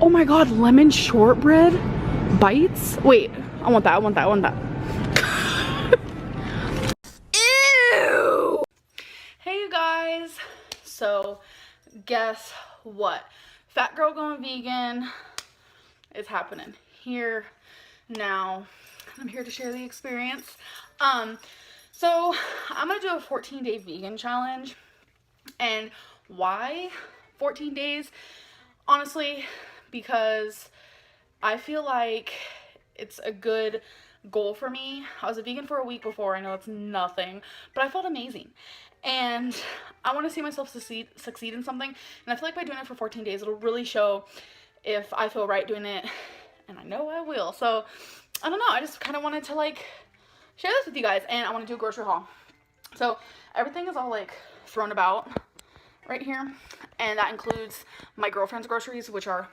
Oh my god, lemon shortbread bites. Wait, I want that. I want that. I want that. Ew. Hey you guys. So guess what? Fat girl going vegan is happening here now. I'm here to share the experience. So I'm gonna do a 14-day vegan challenge. And why 14 days? Honestly, because I feel like it's a good goal for me. I was a vegan for a week before. I know it's nothing, but I felt amazing. And I want to see myself succeed in something. And I feel like by doing it for 14 days, it'll really show if I feel right doing it. And I know I will. So, I don't know. I just kind of wanted to, like, share this with you guys. And I want to do a grocery haul. So, everything is all, like, thrown about right here. And that includes my girlfriend's groceries, which are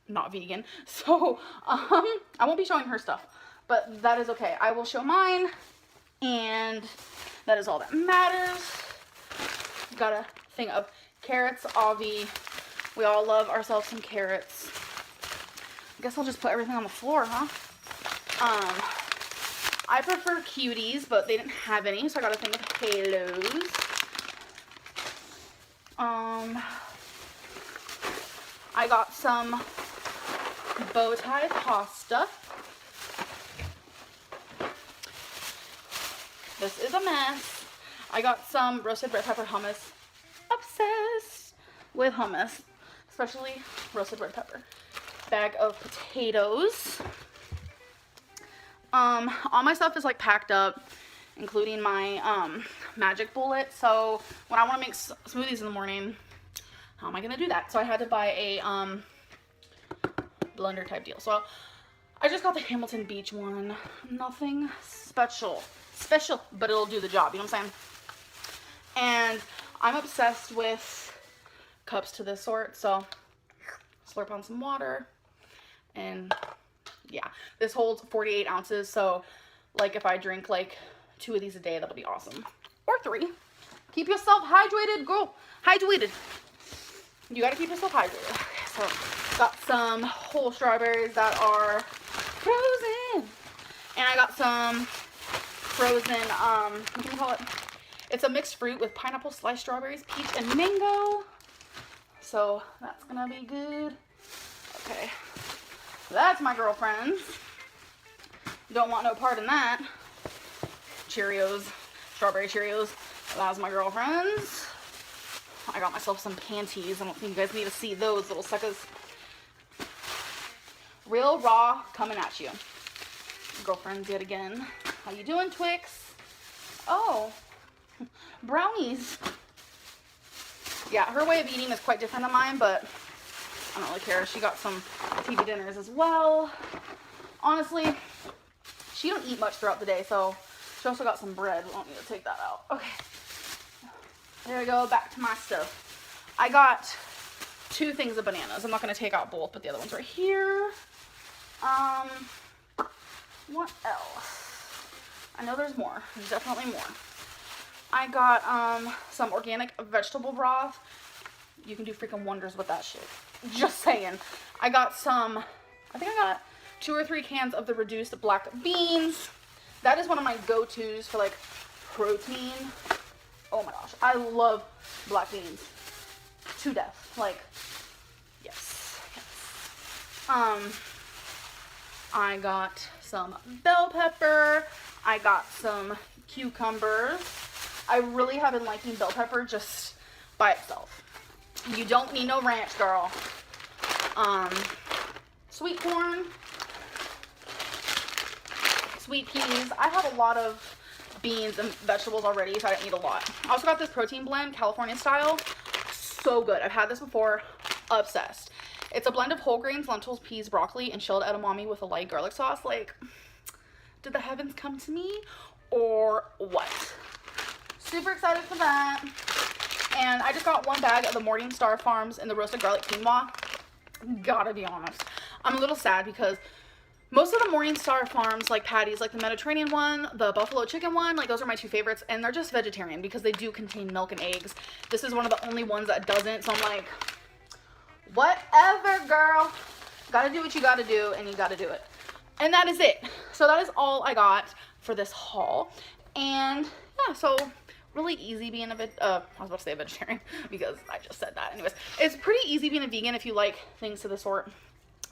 not vegan. So, I won't be showing her stuff. But that is okay. I will show mine. And that is all that matters. Got a thing of carrots. Avi, we all love ourselves some carrots. I guess I'll just put everything on the floor, huh? I prefer cuties, but they didn't have any, so I got a thing of halos. I got some bow tie pasta. This is a mess. I got some roasted red pepper hummus. Obsessed with hummus, especially roasted red pepper. Bag of potatoes. All my stuff is like packed up, including my magic bullet. So when I want to make smoothies in the morning, how am I gonna do that? So I had to buy a blender type deal. So I just got the Hamilton Beach one. Nothing special, but it'll do the job. You know what I'm saying? And I'm obsessed with cups to this sort. So slurp on some water. And yeah, this holds 48 ounces. So like if I drink like 2 of these a day, that'll be awesome. Or 3. Keep yourself hydrated, girl. Hydrated. You gotta keep yourself hydrated. Okay, so got some whole strawberries that are frozen. And I got some frozen, what do you call it? It's a mixed fruit with pineapple, sliced strawberries, peach, and mango. So that's gonna be good. Okay. That's my girlfriend's. Don't want no part in that. Cheerios. Strawberry Cheerios. That's my girlfriend's. I got myself some panties. I don't think you guys need to see those little suckers. Real raw coming at you. Girlfriend did again. How you doing, Twix? Oh. Brownies. Yeah, her way of eating is quite different than mine, but I don't really care. She got some TV dinners as well. Honestly, she don't eat much throughout the day, so she also got some bread. We don't need to take that out. Okay. There we go. Back to my stuff. I got 2 things of bananas. I'm not going to take out both, but the other one's right here. What else? I know there's more. There's definitely more. I got some organic vegetable broth. You can do freaking wonders with that shit. Just saying. I got some, I think I got 2 or 3 cans of the reduced black beans. That is one of my go-tos for like protein. Oh my gosh. I love black beans to death. Like, yes. I got some bell pepper. I got some cucumbers. I really have been liking bell pepper just by itself. You don't need no ranch, girl. Sweet corn, sweet peas. I have a lot of beans and vegetables already, so I don't need a lot. I also got this protein blend, California style. So good. I've had this before. Obsessed. It's a blend of whole grains, lentils, peas, broccoli, and chilled edamame with a light garlic sauce. Like, did the heavens come to me or what? Super excited for that. And I just got 1 bag of the Morningstar Farms and the roasted garlic quinoa. Gotta be honest, I'm a little sad because most of the Morningstar Farms like patties, like the Mediterranean one, the buffalo chicken one, like those are my 2 favorites, and they're just vegetarian because they do contain milk and eggs. This is one of the only ones that doesn't, so I'm like, whatever, girl. Gotta do what you gotta do, and you gotta do it. And that is it. So that is all I got for this haul. And yeah, so really easy being a I was about to say a vegetarian because I just said that. Anyways, it's pretty easy being a vegan if you like things of the sort.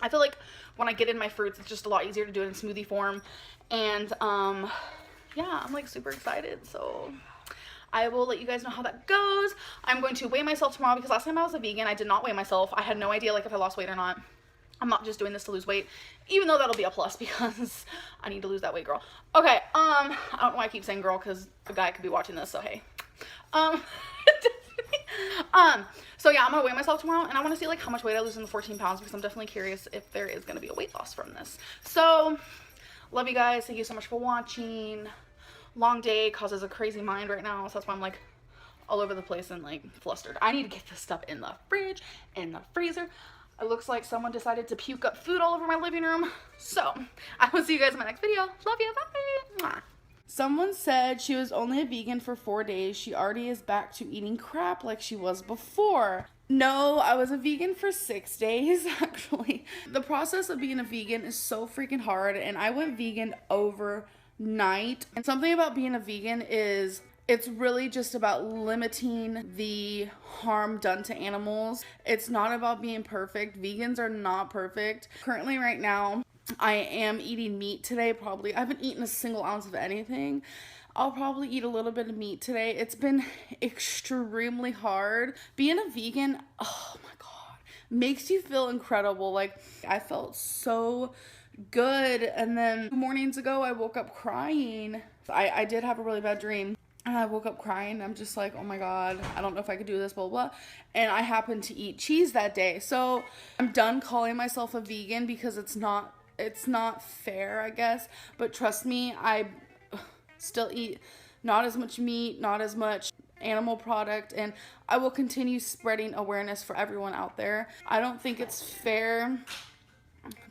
I feel like when I get in my fruits, it's just a lot easier to do it in smoothie form. And yeah, I'm like super excited. So I will let you guys know how that goes. I'm going to weigh myself tomorrow because last time I was a vegan, I did not weigh myself. I had no idea like if I lost weight or not. I'm not just doing this to lose weight, even though that'll be a plus because I need to lose that weight, girl. Okay, I don't know why I keep saying girl because a guy could be watching this, so hey. So yeah, I'm gonna weigh myself tomorrow and I want to see like how much weight I lose in the 14 pounds because I'm definitely curious if there is going to be a weight loss from this. So love you guys. Thank you so much for watching. Long day causes a crazy mind right now, so that's why I'm like all over the place and like flustered. I need to get this stuff in the fridge, in the freezer. It looks like someone decided to puke up food all over my living room. So I will see you guys in my next video. Love you. Bye. Mwah. Someone said she was only a vegan for 4 days. She already is back to eating crap like she was before. No, I was a vegan for 6 days, actually. The process of being a vegan is so freaking hard, and I went vegan overnight. And something about being a vegan is it's really just about limiting the harm done to animals. It's not about being perfect. Vegans are not perfect. Currently, right now, I am eating meat today, probably. I haven't eaten a single ounce of anything. I'll probably eat a little bit of meat today. It's been extremely hard. Being a vegan, oh my God, makes you feel incredible. Like, I felt so good. And then 2 mornings ago, I woke up crying. I did have a really bad dream. And I woke up crying. I'm just like, oh my God, I don't know if I could do this, blah, blah. And I happened to eat cheese that day. So I'm done calling myself a vegan because it's not fair, I guess. But trust me, I still eat not as much meat, not as much animal product, and I will continue spreading awareness for everyone out there. I don't think it's fair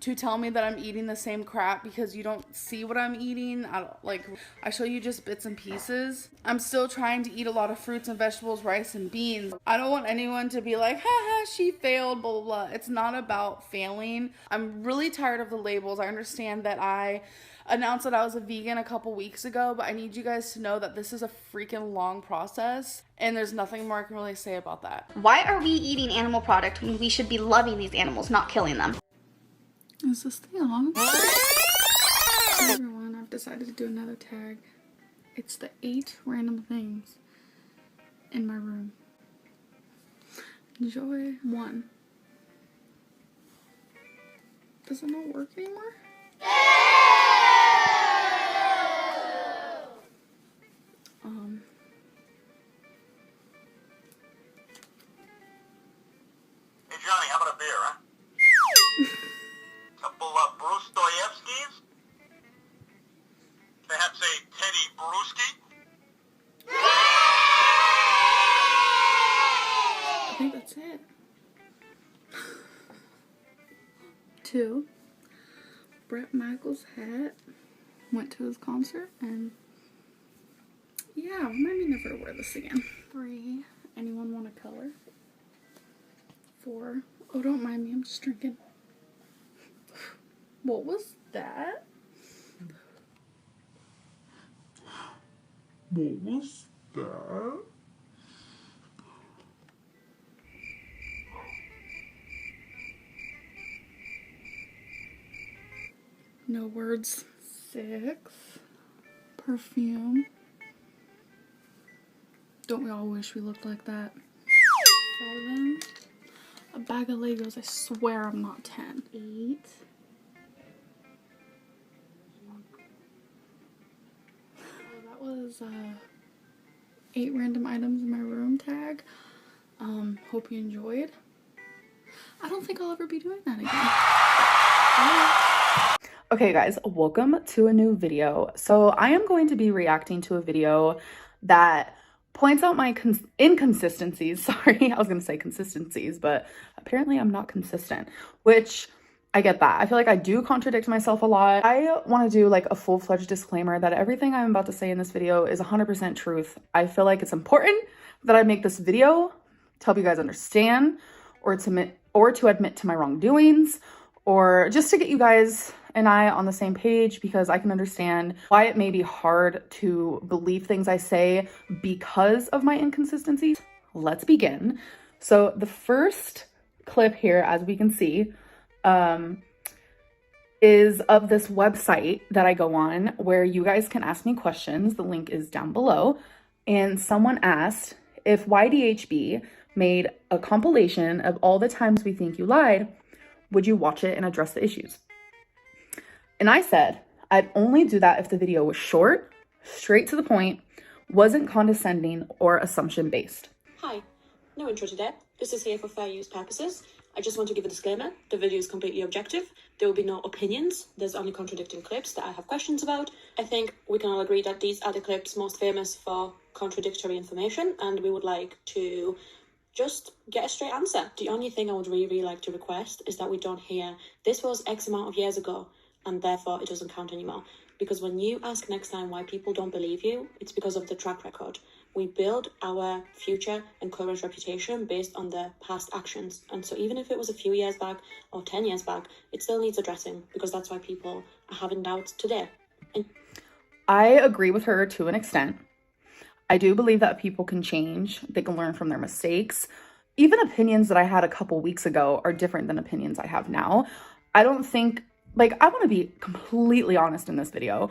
to tell me that I'm eating the same crap because you don't see what I'm eating. I show you just bits and pieces. I'm still trying to eat a lot of fruits and vegetables, rice and beans. I don't want anyone to be like, haha, she failed, blah, blah, blah. It's not about failing. I'm really tired of the labels. I understand that I announced that I was a vegan a couple weeks ago, but I need you guys to know that this is a freaking long process, and there's nothing more I can really say about that. Why are we eating animal product when we should be loving these animals, not killing them? Is this thing on? Hey everyone, I've decided to do another tag. It's the 8 random things in my room. Enjoy 1. Does it not work anymore? Hey Johnny, how about a beer, huh? Couple of Bruce. Perhaps a Teddy Brewski? I think that's it. 2. Bret Michaels' hat. Went to his concert and yeah, maybe never wear this again. 3. Anyone want a color? 4. Oh, don't mind me, I'm just drinking. What was that? What was that? No words. 6. Perfume. Don't we all wish we looked like that? 7. A bag of Legos. I swear I'm not 10. 8. That was 8 random items in my room tag. Hope you enjoyed. I don't think I'll ever be doing that again. Bye. Okay guys, welcome to a new video. So I am going to be reacting to a video that points out my inconsistencies. Sorry, I was gonna say consistencies, but apparently I'm not consistent, which I get that. I feel like I do contradict myself a lot. I want to do like a full-fledged disclaimer that everything I'm about to say in this video is 100% truth. I feel like it's important that I make this video to help you guys understand or to or to admit to my wrongdoings, or just to get you guys and I on the same page, because I can understand why it may be hard to believe things I say because of my inconsistencies. Let's begin. So the first clip here, as we can see, is of this website that I go on where you guys can ask me questions. The link is down below. And someone asked, if YDHB made a compilation of all the times we think you lied, would you watch it and address the issues? And I said, I'd only do that if the video was short, straight to the point, wasn't condescending or assumption based. Hi, no intro today. This is here for fair use purposes. I just want to give a disclaimer. The video is completely objective. There will be no opinions. There's only contradicting clips that I have questions about. I think we can all agree that these are the clips most famous for contradictory information, and we would like to just get a straight answer. The only thing I would really like to request is that we don't hear, this was X amount of years ago, and therefore it doesn't count anymore. Because when you ask next time why people don't believe you, it's because of the track record. We build our future and current reputation based on the past actions. And so even if it was a few years back or 10 years back, it still needs addressing, because that's why people are having doubts today. And I agree with her to an extent. I do believe that people can change. They can learn from their mistakes. Even opinions that I had a couple weeks ago are different than opinions I have now. I don't think, I want to be completely honest in this video,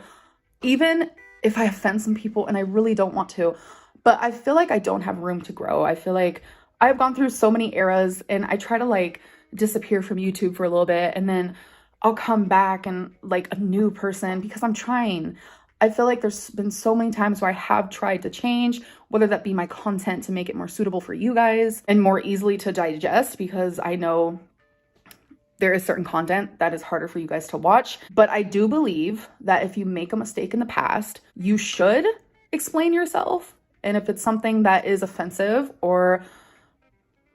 even if I offend some people, and I really don't want to, but I feel like I don't have room to grow. I feel like I've gone through so many eras, and I try to disappear from YouTube for a little bit, and then I'll come back and a new person, because I'm trying. I feel like there's been so many times where I have tried to change, whether that be my content to make it more suitable for you guys and more easily to digest, because I know there is certain content that is harder for you guys to watch. But I do believe that if you make a mistake in the past, you should explain yourself. And if it's something that is offensive or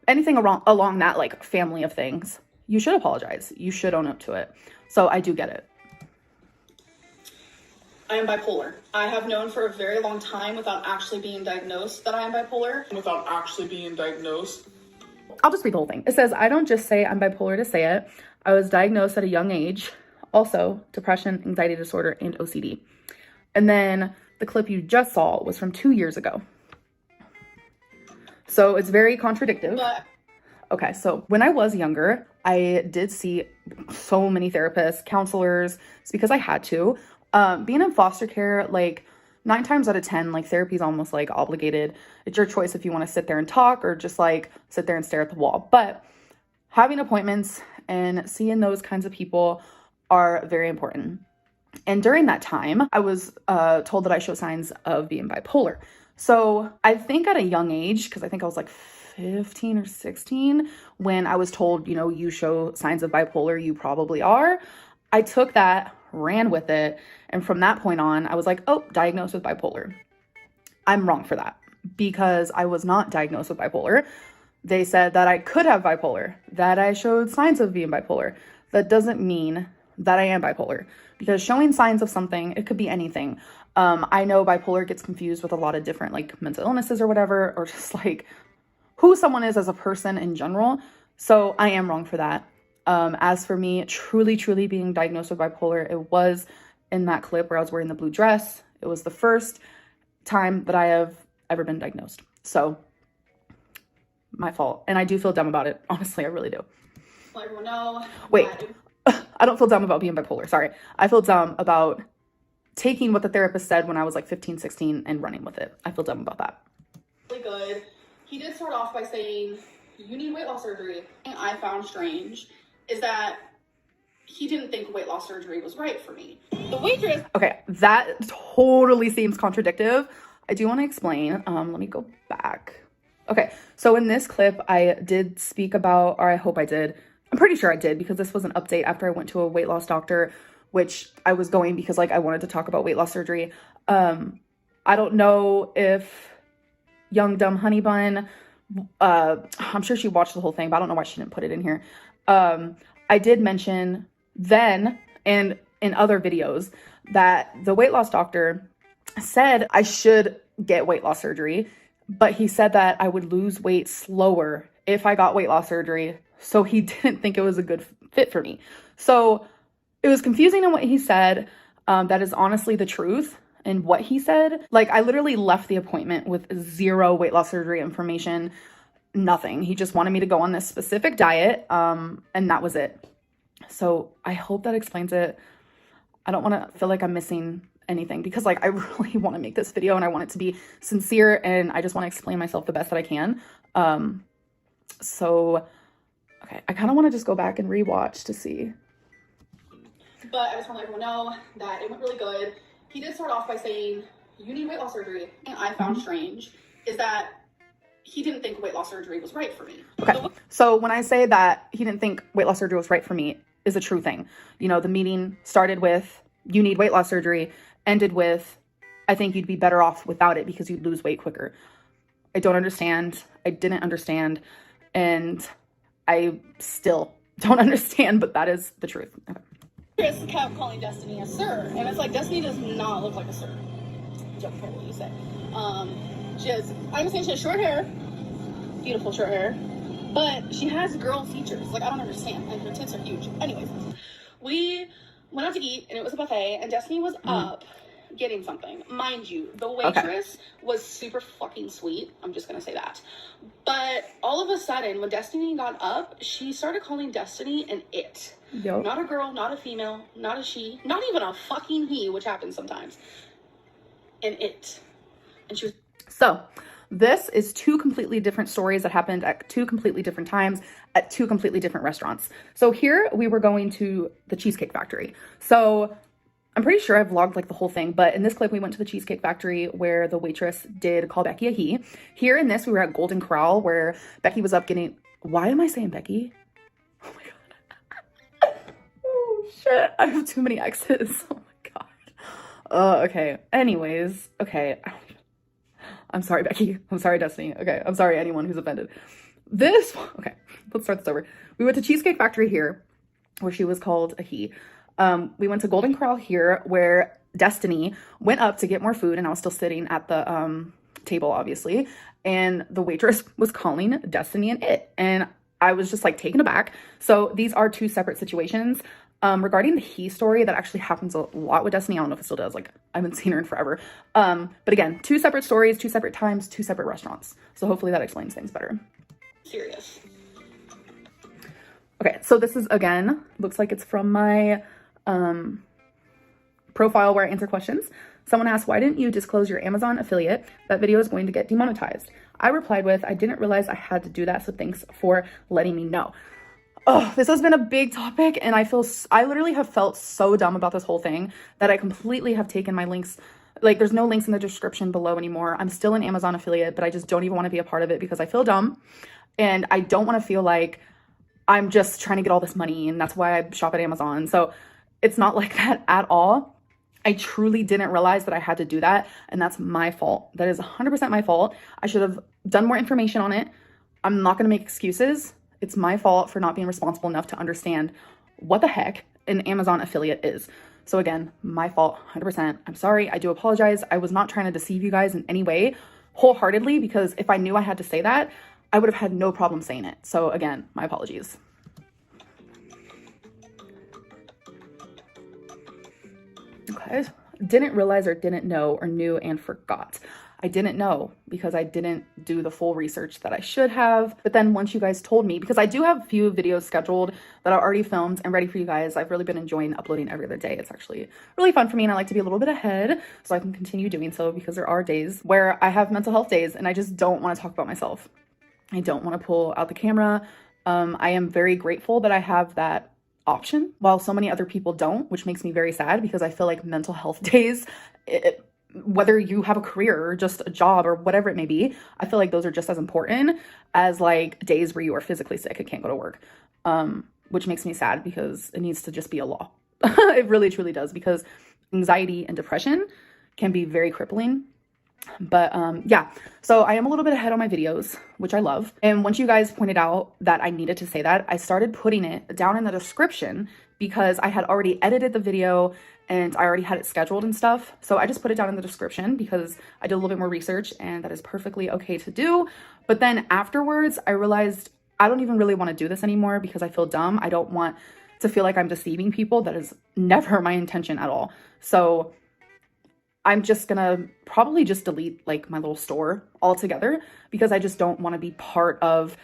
anything along that family of things, you should apologize. You should own up to it. So I do get it. I am bipolar. I have known for a very long time without actually being diagnosed that I am bipolar. I'll just read the whole thing. It says, I don't just say I'm bipolar to say it. I was diagnosed at a young age. Also, depression, anxiety disorder, and OCD. And then the clip you just saw was from 2 years ago. So it's very contradictory. Okay, so when I was younger, I did see so many therapists, counselors. It's because I had to. Being in foster care, 9 times out of 10, therapy is almost obligated. It's your choice if you want to sit there and talk or just sit there and stare at the wall. But having appointments and seeing those kinds of people are very important. And during that time, I was told that I show signs of being bipolar. So I think at a young age, because I think I was 15 or 16, when I was told, you show signs of bipolar, you probably are. I took that, ran with it. And from that point on, I was oh, diagnosed with bipolar. I'm wrong for that, because I was not diagnosed with bipolar. They said that I could have bipolar, that I showed signs of being bipolar. That doesn't mean that I am bipolar, because showing signs of something, it could be anything. I know bipolar gets confused with a lot of different mental illnesses or whatever, or just who someone is as a person in general. So I am wrong for that. As for me, truly being diagnosed with bipolar, it was in that clip where I was wearing the blue dress. It was the first time that I have ever been diagnosed. So my fault. And I do feel dumb about it. Honestly, I really do. Let everyone know. Wait, I don't feel dumb about being bipolar. Sorry. I feel dumb about taking what the therapist said when I was 15, 16 and running with it. I feel dumb about that. Really good. He did start off by saying, you need weight loss surgery. And I found strange is that he didn't think weight loss surgery was right for me. The waitress. Okay, that totally seems contradictory. I do want to explain. Let me go back. Okay, so in this clip, I did speak about, or I hope I did. I'm pretty sure I did, because this was an update after I went to a weight loss doctor, which I was going because I wanted to talk about weight loss surgery. I don't know if Young Dumb Honey Bun, I'm sure she watched the whole thing, but I don't know why she didn't put it in here. I did mention then and in other videos that the weight loss doctor said I should get weight loss surgery, but he said that I would lose weight slower if I got weight loss surgery So he didn't think it was a good fit for me. So it was confusing in what he said. That is honestly the truth in what he said. Like, I literally left the appointment with 0 weight loss surgery information, nothing. He just wanted me to go on this specific diet, and that was it. So I hope that explains it. I don't want to feel like I'm missing anything, because like I really want to make this video and I want it to be sincere, and I just want to explain myself the best that I can. So okay, I kind of want to just go back and rewatch to see. But I just want to let everyone know that it went really good. He did start off by saying, you need weight loss surgery. And I found strange is that he didn't think weight loss surgery was right for me. Okay, so when I say that he didn't think weight loss surgery was right for me, is a true thing. You know, the meeting started with, you need weight loss surgery, ended with, I think you'd be better off without it because you'd lose weight quicker. I don't understand. I didn't understand. And I still don't understand, but that is the truth. Okay. Chris kept calling Destiny a sir, and it's like, Destiny does not look like a sir. Don't care what you say. I understand she has short hair, beautiful short hair, but she has girl features. Like, I don't understand, and her tits are huge. Anyways, we went out to eat, and it was a buffet, and Destiny was up getting something. Mind you, the waitress was super fucking sweet. I'm just gonna say that. But all of a sudden, when Destiny got up, she started calling Destiny an it. Yep. Not a girl, not a female, not a she, not even a fucking he, which happens sometimes. An it. And she was... So this is 2 completely different stories that happened at 2 completely different times at 2 completely different restaurants. So here we were going to the Cheesecake Factory. So I'm pretty sure I've vlogged like the whole thing, but in this clip we went to the Cheesecake Factory where the waitress did call Becky a he. Here in this we were at Golden Corral where Becky was up getting... Why am I saying Becky? Oh my god. Oh shit. I have too many exes. Oh my god. Okay. Anyways. Okay. I'm sorry, Becky. I'm sorry, Destiny. Okay. I'm sorry, anyone who's offended. Okay. Let's start this over. We went to Cheesecake Factory here where she was called a he. We went to Golden Corral here where Destiny went up to get more food, and I was still sitting at the table, obviously, and the waitress was calling Destiny an it, and I was just like taken aback. So these are 2 separate situations. Regarding the he story, that actually happens a lot with Destiny. I don't know if it still does. Like, I haven't seen her in forever. But again, 2 separate stories, 2 separate times, 2 separate restaurants. So hopefully that explains things better. serious. Okay, so this is, again, looks like it's from my profile where I answer questions. Someone asked, why didn't you disclose your Amazon affiliate? That video is going to get demonetized. I replied with, I didn't realize I had to do that, so thanks for letting me know. Oh, this has been a big topic, and I literally have felt so dumb about this whole thing that I completely have taken my links. Like, there's no links in the description below anymore. I'm still an Amazon affiliate, but I just don't even want to be a part of it because I feel dumb, and I don't want to feel like I'm just trying to get all this money, and that's why I shop at Amazon. So it's not like that at all. I truly didn't realize that I had to do that, and that's my fault. That is 100% my fault. I should have done more information on it. I'm not going to make excuses. It's my fault for not being responsible enough to understand what the heck an Amazon affiliate is. So again, my fault, 100%. I'm sorry. I do apologize. I was not trying to deceive you guys in any way, wholeheartedly, because if I knew I had to say that, I would have had no problem saying it. So again, my apologies. Okay, didn't realize or didn't know or knew and forgot. I didn't know because I didn't do the full research that I should have. But then once you guys told me, because I do have a few videos scheduled that are already filmed and ready for you guys. I've really been enjoying uploading every other day. It's actually really fun for me, and I like to be a little bit ahead so I can continue doing so, because there are days where I have mental health days and I just don't want to talk about myself. I don't want to pull out the camera. I am very grateful that I have that option while so many other people don't, which makes me very sad because I feel like mental health days, whether you have a career or just a job or whatever it may be, I feel like those are just as important as like days where you are physically sick and can't go to work, which makes me sad because it needs to just be a law. It really truly does, because anxiety and depression can be very crippling. But yeah, so I am a little bit ahead on my videos, which I love. And once you guys pointed out that I needed to say that, I started putting it down in the description because I had already edited the video and I already had it scheduled and stuff. So I just put it down in the description because I did a little bit more research, and that is perfectly okay to do. But then afterwards, I realized I don't even really want to do this anymore because I feel dumb. I don't want to feel like I'm deceiving people. That is never my intention at all. So I'm just gonna probably just delete like my little store altogether because I just don't want to be part of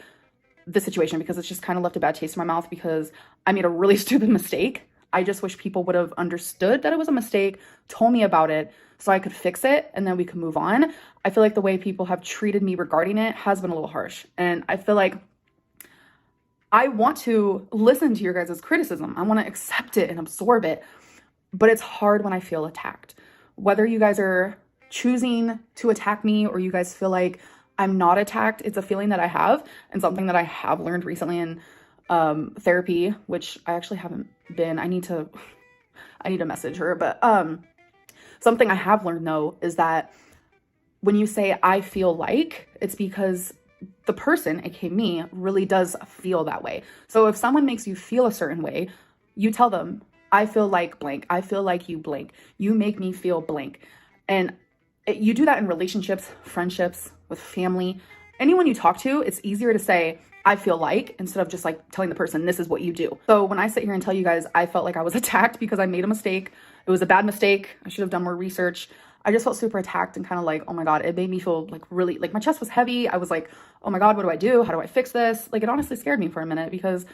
the situation, because it's just kind of left a bad taste in my mouth because I made a really stupid mistake. I just wish people would have understood that it was a mistake, told me about it so I could fix it, and then we could move on. I feel like the way people have treated me regarding it has been a little harsh, and I feel like I want to listen to your guys' criticism. I want to accept it and absorb it, but it's hard when I feel attacked. Whether you guys are choosing to attack me or you guys feel like I'm not attacked, it's a feeling that I have and something that I have learned recently in therapy, which I actually haven't been. I need to message her, but something I have learned though is that when you say I feel like, it's because the person, aka me, really does feel that way. So if someone makes you feel a certain way, you tell them, I feel like blank. I feel like you blank. You make me feel blank. And you do that in relationships, friendships, with family. Anyone you talk to, it's easier to say, I feel like, instead of just like telling the person, this is what you do. So when I sit here and tell you guys, I felt like I was attacked because I made a mistake. It was a bad mistake. I should have done more research. I just felt super attacked and kind of like, oh my God, it made me feel like really, like my chest was heavy. I was like, oh my God, what do I do? How do I fix this? Like it honestly scared me for a minute because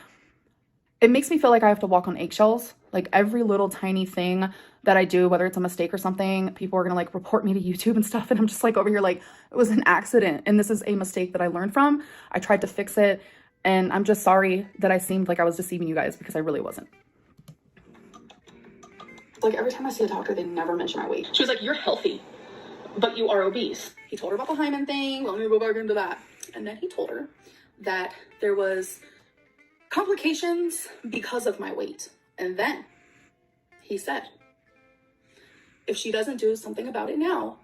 it makes me feel like I have to walk on eggshells. Like every little tiny thing that I do, whether it's a mistake or something, people are gonna like report me to YouTube and stuff. And I'm just like over here like, it was an accident. And this is a mistake that I learned from. I tried to fix it. And I'm just sorry that I seemed like I was deceiving you guys because I really wasn't. Like every time I see a doctor, they never mention my weight. She was like, you're healthy, but you are obese. He told her about the hymen thing. Let me go back into that. And then he told her that there was complications because of my weight. And then he said, if she doesn't do something about it now,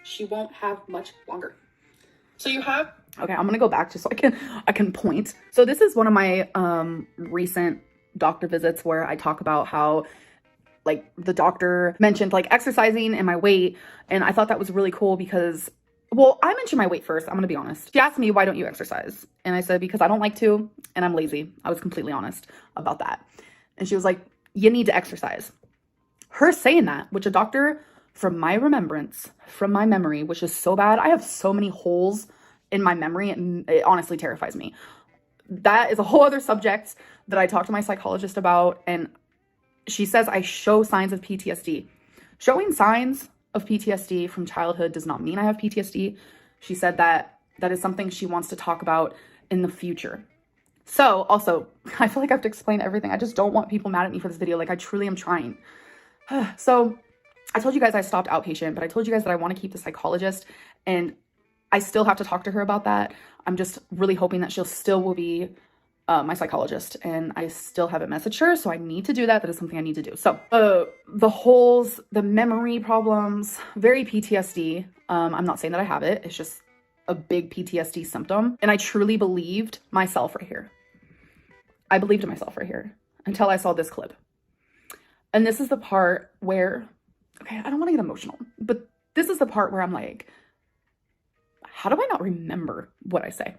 she won't have much longer. So you have, okay, I'm gonna go back just so I can point. So this is one of my recent doctor visits where I talk about how like the doctor mentioned like exercising and my weight. And I thought that was really cool because, well, I mentioned my weight first. I'm gonna be honest. She asked me, why don't you exercise? And I said, because I don't like to and I'm lazy. I was completely honest about that. And she was like, you need to exercise. Her saying that, which a doctor, from my remembrance, from my memory, which is so bad. I have so many holes in my memory. It honestly terrifies me. That is a whole other subject that I talked to my psychologist about. And she says I show signs of PTSD. Showing signs of PTSD from childhood does not mean I have PTSD. She said that that is something she wants to talk about in the future. So also, I feel like I have to explain everything. I just don't want people mad at me for this video. Like I truly am trying. So I told you guys I stopped outpatient, but I told you guys that I want to keep the psychologist and I still have to talk to her about that. I'm just really hoping that she'll still will be my psychologist, and I still haven't messaged her, so I need to do that. That is something I need to do. So the holes, the memory problems, very PTSD. I'm not saying that I have it. It's just a big PTSD symptom. And I truly believed myself right here. I believed in myself right here until I saw this clip. And this is the part where, okay, I don't want to get emotional, but this is the part where I'm like, how do I not remember what I say?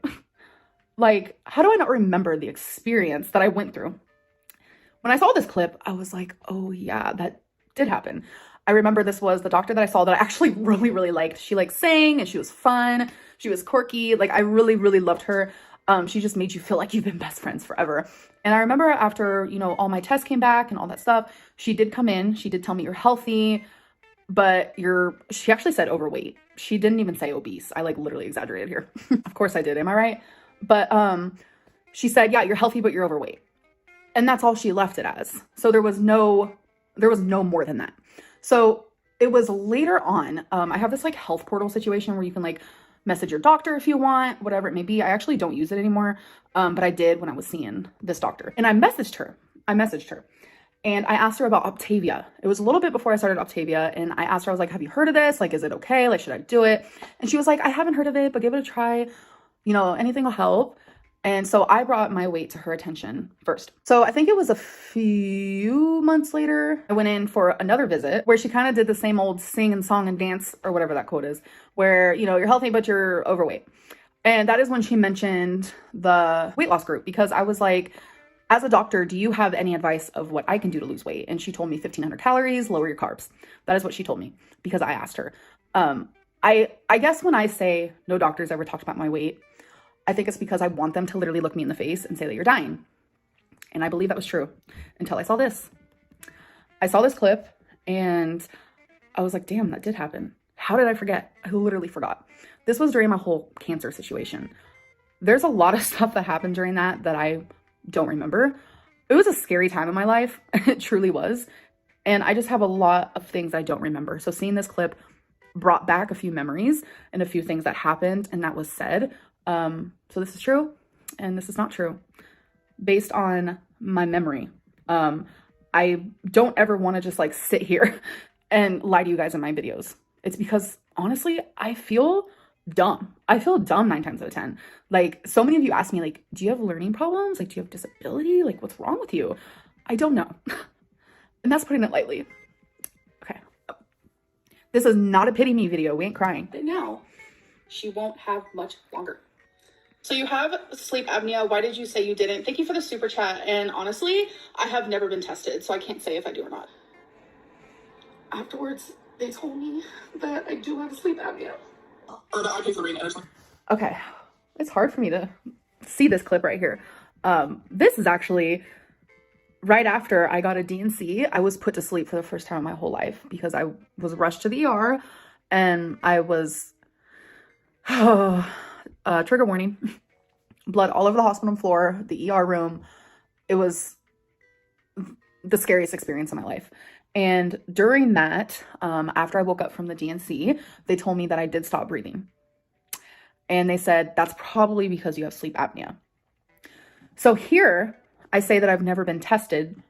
Like, how do I not remember the experience that I went through? When I saw this clip, I was like, oh yeah, that did happen. I remember this was the doctor that I saw that I actually really, really liked. She like sang and she was fun. She was quirky. Like I really, really loved her. She just made you feel like you've been best friends forever. And I remember after, you know, all my tests came back and all that stuff, she did come in. She did tell me you're healthy, but she actually said overweight. She didn't even say obese. I like literally exaggerated here. Of course I did. Am I right? But she said, yeah, you're healthy, but you're overweight. And that's all she left it as. So there was no more than that. So it was later on, I have this like health portal situation where you can like message your doctor if you want, whatever it may be. I actually don't use it anymore. But I did when I was seeing this doctor, and I messaged her and I asked her about Optavia. It was a little bit before I started Optavia. And I asked her, I was like, have you heard of this? Like, is it okay? Like, should I do it? And she was like, I haven't heard of it, but give it a try. You know, anything will help. And so I brought my weight to her attention first. So I think it was a few months later, I went in for another visit where she kind of did the same old sing and song and dance or whatever that quote is, where, you know, you're healthy, but you're overweight. And that is when she mentioned the weight loss group, because I was like, as a doctor, do you have any advice of what I can do to lose weight? And she told me 1,500 calories, lower your carbs. That is what she told me, because I asked her. I guess when I say no doctor's ever talked about my weight, I think it's because I want them to literally look me in the face and say that you're dying. And I believe that was true until I saw this. I saw this clip and I was like, damn, that did happen. How did I forget? I literally forgot. This was during my whole cancer situation. There's a lot of stuff that happened during that I don't remember. It was a scary time in my life. It truly was. And I just have a lot of things I don't remember. So seeing this clip brought back a few memories and a few things that happened and that was said. So this is true and this is not true based on my memory. I don't ever want to just like sit here and lie to you guys in my videos. It's because honestly, I feel dumb. I feel dumb 9 times out of 10. Like, so many of you ask me, like, do you have learning problems? Like, do you have disability? Like, what's wrong with you? I don't know. And that's putting it lightly. Okay. This is not a pity me video. We ain't crying. But now she won't have much longer. So you have sleep apnea. Why did you say you didn't? Thank you for the super chat. And honestly, I have never been tested, so I can't say if I do or not. Afterwards, they told me that I do have sleep apnea. Or that I pay for rain. Okay. It's hard for me to see this clip right here. This is actually right after I got a D&C. I was put to sleep for the first time in my whole life because I was rushed to the ER and I was, trigger warning, blood all over the hospital floor, the ER room. It was the scariest experience of my life. And during that, after I woke up from the D&C, they told me that I did stop breathing. And they said, that's probably because you have sleep apnea. So here I say that I've never been tested,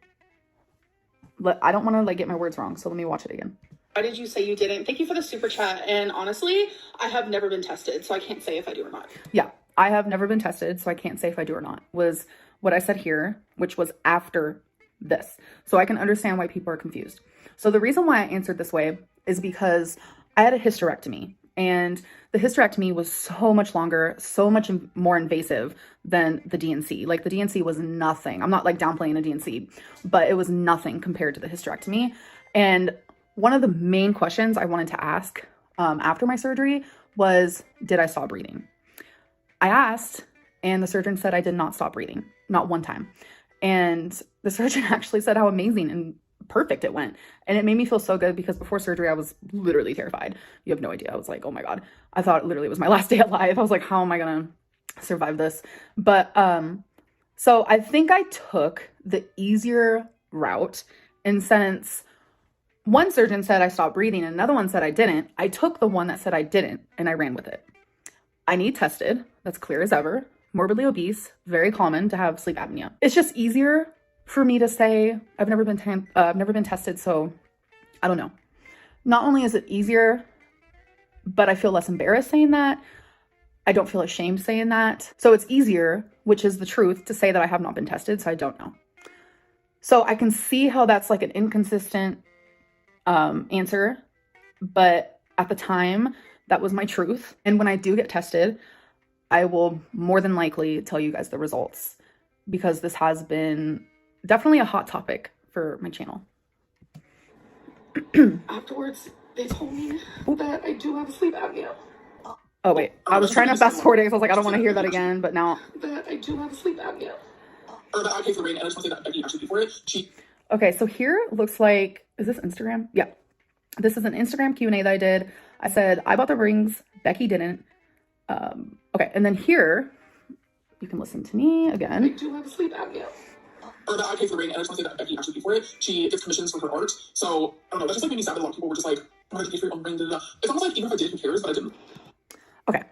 but I don't want to like get my words wrong. So let me watch it again. Why did you say you didn't? Thank you for the super chat. And honestly, I have never been tested, so I can't say if I do or not. Yeah, I have never been tested, so I can't say if I do or not, was what I said here, which was after this. So I can understand why people are confused. So the reason why I answered this way is because I had a hysterectomy, and the hysterectomy was so much longer, so much more invasive than the D&C. Like, the D&C was nothing. I'm not like downplaying a D&C, but it was nothing compared to the hysterectomy. And one of the main questions I wanted to ask after my surgery was, did I stop breathing? I asked, and the surgeon said I did not stop breathing, not one time. And the surgeon actually said how amazing and perfect it went. And it made me feel so good because before surgery, I was literally terrified. You have no idea. I was like, oh my God. I thought literally it was my last day alive. I was like, how am I going to survive this? But so I think I took the easier route, in sense, one surgeon said I stopped breathing and another one said I didn't. I took the one that said I didn't and I ran with it. I need tested. That's clear as ever. Morbidly obese, very common to have sleep apnea. It's just easier for me to say I've never been tested, so I don't know. Not only is it easier, but I feel less embarrassed saying that. I don't feel ashamed saying that. So it's easier, which is the truth, to say that I have not been tested, so I don't know. So I can see how that's like an inconsistent answer, but at the time, that was my truth. And when I do get tested, I will more than likely tell you guys the results, because this has been definitely a hot topic for my channel. Afterwards, they told me that I do have sleep apnea. Oh, wait. I was trying to fast forward it because I was like, I don't want to hear that again, but now. That I do have sleep apnea. Or that I pay for rain. And I just want to say that Becky actually paid for it. Okay, so here looks like, is this Instagram? Yeah. This is an Instagram Q&A that I did. I said, I bought the rings. Becky didn't. Okay, and then here, you can listen to me again. I do have sleep apnea. Or that I pay for rain. And I just want to say that Becky actually paid for it. She gets commissions for her art. So, I don't know. That just like made me sad that a lot of people were just like, I'm going to pay for your own ring. It's almost like, even if I did, who cares? But I didn't. Okay.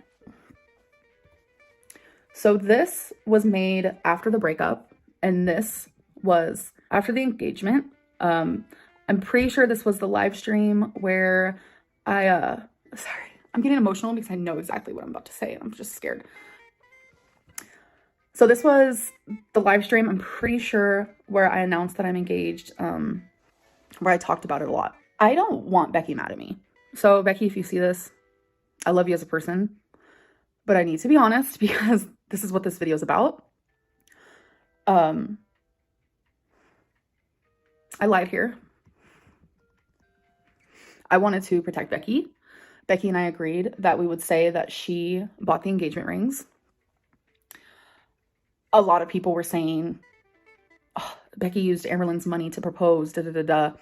So this was made after the breakup, and this was after the engagement. I'm pretty sure this was the live stream where sorry, I'm getting emotional because I know exactly what I'm about to say and I'm just scared. So this was the live stream, I'm pretty sure, where I announced that I'm engaged, where I talked about it a lot. I don't want Becky mad at me. So Becky, if you see this, I love you as a person, but I need to be honest because this is what this video is about. I lied here. I wanted to protect Becky. Becky and I agreed that we would say that she bought the engagement rings. A lot of people were saying, oh, Becky used Amberlynn's money to propose, da da da da.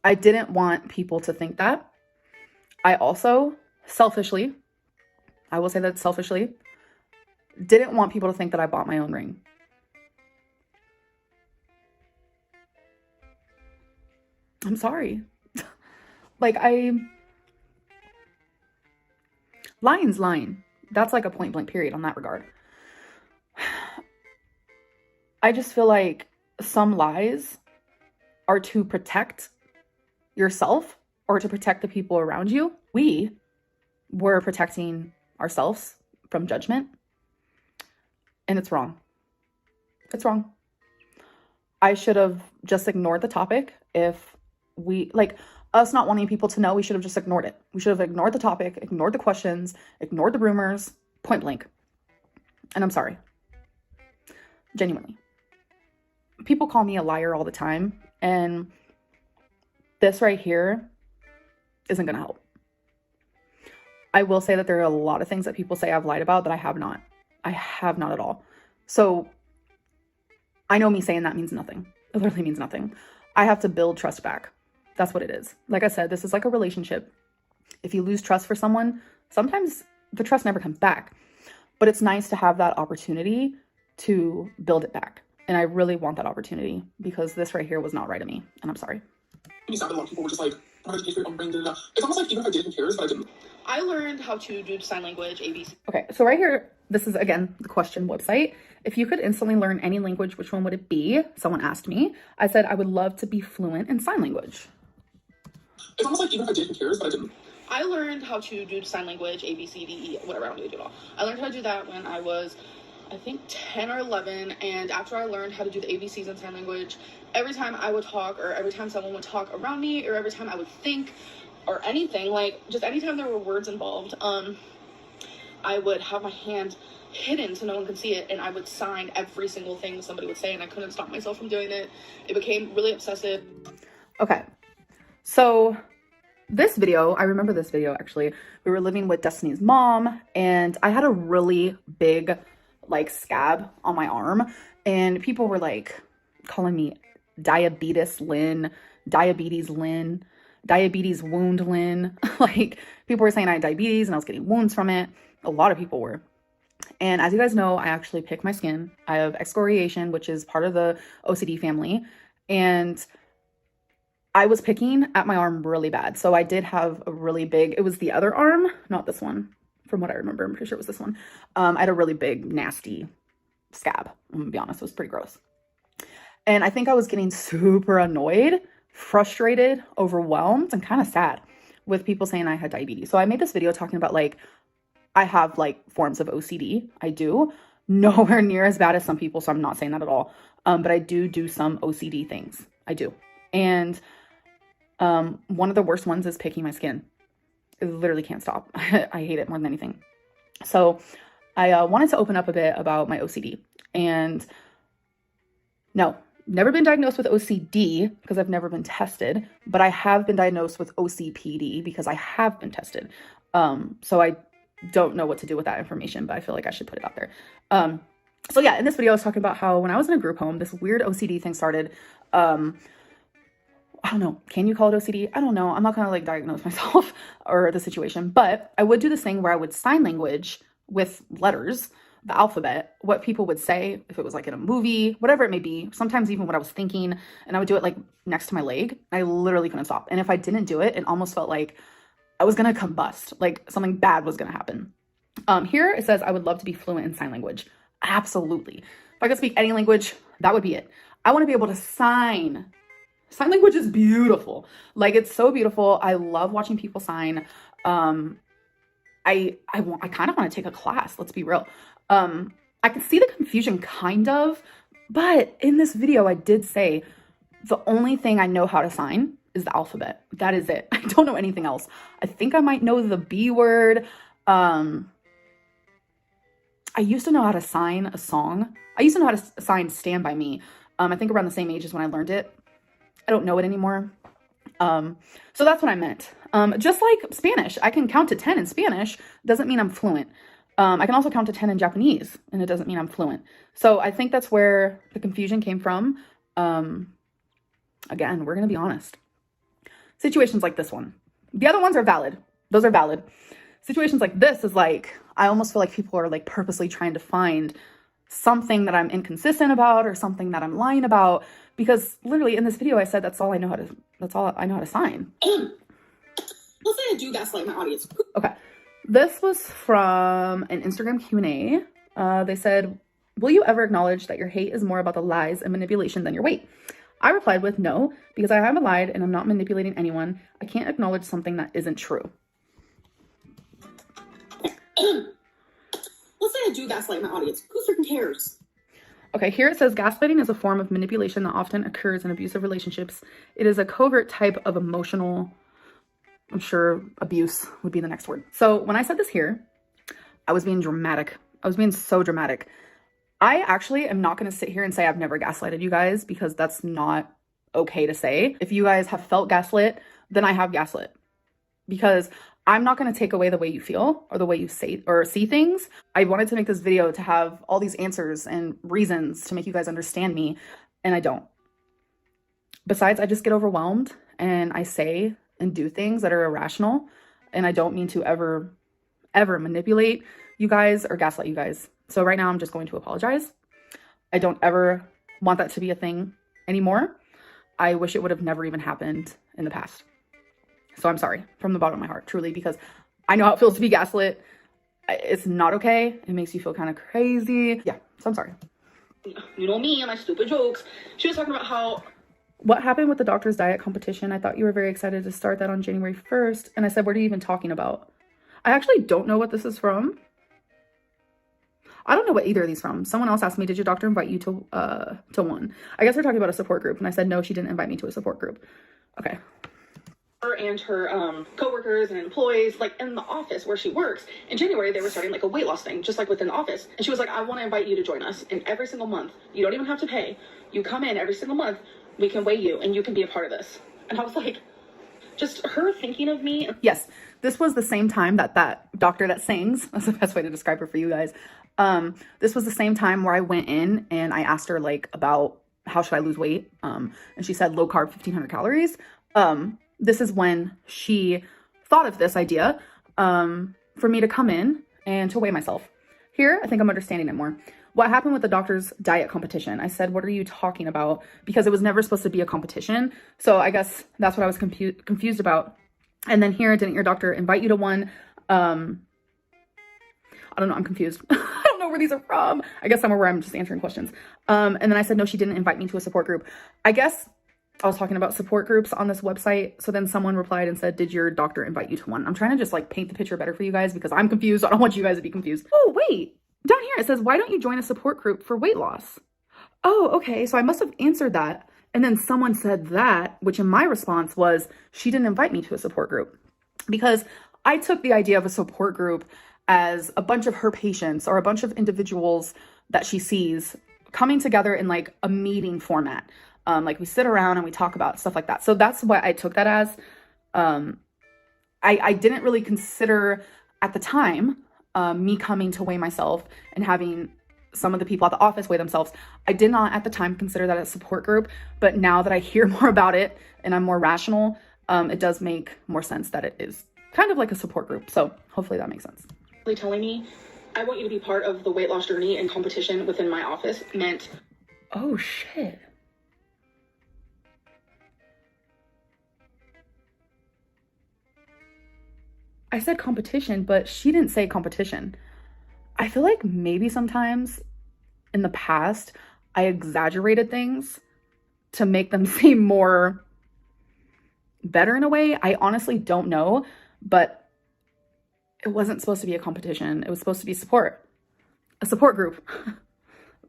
I didn't want people to think that. I also, selfishly, I will say that selfishly, didn't want people to think that I bought my own ring. I'm sorry. Like, lying's lying. That's like a point blank period on that regard. I just feel like some lies are to protect yourself or to protect the people around you. We were protecting ourselves from judgment, and it's wrong. It's wrong. I should have just ignored the topic. If we, like, us not wanting people to know, we should have just ignored it. We should have ignored the topic, ignored the questions, ignored the rumors, point blank. And I'm sorry. Genuinely. People call me a liar all the time, and this right here isn't going to help. I will say that there are a lot of things that people say I've lied about that I have not. I have not at all. So I know me saying that means nothing. It literally means nothing. I have to build trust back. That's what it is. Like I said, this is like a relationship. If you lose trust for someone, sometimes the trust never comes back. But it's nice to have that opportunity to build it back. And I really want that opportunity because this right here was not right of me. And I'm sorry. You sounded a lot of people were just like, I'm going to educate your upbringing, da, da, da. It's almost like even if I did, who cares? But I didn't. I learned how to do sign language, ABC. Okay, so right here, this is, again, the question website. If you could instantly learn any language, which one would it be? Someone asked me. I said I would love to be fluent in sign language. It's almost like even if I did, who cares? But I didn't. I learned how to do sign language, A, B, C, D, E, whatever, I don't really do it all. I learned how to do that when I was, I think, 10 or 11, and after I learned how to do the ABCs in sign language, every time I would talk, or every time someone would talk around me, or every time I would think, or anything, like, just anytime there were words involved, I would have my hand hidden so no one could see it, and I would sign every single thing somebody would say, and I couldn't stop myself from doing it. It became really obsessive. Okay, so this video, I remember this video actually. We were living with Destiny's mom, and I had a really big, like, scab on my arm, and people were like calling me diabetes Lynn, diabetes wound Lynn. Like, people were saying I had diabetes and I was getting wounds from it. A lot of people were. And as you guys know, I actually pick my skin. I have excoriation, which is part of the OCD family. And I was picking at my arm really bad. So I did have a really big, it was the other arm, not this one. From what I remember, I'm pretty sure it was this one. I had a really big, nasty scab. I'm gonna be honest, it was pretty gross. And I think I was getting super annoyed, frustrated, overwhelmed, and kind of sad with people saying I had diabetes. So I made this video talking about, like, I have, like, forms of OCD. I do. Nowhere near as bad as some people, so I'm not saying that at all. But I do some OCD things. I do. And one of the worst ones is picking my skin. I literally can't stop. I hate it more than anything. So I wanted to open up a bit about my OCD. And no, never been diagnosed with OCD because I've never been tested, but I have been diagnosed with OCPD because I have been tested. So I don't know what to do with that information, but I feel like I should put it out there. So yeah, in this video, I was talking about how when I was in a group home, this weird OCD thing started. I don't know. Can you call it OCD? I don't know. I'm not going to, like, diagnose myself or the situation, but I would do this thing where I would sign language with letters, the alphabet, what people would say if it was, like, in a movie, whatever it may be. Sometimes even what I was thinking, and I would do it, like, next to my leg. I literally couldn't stop. And if I didn't do it, it almost felt like I was going to combust, like something bad was going to happen. Here it says, I would love to be fluent in sign language. Absolutely. If I could speak any language, that would be it. I want to be able to sign. Sign language is beautiful. Like, it's so beautiful. I love watching people sign. I kind of want to take a class. Let's be real. I can see the confusion kind of, but in this video, I did say the only thing I know how to sign is the alphabet. That is it. I don't know anything else. I think I might know the B word. I used to know how to sign a song. I used to know how to sign Stand By Me. I think around the same age as when I learned it. I don't know it anymore. So that's what I meant. Just like Spanish, I can count to 10 in Spanish. Doesn't mean I'm fluent. I can also count to 10 in Japanese, and it doesn't mean I'm fluent. So I think that's where the confusion came from. Again, we're going to be honest. Situations like this one. The other ones are valid. Those are valid. Situations like this is like, I almost feel like people are like purposely trying to find something that I'm inconsistent about or something that I'm lying about, because literally in this video I said that's all I know how to sign. Let's say I do gaslight my audience. Okay. This was from an Instagram Q&A. They said, will you ever acknowledge that your hate is more about the lies and manipulation than your weight? I replied with no, because I haven't lied and I'm not manipulating anyone. I can't acknowledge something that isn't true. Let's say I do gaslight my audience. Who freaking cares? Okay, here it says gaslighting is a form of manipulation that often occurs in abusive relationships. It is a covert type of emotional, I'm sure abuse would be the next word. So when I said this here, I was being dramatic. I was being so dramatic. I actually am not going to sit here and say I've never gaslighted you guys, because that's not okay to say. If you guys have felt gaslit, then I have gaslit, because I'm not going to take away the way you feel or the way you say or see things. I wanted to make this video to have all these answers and reasons to make you guys understand me, and I don't. Besides, I just get overwhelmed and I say and do things that are irrational, and I don't mean to ever manipulate you guys or gaslight you guys. So right now I'm just going to apologize. I don't ever want that to be a thing anymore. I wish it would have never even happened in the past. So I'm sorry from the bottom of my heart, truly, because I know how it feels to be gaslit. It's not okay. It makes you feel kind of crazy. Yeah, so I'm sorry. You know me and my stupid jokes. She was talking about how... What happened with the doctor's diet competition? I thought you were very excited to start that on January 1st. And I said, what are you even talking about? I actually don't know what this is from. I don't know what either of these from. Someone else asked me, did your doctor invite you to one? I guess we're talking about a support group. And I said, no, she didn't invite me to a support group. Okay. Her and her coworkers and employees, like in the office where she works, in January they were starting like a weight loss thing, just like within the office. And she was like, I want to invite you to join us. And every single month, you don't even have to pay. You come in every single month, we can weigh you and you can be a part of this. And I was like, just her thinking of me. Yes, this was the same time that doctor that sings, that's the best way to describe her for you guys. This was the same time where I went in and I asked her like about how should I lose weight? And she said low carb, 1500 calories. This is when she thought of this idea for me to come in and to weigh myself. Here, I think I'm understanding it more. What happened with the doctor's diet competition? I said, what are you talking about? Because it was never supposed to be a competition. So I guess that's what I was confused about. And then here, didn't your doctor invite you to one? I don't know. I'm confused. I don't know where these are from. I guess somewhere where I'm just answering questions. And then I said, no, she didn't invite me to a support group. I guess I was talking about support groups on this website. So then someone replied and said, did your doctor invite you to one? I'm trying to just like paint the picture better for you guys because I'm confused. I don't want you guys to be confused. Oh, wait. Down here it says, why don't you join a support group for weight loss? Oh, okay. So I must have answered that. And then someone said that, which in my response was, she didn't invite me to a support group, because I took the idea of a support group as a bunch of her patients or a bunch of individuals that she sees coming together in like a meeting format. Like we sit around and we talk about stuff like that. So that's what I took that as. I didn't really consider at the time me coming to weigh myself and having some of the people at the office weigh themselves. I did not at the time consider that a support group, but now that I hear more about it and I'm more rational, it does make more sense that it is kind of like a support group. So hopefully that makes sense. Telling me, I want you to be part of the weight loss journey and competition within my office meant... Oh, shit. I said competition, but she didn't say competition. I feel like maybe sometimes in the past, I exaggerated things to make them seem more better in a way. I honestly don't know, but it wasn't supposed to be a competition. It was supposed to be support, a support group.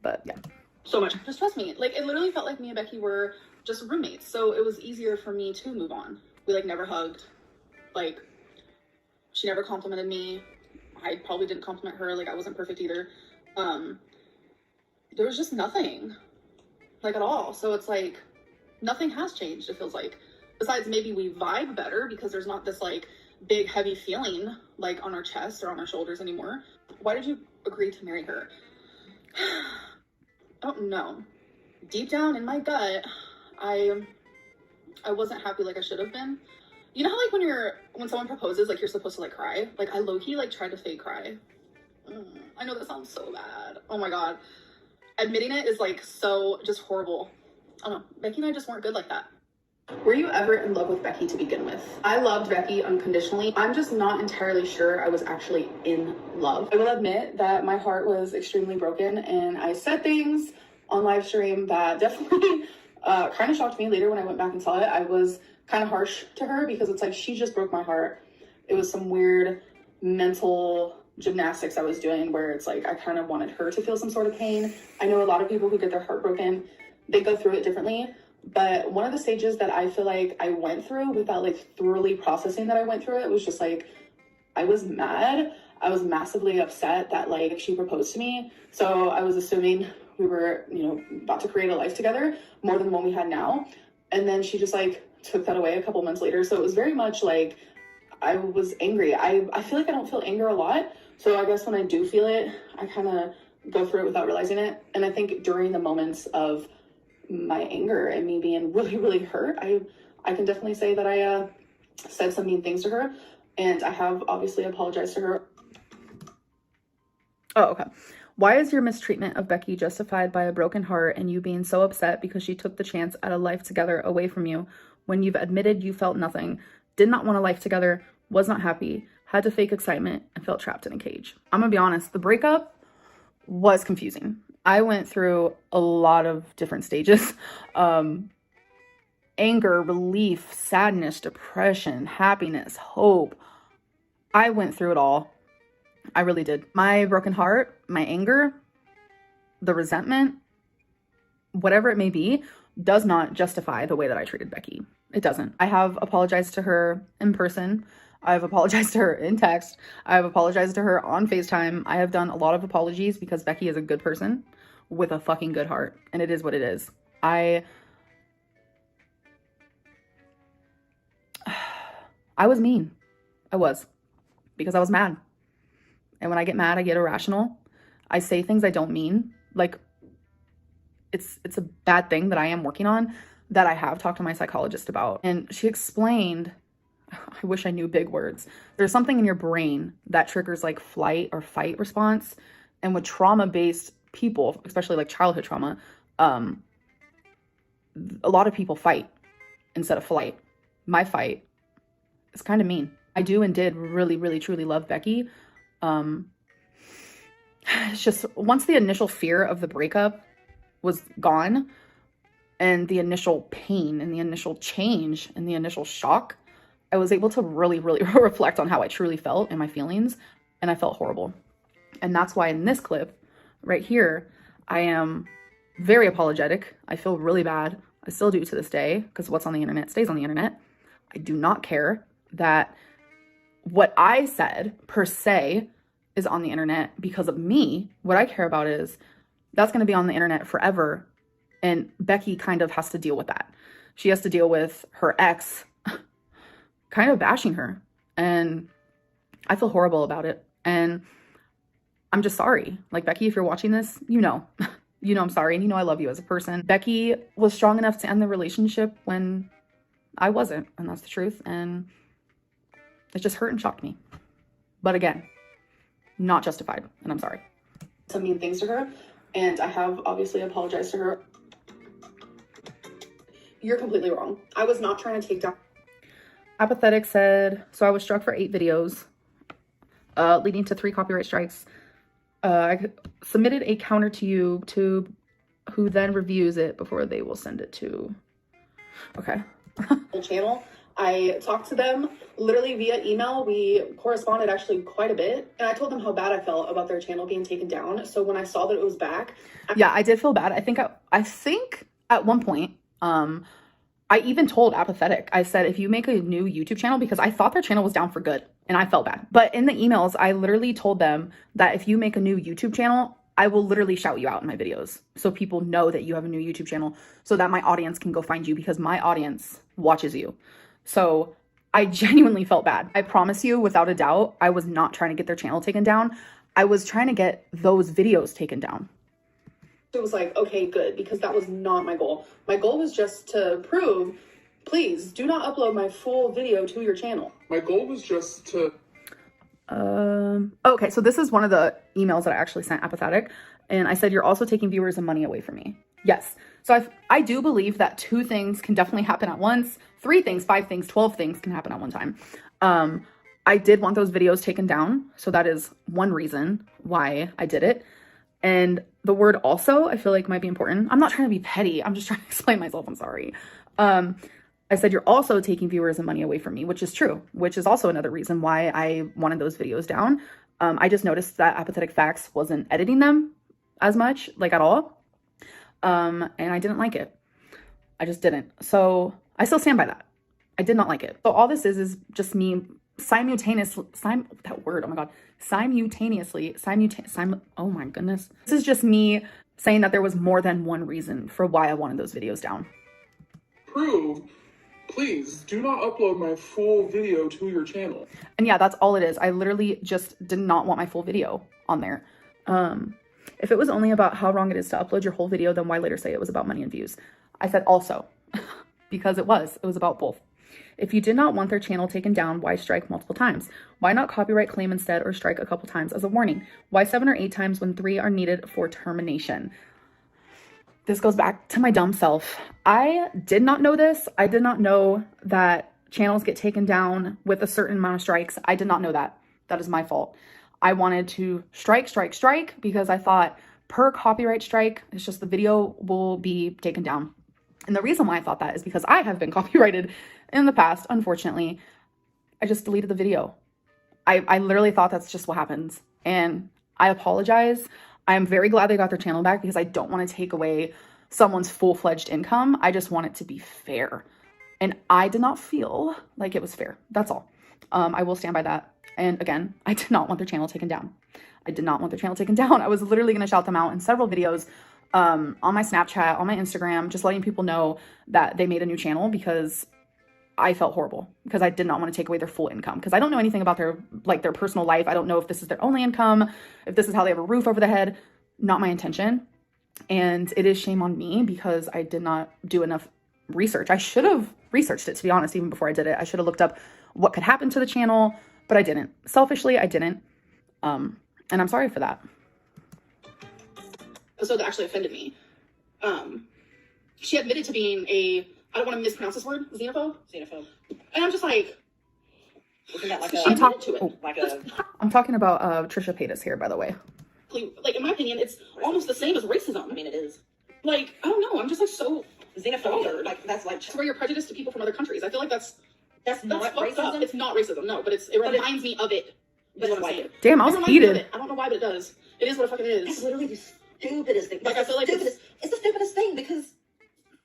But yeah. So much. Just trust me. Like, it literally felt like me and Becky were just roommates. So it was easier for me to move on. We like never hugged. Like, she never complimented me. I probably didn't compliment her. Like, I wasn't perfect either. There was just nothing, like, at all. So it's like, nothing has changed, it feels like. Besides, maybe we vibe better because there's not this, like, big, heavy feeling, like, on our chest or on our shoulders anymore. Why did you agree to marry her? I don't know. Deep down in my gut, I wasn't happy like I should have been. You know how, like, when someone proposes, like, you're supposed to, like, cry? Like, I low-key, like, tried to fake cry. I know that sounds so bad. Oh my god. Admitting it is, like, so just horrible. I don't know. Becky and I just weren't good like that. Were you ever in love with Becky to begin with? I loved Becky unconditionally. I'm just not entirely sure I was actually in love. I will admit that my heart was extremely broken, and I said things on live stream that definitely kind of shocked me later when I went back and saw it. I was kind of harsh to her because it's like, she just broke my heart. It was some weird mental gymnastics I was doing where it's like, I kind of wanted her to feel some sort of pain. I know a lot of people who get their heart broken, they go through it differently. But one of the stages that I feel like I went through without like thoroughly processing that I went through it was just like, I was mad. I was massively upset that like she proposed to me. So I was assuming we were, you know, about to create a life together more than the one we had now. And then she just like took that away a couple months later. So it was very much like, I was angry. I feel like I don't feel anger a lot. So I guess when I do feel it, I kind of go through it without realizing it. And I think during the moments of my anger and me being really, really hurt, I can definitely say that I said some mean things to her. And I have obviously apologized to her. Oh, okay. Why is your mistreatment of Becky justified by a broken heart and you being so upset because she took the chance at a life together away from you when you've admitted you felt nothing, did not want a life together, was not happy, had to fake excitement, and felt trapped in a cage? I'm gonna be honest, the breakup was confusing. I went through a lot of different stages. Anger, relief, sadness, depression, happiness, hope. I went through it all. I really did. My broken heart, my anger, the resentment, whatever it may be, does not justify the way that I treated Becky. It doesn't. I have apologized to her in person. I've apologized to her in text. I've apologized to her on FaceTime. I have done a lot of apologies because Becky is a good person with a fucking good heart. And it is what it is. I was mean. I was. Because I was mad. And when I get mad, I get irrational. I say things I don't mean. Like, it's a bad thing that I am working on that I have talked to my psychologist about. And she explained, I wish I knew big words. There's something in your brain that triggers like flight or fight response. And with trauma-based people, especially like childhood trauma, a lot of people fight instead of flight. My fight is kind of mean. I do and did really, really, truly love Becky. It's just once the initial fear of the breakup was gone and the initial pain and the initial change and the initial shock, I was able to really, really reflect on how I truly felt and my feelings, and I felt horrible. And that's why in this clip right here, I am very apologetic. I feel really bad. I still do to this day because what's on the internet stays on the internet. I do not care that what I said per se is on the internet because of me. What I care about is that's going to be on the internet forever. And Becky kind of has to deal with that. She has to deal with her ex kind of bashing her. And I feel horrible about it. And I'm just sorry. Like, Becky, if you're watching this, you know I'm sorry. And you know I love you as a person. Becky was strong enough to end the relationship when I wasn't. And that's the truth. And it just hurt and shocked me. But again, not justified. And I'm sorry. Some mean things to her. And I have obviously apologized to her. You're completely wrong. I was not trying to take down. Apathetic said, so I was struck for 8 videos, leading to 3 copyright strikes. I submitted a counter to YouTube, who then reviews it before they will send it to, okay. Channel. I talked to them literally via email. We corresponded actually quite a bit. And I told them how bad I felt about their channel being taken down. So when I saw that it was back. Yeah, I did feel bad. I think at one point I even told Apathetic, I said, if you make a new YouTube channel, because I thought their channel was down for good and I felt bad. But in the emails, I literally told them that if you make a new YouTube channel, I will literally shout you out in my videos. So people know that you have a new YouTube channel so that my audience can go find you, because my audience watches you. So I genuinely felt bad. I promise you, without a doubt, I was not trying to get their channel taken down. I was trying to get those videos taken down. It was like, okay, good, because that was not my goal. My goal was just to prove, please do not upload my full video to your channel. My goal was just to... Okay, so this is one of the emails that I actually sent Apathetic, and I said, you're also taking viewers and money away from me. Yes. So I do believe that 2 things can definitely happen at once. 3 things, 5 things, 12 things can happen at one time. I did want those videos taken down. So that is one reason why I did it. And the word also, I feel like might be important. I'm not trying to be petty. I'm just trying to explain myself. I'm sorry. I said, you're also taking viewers and money away from me, which is true, which is also another reason why I wanted those videos down. I just noticed that Apathetic Facts wasn't editing them as much, like at all. And I didn't like it. I just didn't. So I still stand by that. I did not like it. So all this is just me simultaneously, oh my goodness. This is just me saying that there was more than one reason for why I wanted those videos down. Prove, please do not upload my full video to your channel. And yeah, that's all it is. I literally just did not want my full video on there. If it was only about how wrong it is to upload your whole video, then why later say it was about money and views? I said also, because it was about both. If you did not want their channel taken down, why strike multiple times? Why not copyright claim instead, or strike a couple times as a warning? Why 7 or 8 times when 3 are needed for termination? This goes back to my dumb self. I did not know this. I did not know that channels get taken down with a certain amount of strikes. I did not know that. That is my fault. I wanted to strike because I thought per copyright strike, it's just the video will be taken down. And the reason why I thought that is because I have been copyrighted in the past, unfortunately. I just deleted the video. I literally thought that's just what happens. And I apologize. I'm very glad they got their channel back, because I don't want to take away someone's full-fledged income. I just want it to be fair. And I did not feel like it was fair. That's all. I will stand by that. And again, I did not want their channel taken down. I did not want their channel taken down. I was literally going to shout them out in several videos on my Snapchat, on my Instagram, just letting people know that they made a new channel, because I felt horrible, because I did not want to take away their full income, because I don't know anything about their personal life. I don't know if this is their only income, if this is how they have a roof over the head. Not my intention. And it is shame on me, because I did not do enough research. I should have researched it, to be honest, even before I did it. I should have looked up what could happen to the channel, but I didn't. Selfishly, I didn't. And I'm sorry for that. Episode that actually offended me. She admitted to being I don't want to mispronounce this word, xenophobe. And I'm just like, isn't that like I'm talking about Trisha Paytas here, by the way. Like, in my opinion, it's almost the same as racism. I mean, it is. Like, I don't know. I'm just like so Xenophobia. Like, that's like... It's where you're prejudiced to people from other countries. I feel like that's not fucked racism. up. It's not racism, no, but it reminds me of it. But Is what it's I'm saying. Damn, I was heated. I don't know why, but it does. It is what it fucking is. It's literally the stupidest thing. Like, I feel like it's the stupidest thing, because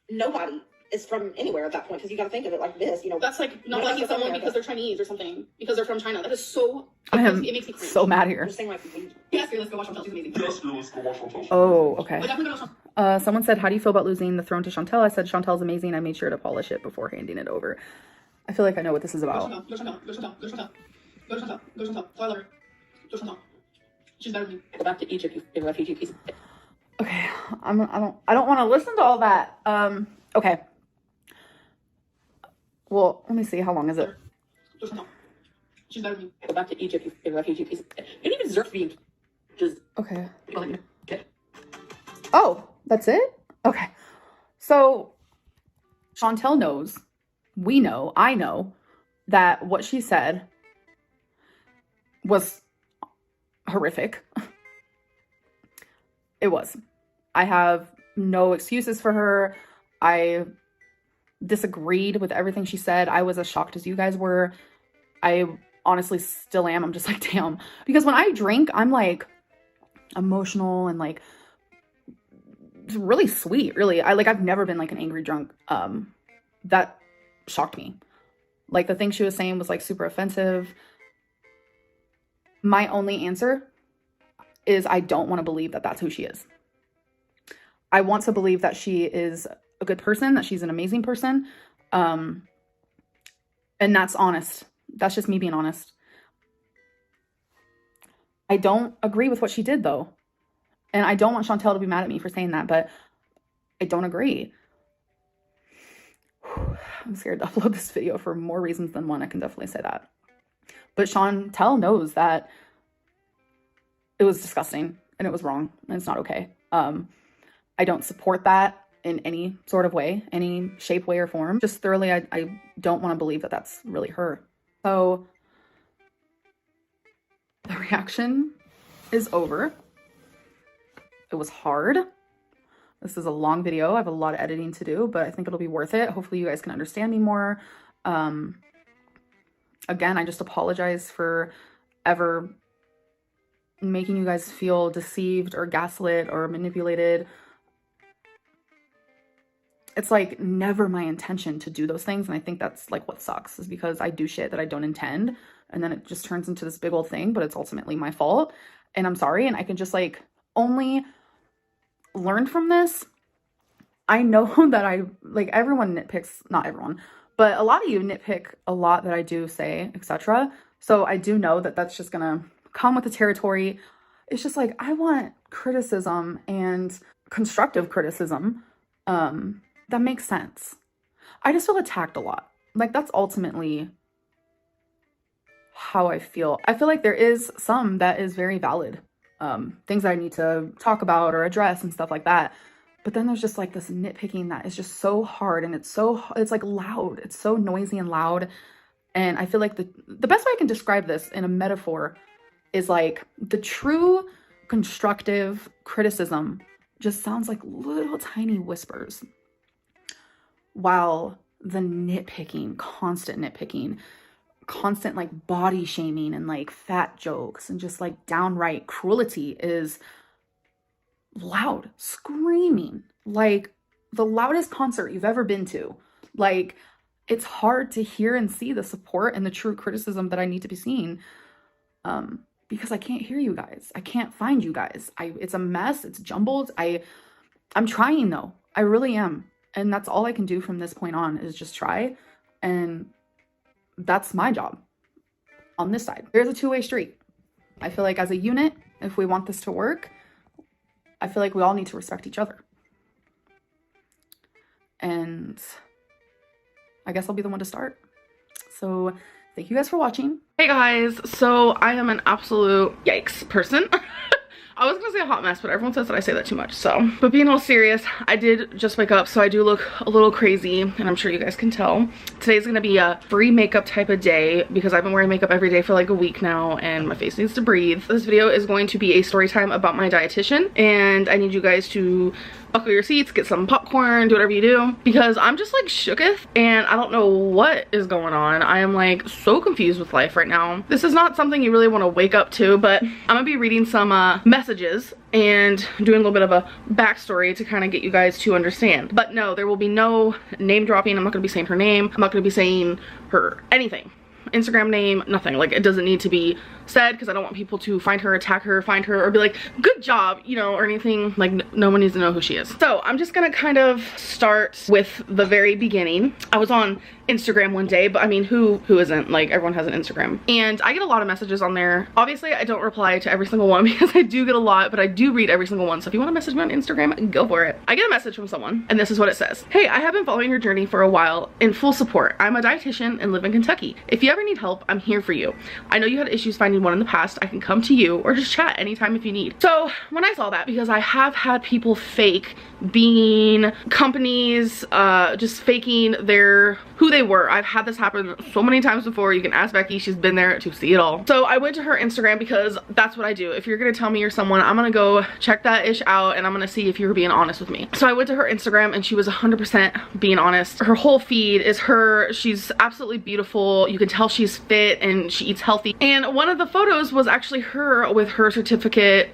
nobody is from anywhere at that point, because you got to think of it like this, you know. That's like not liking someone because they're Chinese or something, because they're from China. That is so... I am it makes me cringe. so mad here. I'm just saying, like... Yes, let's go watch Chantel. She's amazing. Oh, okay. But definitely go watch Someone said, how do you feel about losing the throne to Chantel? I said, Chantel's amazing. I made sure to polish it before handing it over. I feel like I know what this is about. Go Chantel. I love her. Go Chantel. She's better than me. Go back to Egypt, you refugee piece of... Okay, I don't want to listen to all that. Okay. Well, let me see. How long is it? Go Chantel. She's better than me. Go back to Egypt, you refugee piece of... You don't even deserve to be just... Okay. Okay. Oh, that's it? Okay. So, Chantel knows, we know, I know, that what she said was horrific. It was. I have no excuses for her. I disagreed with everything she said. I was as shocked as you guys were. I honestly still am. I'm just like, damn. Because when I drink, I'm like emotional and like it's really sweet, really. I've never been like an angry drunk. That shocked me. Like, the thing she was saying was like super offensive. My only answer is I don't want to believe that that's who she is. I want to believe that she is a good person, that she's an amazing person. And that's honest. That's just me being honest. I don't agree with what she did, though. And I don't want Chantel to be mad at me for saying that, but I don't agree. I'm scared to upload this video for more reasons than one. I can definitely say that. But Chantel knows that it was disgusting and it was wrong and it's not okay. I don't support that in any sort of way, any shape, way, or form. Just thoroughly, I don't want to believe that that's really her. So the reaction is over. It was hard. This is a long video. I have a lot of editing to do, but I think it'll be worth it. Hopefully you guys can understand me more. Again, I just apologize for ever making you guys feel deceived or gaslit or manipulated. It's like never my intention to do those things. And I think that's like what sucks, is because I do shit that I don't intend. And then it just turns into this big old thing, but it's ultimately my fault. And I'm sorry. And I can just like only learn from this. I know that everyone nitpicks, not everyone, but a lot of you nitpick a lot that I do say, etc. So I do know that that's just gonna come with the territory. It's just like, I want criticism and constructive criticism that makes sense. I just feel attacked a lot. Like, that's ultimately how I feel. I feel like there is some that is very valid. Things that I need to talk about or address and stuff like that. But then there's just like this nitpicking that is just so hard, and it's like loud. It's so noisy and loud. And I feel like the best way I can describe this in a metaphor is like the true constructive criticism just sounds like little tiny whispers, while the nitpicking, constant like body shaming and like fat jokes and just like downright cruelty is loud, screaming, like the loudest concert you've ever been to. Like, it's hard to hear and see the support and the true criticism that I need to be seeing, because I can't hear you guys. I can't find you guys. It's a mess. It's jumbled. I'm trying though. I really am. And that's all I can do from this point on, is just try. And that's my job on this side. There's a two-way street. I feel like as a unit, if we want this to work, I feel like we all need to respect each other. And I guess I'll be the one to start. So thank you guys for watching. Hey guys, so I am an absolute yikes person. I was gonna say a hot mess, but everyone says that I say that too much, so. But being all serious, I did just wake up, so I do look a little crazy, and I'm sure you guys can tell. Today's gonna be a free makeup type of day, because I've been wearing makeup every day for like a week now, and my face needs to breathe. This video is going to be a story time about my dietitian, and I need you guys to buckle your seats, get some popcorn, do whatever you do, because I'm just like shooketh, and I don't know what is going on. I am like so confused with life right now. This is not something you really want to wake up to, but I'm gonna be reading some messages and doing a little bit of a backstory to kind of get you guys to understand. But no, there will be no name dropping. I'm not gonna be saying her name. I'm not gonna be saying her anything. Instagram name, nothing. Like, it doesn't need to be said, because I don't want people to find her, attack her, find her, or be like, good job, you know, or anything. Like, no one needs to know who she is. So I'm just gonna kind of start with the very beginning. I was on Instagram one day, but I mean, who isn't? Like, everyone has an Instagram, and I get a lot of messages on there. Obviously I don't reply to every single one, because I do get a lot, but I do read every single one. So if you want to message me on Instagram, go for it. I get a message from someone, and this is what it says. Hey, I have been following your journey for a while in full support. I'm a dietitian and live in Kentucky. If you ever need help, I'm here for you. I know you had issues finding one in the past. I can come to you or just chat anytime if you need. So when I saw that, because I have had people fake being companies, just faking who they were. I've had this happen so many times before. You can ask Becky, she's been there to see it all. So I went to her Instagram, because that's what I do. If you're gonna tell me you're someone, I'm gonna go check that ish out, and I'm gonna see if you were being honest with me. So I went to her Instagram, and she was 100% being honest. Her whole feed is her. She's absolutely beautiful. You can tell she's fit and she eats healthy. And one of the photos was actually her with her certificate.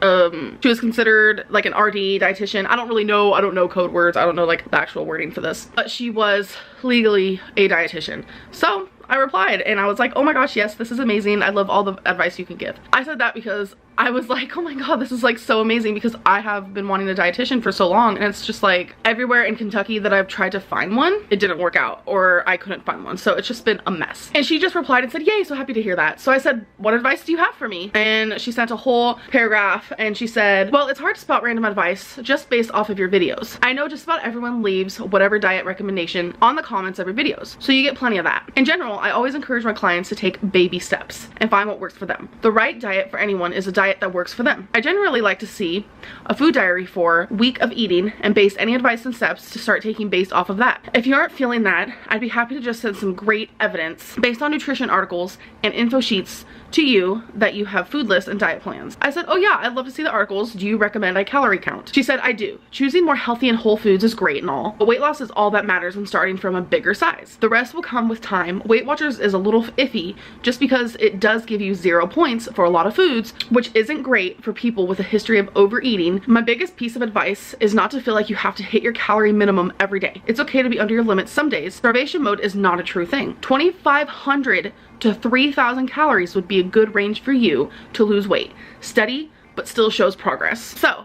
She was considered like an RD dietitian. I don't know code words. I don't know like the actual wording for this, but she was legally a dietitian. So I replied and I was like, oh my gosh, yes, this is amazing. I love all the advice you can give. I said that because I was like, oh my god, this is like so amazing, because I have been wanting a dietitian for so long, and it's just like everywhere in Kentucky that I've tried to find one, it didn't work out, or I couldn't find one. So it's just been a mess. And she just replied and said, yay, so happy to hear that. So I said, what advice do you have for me? And she sent a whole paragraph and she said, well, it's hard to spot random advice just based off of your videos. I know just about everyone leaves whatever diet recommendation on the comments of your videos, so you get plenty of that. In general, I always encourage my clients to take baby steps and find what works for them. The right diet for anyone is a diet that works for them. I generally like to see a food diary for week of eating and base any advice and steps to start taking based off of that. If you aren't feeling that, I'd be happy to just send some great evidence based on nutrition articles and info sheets to you that you have food lists and diet plans. I said, oh yeah, I'd love to see the articles. Do you recommend I calorie count? She said, I do. Choosing more healthy and whole foods is great and all, but weight loss is all that matters when starting from a bigger size. The rest will come with time. Weight Watchers is a little iffy just because it does give you 0 points for a lot of foods, which isn't great for people with a history of overeating. My biggest piece of advice is not to feel like you have to hit your calorie minimum every day. It's okay to be under your limits some days. Starvation mode is not a true thing. 2,500 to 3,000 calories would be a good range for you to lose weight. Steady, but still shows progress. So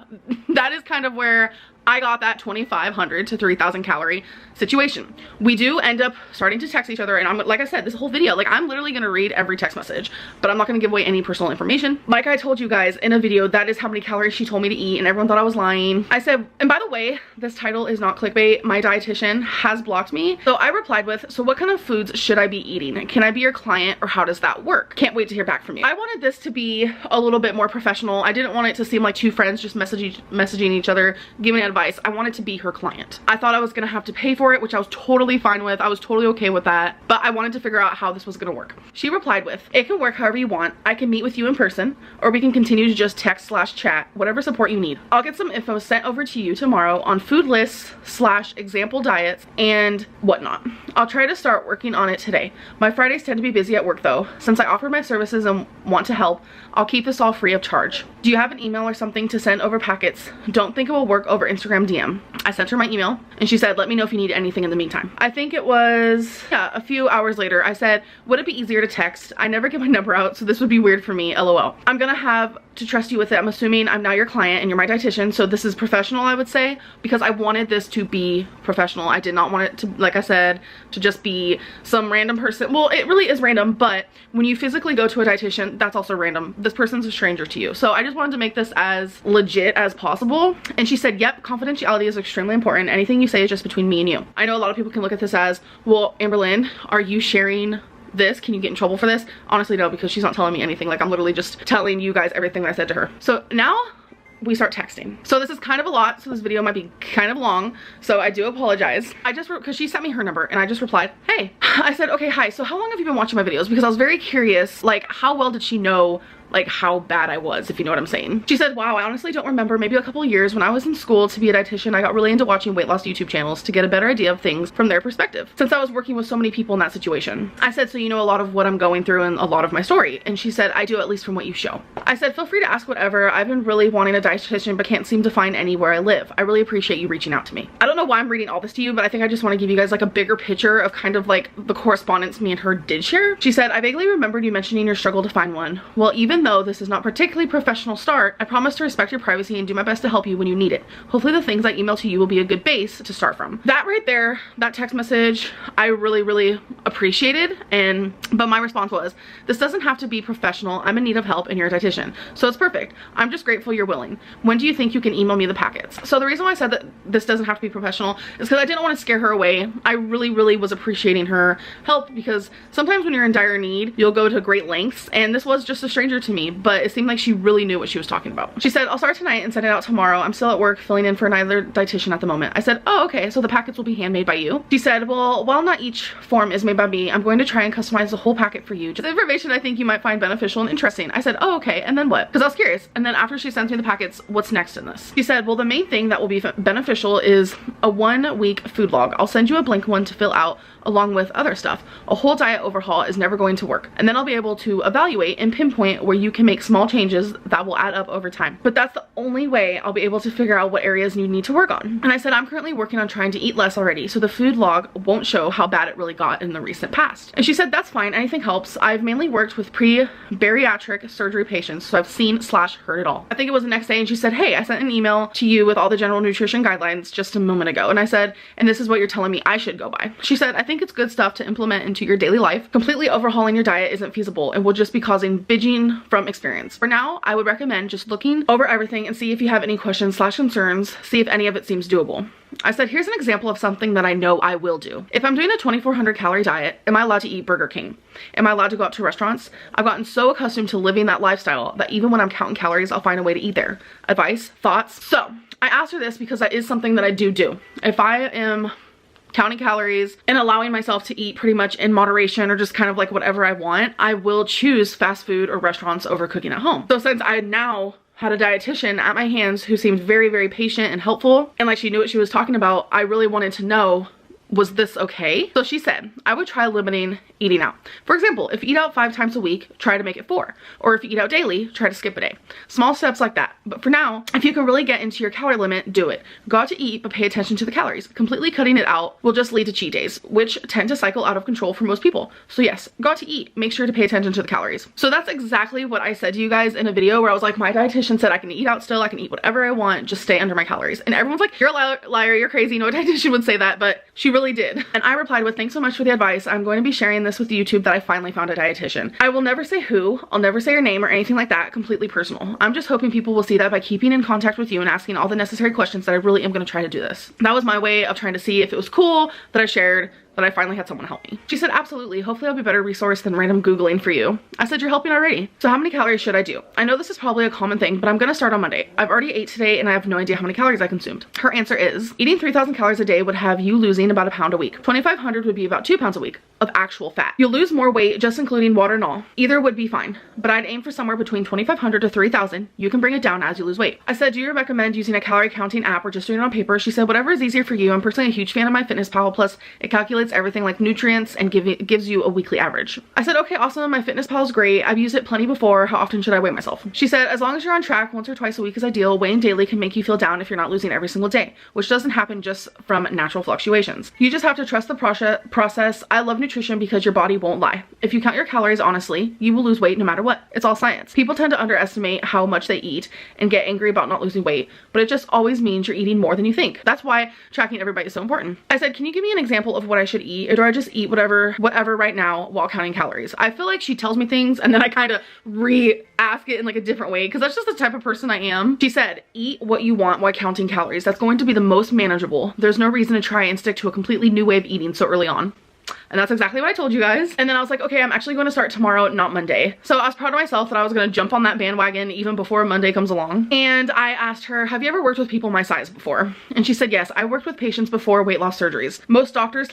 that is kind of where I got that 2,500 to 3,000 calorie situation. We do end up starting to text each other, and I'm like I said, this whole video, like I'm literally gonna read every text message, but I'm not gonna give away any personal information. Like I told you guys in a video, that is how many calories she told me to eat, and everyone thought I was lying. I said, and by the way, this title is not clickbait. My dietitian has blocked me. So I replied with, so what kind of foods should I be eating? Can I be your client, or how does that work? Can't wait to hear back from you. I wanted this to be a little bit more professional. I didn't want it to seem like two friends just messaging each other, giving advice. I wanted to be her client. I thought I was gonna have to pay for it, which I was totally fine with. I was totally okay with that, but I wanted to figure out how this was gonna work. She replied with, it can work however you want. I can meet with you in person, or we can continue to just text/chat, whatever support you need. I'll get some info sent over to you tomorrow on food lists / example diets and whatnot. I'll try to start working on it today. My Fridays tend to be busy at work though. Since I offer my services and want to help, I'll keep this all free of charge. Do you have an email or something to send over packets? Don't think it will work over Instagram DM. I sent her my email and she said, let me know if you need anything in the meantime. I think it was, yeah, a few hours later, I said, would it be easier to text? I never get my number out, so this would be weird for me, LOL. I'm gonna have to trust you with it. I'm assuming I'm now your client and you're my dietitian, so this is professional, I would say, because I wanted this to be professional. I did not want it to, like I said, to just be some random person. Well, it really is random, but when you physically go to a dietitian, that's also random. This person's a stranger to you. So I just wanted to make this as legit as possible. And she said, yep, confidentiality is extremely important. Anything you say is just between me and you. I know a lot of people can look at this as, well, Amberlynn, are you sharing this? Can you get in trouble for this? Honestly, no, because she's not telling me anything. Like, I'm literally just telling you guys everything that I said to her. So now we start texting. So this is kind of a lot, so this video might be kind of long, so I do apologize. I just, because she sent me her number and I just replied, hey. I said, okay, hi, so how long have you been watching my videos? Because I was very curious, like, how well did she know like how bad I was, if you know what I'm saying. She said, wow, I honestly don't remember, maybe a couple of years when I was in school to be a dietitian, I got really into watching weight loss YouTube channels to get a better idea of things from their perspective, since I was working with so many people in that situation. I said, so you know a lot of what I'm going through and a lot of my story. And she said, I do, at least from what you show. I said, feel free to ask whatever. I've been really wanting a dietitian but can't seem to find any where I live. I really appreciate you reaching out to me. I don't know why I'm reading all this to you, but I think I just want to give you guys like a bigger picture of kind of like the correspondence me and her did share. She said, I vaguely remembered you mentioning your struggle to find one. Well, even though this is not particularly professional start, I promise to respect your privacy and do my best to help you when you need it. Hopefully the things I email to you will be a good base to start from. That right there, that text message, I really appreciated, but my response was, this doesn't have to be professional. I'm in need of help and you're a dietitian, so it's perfect. I'm just grateful you're willing. When do you think you can email me the packets? So the reason why I said that this doesn't have to be professional is because I didn't want to scare her away. I really was appreciating her help, because sometimes when you're in dire need, you'll go to great lengths, and this was just a stranger to me, but it seemed like she really knew what she was talking about. She said, I'll start tonight and send it out tomorrow. I'm still at work filling in for another dietitian at the moment. I said, oh, okay, so the packets will be handmade by you? She said, well, while not each form is made by me, I'm going to try and customize the whole packet for you. Just information I think you might find beneficial and interesting. I said, oh, okay, and then what? Because I was curious. And then after she sends me the packets, what's next in this? She said, well, the main thing that will be beneficial is a 1-week food log. I'll send you a blank one to fill out along with other stuff. A whole diet overhaul is never going to work. And then I'll be able to evaluate and pinpoint where you can make small changes that will add up over time. But that's the only way I'll be able to figure out what areas you need to work on. And I said, I'm currently working on trying to eat less already, so the food log won't show how bad it really got in the recent past. And she said, that's fine, anything helps. I've mainly worked with pre-bariatric surgery patients, so I've seen/heard it all. I think it was the next day, and she said, hey, I sent an email to you with all the general nutrition guidelines just a moment ago. And I said, and this is what you're telling me I should go by. She said, I think it's good stuff to implement into your daily life. Completely overhauling your diet isn't feasible and will just be causing binging from experience. For now, I would recommend just looking over everything and see if you have any questions/concerns, see if any of it seems doable. I said, here's an example of something that I know I will do. If I'm doing a 2,400 calorie diet, am I allowed to eat Burger King? Am I allowed to go out to restaurants? I've gotten so accustomed to living that lifestyle that even when I'm counting calories, I'll find a way to eat there. Advice? Thoughts? So I asked her this because that is something that I do. If I am counting calories and allowing myself to eat pretty much in moderation or just kind of like whatever I want, I will choose fast food or restaurants over cooking at home. So since I now had a dietitian at my hands who seemed very, very patient and helpful, and like she knew what she was talking about, I really wanted to know, was this okay? So she said, I would try limiting eating out. For example, if you eat out 5 times a week, try to make it 4. Or if you eat out daily, try to skip a day. Small steps like that. But for now, if you can really get into your calorie limit, do it. Go out to eat, but pay attention to the calories. Completely cutting it out will just lead to cheat days, which tend to cycle out of control for most people. So yes, go out to eat. Make sure to pay attention to the calories. So that's exactly what I said to you guys in a video where I was like, my dietitian said I can eat out still, I can eat whatever I want, just stay under my calories. And everyone's like, you're a liar, you're crazy. No dietitian would say that, but she really did. And I replied with, thanks so much for the advice. I'm going to be sharing this with YouTube that I finally found a dietitian. I will never say who, I'll never say your name or anything like that, completely personal. I'm just hoping people will see that by keeping in contact with you and asking all the necessary questions that I really am going to try to do this. That was my way of trying to see if it was cool that I shared that I finally had someone help me. She said, absolutely, hopefully I'll be a better resource than random Googling for you. I said, you're helping already. So how many calories should I do? I know this is probably a common thing, but I'm gonna start on Monday. I've already ate today and I have no idea how many calories I consumed. Her answer is, eating 3,000 calories a day would have you losing about 1 pound a week. 2,500 would be about 2 pounds a week of actual fat. You'll lose more weight just including water and all. Either would be fine, but I'd aim for somewhere between 2,500 to 3,000. You can bring it down as you lose weight. I said, do you recommend using a calorie counting app or just doing it on paper? She said, whatever is easier for you. I'm personally a huge fan of MyFitnessPal, plus it calculates everything like nutrients and gives you a weekly average. I said, okay, awesome. MyFitnessPal is great. I've used it plenty before. How often should I weigh myself? She said, as long as you're on track, once or twice a week is ideal. Weighing daily can make you feel down if you're not losing every single day, which doesn't happen just from natural fluctuations. You just have to trust the process. I love nutrition because your body won't lie. If you count your calories honestly, you will lose weight no matter what. It's all science. People tend to underestimate how much they eat and get angry about not losing weight, but it just always means you're eating more than you think. That's why tracking everybody is so important. I said, can you give me an example of what I should eat, or do I just eat whatever right now while counting calories? I feel like she tells me things and then I kind of re-ask it in like a different way because that's just the type of person I am. She said, eat what you want while counting calories. That's going to be the most manageable. There's no reason to try and stick to a completely new way of eating so early on. And that's exactly what I told you guys. And then I was like, okay, I'm actually going to start tomorrow, not Monday. So I was proud of myself that I was going to jump on that bandwagon even before Monday comes along. And I asked her, have you ever worked with people my size before? And she said, yes, I worked with patients before weight loss surgeries. Most doctors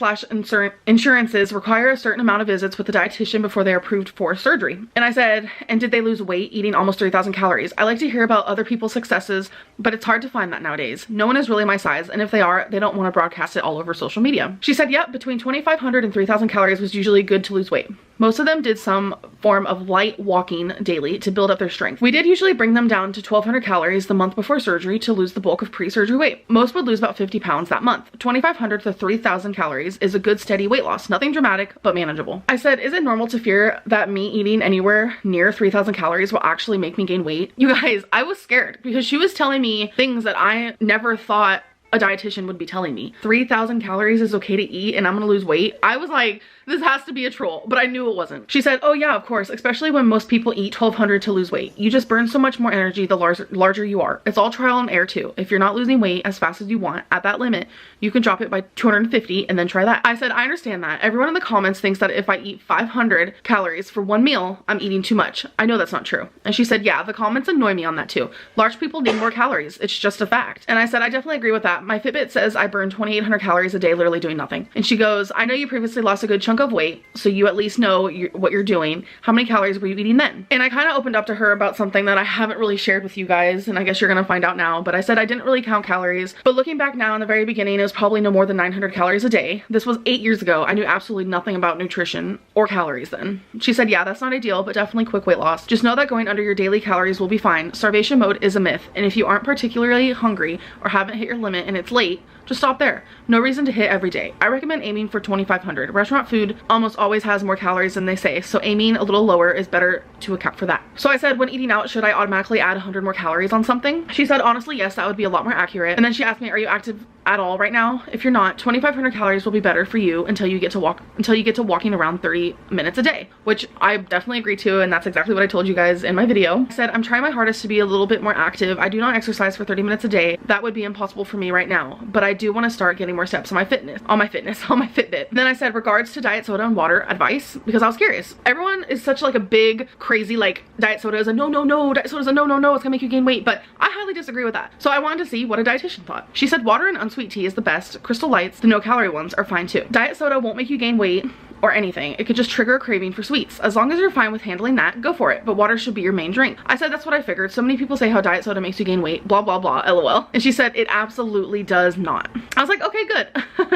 / insurances require a certain amount of visits with a dietitian before they are approved for surgery. And I said, and did they lose weight eating almost 3,000 calories? I like to hear about other people's successes, but it's hard to find that nowadays. No one is really my size, and if they are, they don't want to broadcast it all over social media. She said, yep, between 2,500 and 3,000 calories was usually good to lose weight. Most of them did some form of light walking daily to build up their strength. We did usually bring them down to 1,200 calories the month before surgery to lose the bulk of pre-surgery weight. Most would lose about 50 pounds that month. 2,500 to 3,000 calories is a good steady weight loss. Nothing dramatic, but manageable. I said, is it normal to fear that me eating anywhere near 3,000 calories will actually make me gain weight? You guys, I was scared because she was telling me things that I never thought a dietitian would be telling me. 3,000 calories is okay to eat and I'm gonna lose weight. I was like, this has to be a troll, but I knew it wasn't. She said, oh yeah, of course, especially when most people eat 1,200 to lose weight. You just burn so much more energy the larger you are. It's all trial and error too. If you're not losing weight as fast as you want at that limit, you can drop it by 250 and then try that. I said, I understand that. Everyone in the comments thinks that if I eat 500 calories for one meal, I'm eating too much. I know that's not true. And she said, yeah, the comments annoy me on that too. Large people need more calories. It's just a fact. And I said, I definitely agree with that. my Fitbit says I burn 2,800 calories a day literally doing nothing. And she goes, I know you previously lost a good chunk of weight, so you at least know what you're doing. How many calories were you eating then? And I kind of opened up to her about something that I haven't really shared with you guys, and I guess you're gonna find out now, but I said I didn't really count calories. But looking back now in the very beginning, it was probably no more than 900 calories a day. This was 8 years ago. I knew absolutely nothing about nutrition or calories then. She said, yeah, that's not ideal, but definitely quick weight loss. Just know that going under your daily calories will be fine. Starvation mode is a myth, and if you aren't particularly hungry or haven't hit your limit and it's late, just stop there. No reason to hit every day. I recommend aiming for 2,500. Restaurant food almost always has more calories than they say, so aiming a little lower is better to account for that. So I said, when eating out, should I automatically add 100 more calories on something? She said, honestly, yes, that would be a lot more accurate. And then she asked me, are you active at all right now? If you're not, 2,500 calories will be better for you until you get to walking around 30 minutes a day, which I definitely agree to, and that's exactly what I told you guys in my video. I said, I'm trying my hardest to be a little bit more active. I do not exercise for 30 minutes a day. That would be impossible for me right now, but I do want to start getting more steps on my Fitbit. Then I said, regards to diet soda and water advice, because I was curious. Everyone is such like a big crazy like diet soda is a no, diet soda is a no, it's gonna make you gain weight, but I highly disagree with that. So I wanted to see what a dietitian thought. She said water and unsweet tea is the best. Crystal Lights, the no calorie ones, are fine too. Diet soda won't make you gain weight or anything. It could just trigger a craving for sweets. As long as you're fine with handling that, go for it, but water should be your main drink. I said that's what I figured. So many people say how diet soda makes you gain weight, blah blah blah, lol. And she said it absolutely does not. I was like, okay, good.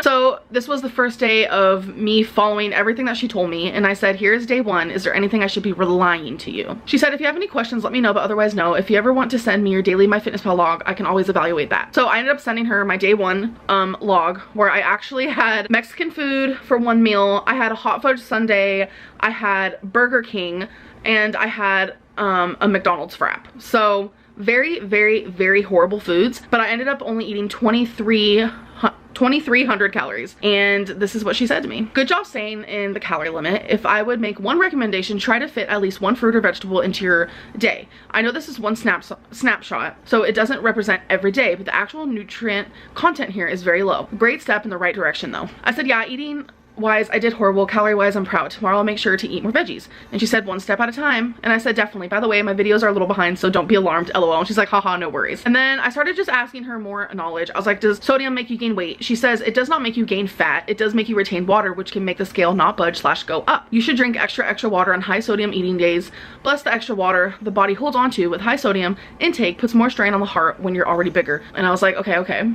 So this was the first day of me following everything that she told me, and I said, here's day one. Is there anything I should be relying to you? She said, if you have any questions, let me know, but otherwise no. If you ever want to send me your daily MyFitnessPal log, I can always evaluate that. So I ended up sending her my day one log, where I actually had Mexican food for one meal. I had a hot fudge sundae, I had Burger King, and I had a McDonald's frap. So very, very, very horrible foods, but I ended up only eating 2,300 calories, and this is what she said to me. Good job staying in the calorie limit. If I would make one recommendation, try to fit at least one fruit or vegetable into your day. I know this is one snapshot, so it doesn't represent every day, but the actual nutrient content here is very low. Great step in the right direction though. I said, yeah, eating wise I did horrible. Calorie wise I'm proud. Tomorrow I'll make sure to eat more veggies. And she said, one step at a time. And I said, definitely. By the way, my videos are a little behind, so don't be alarmed, lol. And she's like, haha, no worries. And then I started just asking her more knowledge. I was like, does sodium make you gain weight? She says it does not make you gain fat. It does make you retain water, which can make the scale not budge / go up. You should drink extra water on high sodium eating days. Bless the extra water the body holds onto with high sodium intake puts more strain on the heart when you're already bigger. And I was like, okay.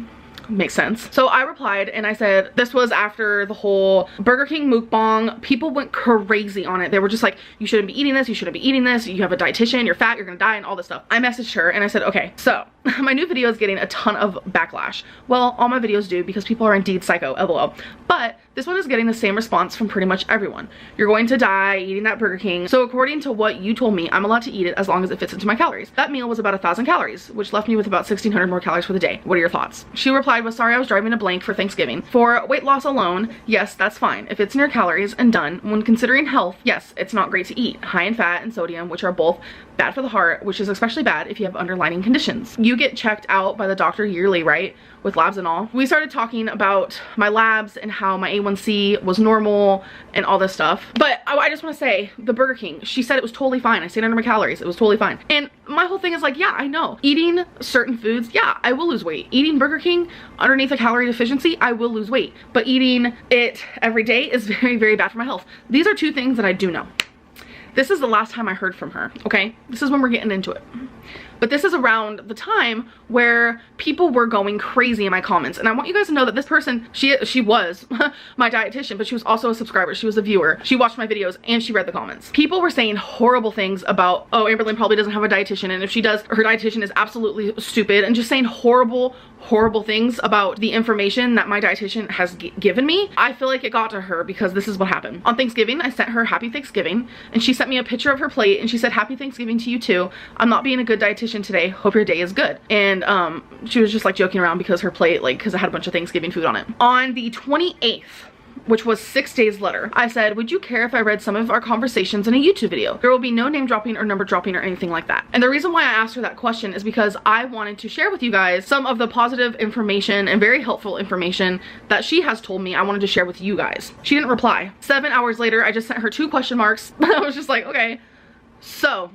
Makes sense. So I replied and I said, this was after the whole Burger King mukbang. People went crazy on it. They were just like, you shouldn't be eating this, you shouldn't be eating this, you have a dietitian, you're fat, you're gonna die, and all this stuff. I messaged her and I said, okay, so my new video is getting a ton of backlash. Well, all my videos do, because people are indeed psycho, lol. But this one is getting the same response from pretty much everyone. You're going to die eating that Burger King. So according to what you told me, I'm allowed to eat it as long as it fits into my calories. That meal was about 1,000 calories, which left me with about 1,600 more calories for the day. What are your thoughts? She replied with, sorry, I was driving a blank for Thanksgiving. For weight loss alone, yes, that's fine. If it's in your calories and done. When considering health, yes, it's not great to eat. High in fat and sodium, which are both bad for the heart, which is especially bad if you have underlying conditions. You get checked out by the doctor yearly, right? With labs and all. We started talking about my labs and how my A1C was normal and all this stuff. But I just want to say, the Burger King, she said it was totally fine. I stayed under my calories. It was totally fine. And my whole thing is like, yeah, I know. Eating certain foods, yeah, I will lose weight. Eating Burger King underneath a calorie deficiency, I will lose weight. But eating it every day is very, very bad for my health. These are two things that I do know. This is the last time I heard from her, okay? This is when we're getting into it. But this is around the time where people were going crazy in my comments. And I want you guys to know that this person, she was my dietitian, but she was also a subscriber. She was a viewer. She watched my videos and she read the comments. People were saying horrible things about, oh, Amberlynn probably doesn't have a dietitian, and if she does, her dietitian is absolutely stupid, and just saying horrible things about the information that my dietitian has given me. I feel like it got to her because this is what happened. On Thanksgiving, I sent her happy Thanksgiving, and she sent me a picture of her plate and she said, happy Thanksgiving to you too. I'm not being a good dietitian today. Hope your day is good. And she was just like joking around because her plate, like, because I had a bunch of Thanksgiving food on it. On the 28th, which was 6 days later, I said, would you care if I read some of our conversations in a YouTube video? There will be no name dropping or number dropping or anything like that. And the reason why I asked her that question is because I wanted to share with you guys some of the positive information and very helpful information that she has told me I wanted to share with you guys. She didn't reply. 7 hours later, I just sent her 2 question marks. I was just like, okay. So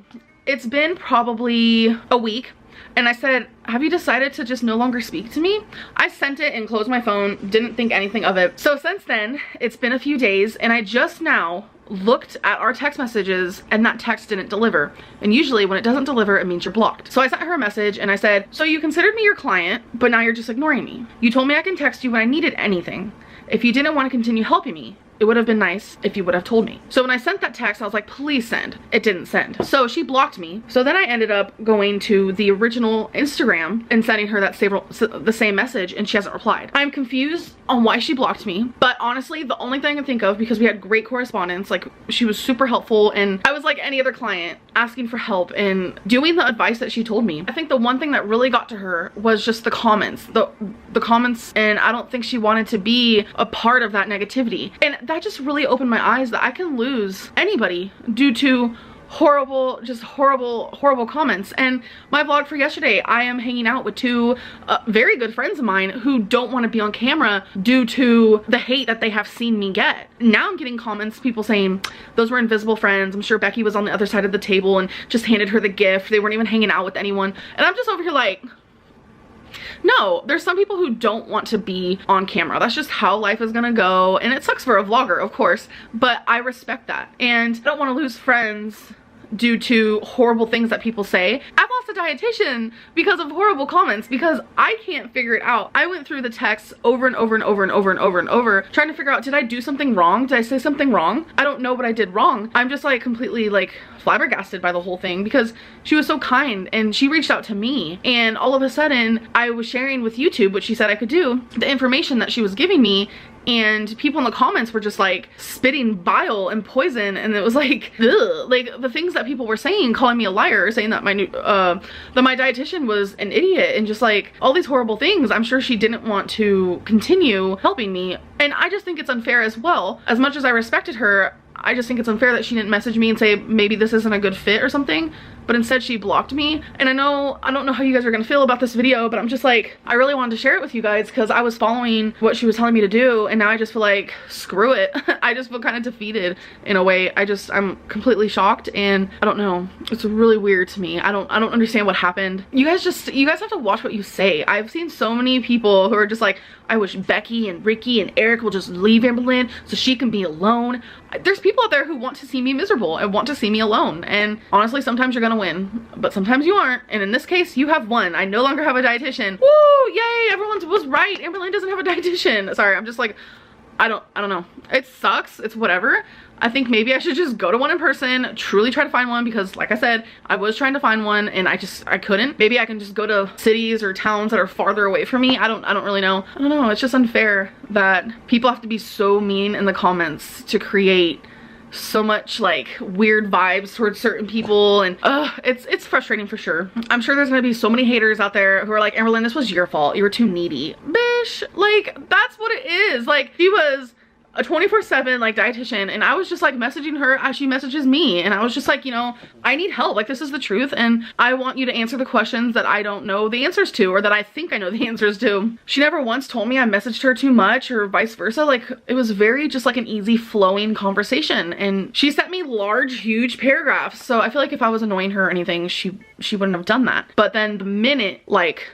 it's been probably a week and I said, have you decided to just no longer speak to me? I sent it and closed my phone, didn't think anything of it. So since then, it's been a few days, and I just now looked at our text messages and that text didn't deliver. And usually when it doesn't deliver, it means you're blocked. So I sent her a message and I said, so you considered me your client, but now you're just ignoring me. You told me I can text you when I needed anything. If you didn't want to continue helping me, it would have been nice if you would have told me. So when I sent that text, I was like, please send. It didn't send. So she blocked me. So then I ended up going to the original Instagram and sending her that the same message, and she hasn't replied. I'm confused on why she blocked me, but honestly, the only thing I can think of, because we had great correspondence, like she was super helpful, and I was like any other client, asking for help and doing the advice that she told me. I think the one thing that really got to her was just the comments, the comments, and I don't think she wanted to be a part of that negativity. And that just really opened my eyes that I can lose anybody due to horrible, just horrible comments. And my vlog for yesterday, I am hanging out with two very good friends of mine who don't want to be on camera due to the hate that they have seen me get. Now I'm getting comments, people saying those were invisible friends. I'm sure Becky was on the other side of the table and just handed her the gift. They weren't even hanging out with anyone. And I'm just over here like, no, there's some people who don't want to be on camera. That's just how life is gonna go, and it sucks for a vlogger, of course, but I respect that. And I don't want to lose friends due to horrible things that people say. I've lost a dietitian because of horrible comments, because I can't figure it out. I went through the texts over and over and over and over and over and over, trying to figure out, did I do something wrong? Did I say something wrong? I don't know what I did wrong. I'm just like completely like flabbergasted by the whole thing, because she was so kind and she reached out to me, and all of a sudden I was sharing with YouTube what she said I could do, the information that she was giving me, and people in the comments were just like spitting bile and poison, and it was like, ugh. Like the things that people were saying, calling me a liar, saying that my dietitian was an idiot, and just like all these horrible things. I'm sure she didn't want to continue helping me, and I just think it's unfair as well. As much as I respected her, I just think it's unfair that she didn't message me and say maybe this isn't a good fit or something, but instead she blocked me. And I don't know how you guys are gonna feel about this video, but I'm just like, I really wanted to share it with you guys because I was following what she was telling me to do, and now I just feel like, screw it. I just feel kind of defeated in a way. I'm completely shocked, and I don't know. It's really weird to me. I don't understand what happened. You guys have to watch what you say. I've seen so many people who are just like, I wish Becky and Ricky and Eric will just leave Amberlynn so she can be alone. There's people out there who want to see me miserable and want to see me alone, and honestly, sometimes you're gonna win, but sometimes you aren't, and in this case, you have won. I no longer have a dietitian. Woo! Yay! Everyone was right. Amberlynn doesn't have a dietitian. Sorry, I'm just like, I don't know. It sucks. It's whatever. I think maybe I should just go to one in person, truly try to find one, because like I said, I was trying to find one and I couldn't. Maybe I can just go to cities or towns that are farther away from me. I don't really know. I don't know. It's just unfair that people have to be so mean in the comments to create so much like weird vibes towards certain people, and it's frustrating for sure. I'm sure there's gonna be so many haters out there who are like, Amberlynn, this was your fault. You were too needy. Bish, like that's what it is. Like she was a 24/7 like dietitian, and I was just like messaging her as she messages me, and I was just like, you know, I need help. Like this is the truth, and I want you to answer the questions that I don't know the answers to, or that I think I know the answers to. She never once told me I messaged her too much or vice versa. Like it was very just like an easy flowing conversation, and she sent me large huge paragraphs. So I feel like if I was annoying her or anything, she wouldn't have done that. But then the minute like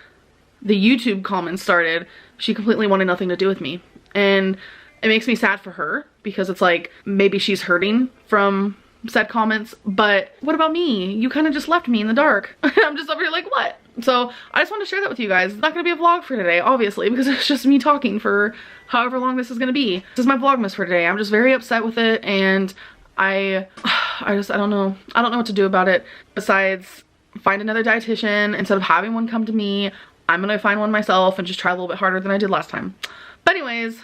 the YouTube comments started, she completely wanted nothing to do with me, and it makes me sad for her, because it's like maybe she's hurting from said comments, but what about me? You kind of just left me in the dark. I'm just over here like, what? So I just want to share that with you guys. It's not gonna be a vlog for today, obviously, because it's just me talking for however long this is gonna be. This is my vlogmas for today. I'm just very upset with it, and I don't know. I don't know what to do about it besides find another dietitian. Instead of having one come to me, I'm gonna find one myself and just try a little bit harder than I did last time. But anyways,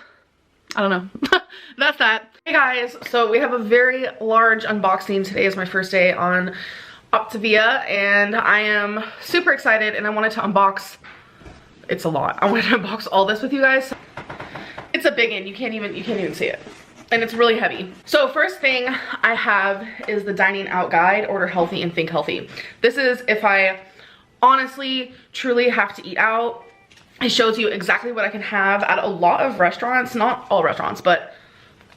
I don't know. That's that. Hey guys, so we have a very large unboxing. Today is my first day on Optavia, and I am super excited, and I wanted to unbox, it's a lot. I wanted to unbox all this with you guys. It's a big one. You can't even see it. And it's really heavy. So first thing I have is the dining out guide, order healthy and think healthy. This is if I honestly, truly have to eat out. It shows you exactly what I can have at a lot of restaurants, not all restaurants, but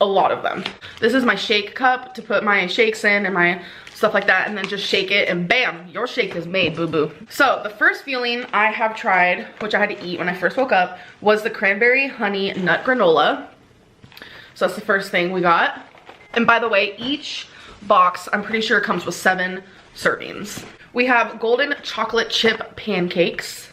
a lot of them. This is my shake cup to put my shakes in and my stuff like that, and then just shake it and bam, your shake is made, boo-boo. So the first feeling I have tried, which I had to eat when I first woke up, was the cranberry honey nut granola. So that's the first thing we got. And by the way, each box, I'm pretty sure, comes with 7 servings. We have golden chocolate chip pancakes.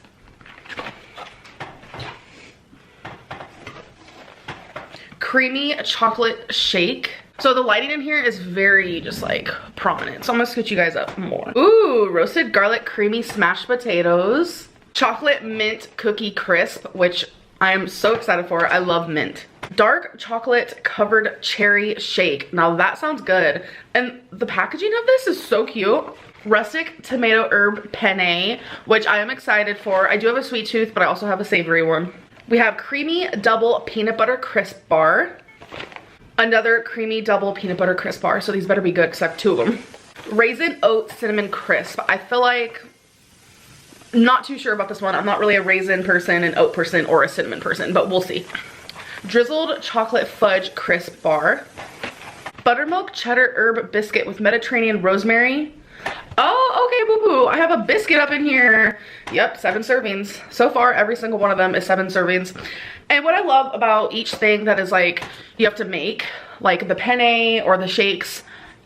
Creamy chocolate shake. So the lighting in here is very just like prominent. So I'm gonna scoot you guys up more. Ooh, roasted garlic creamy smashed potatoes. Chocolate mint cookie crisp, which I am so excited for. I love mint. Dark chocolate covered cherry shake. Now that sounds good. And the packaging of this is so cute. Rustic tomato herb penne, which I am excited for. I do have a sweet tooth, but I also have a savory one. We have creamy double peanut butter crisp bar. Another creamy double peanut butter crisp bar. So these better be good because I have 2 of them. Raisin oat cinnamon crisp. I feel like, not too sure about this one. I'm not really a raisin person, an oat person, or a cinnamon person, but we'll see. Drizzled chocolate fudge crisp bar. Buttermilk cheddar herb biscuit with Mediterranean rosemary. Oh, okay, boo-boo. I have a biscuit up in here. Yep, 7 servings. So far, every single one of them is 7 servings. And what I love about each thing that is like, you have to make, like the penne or the shakes,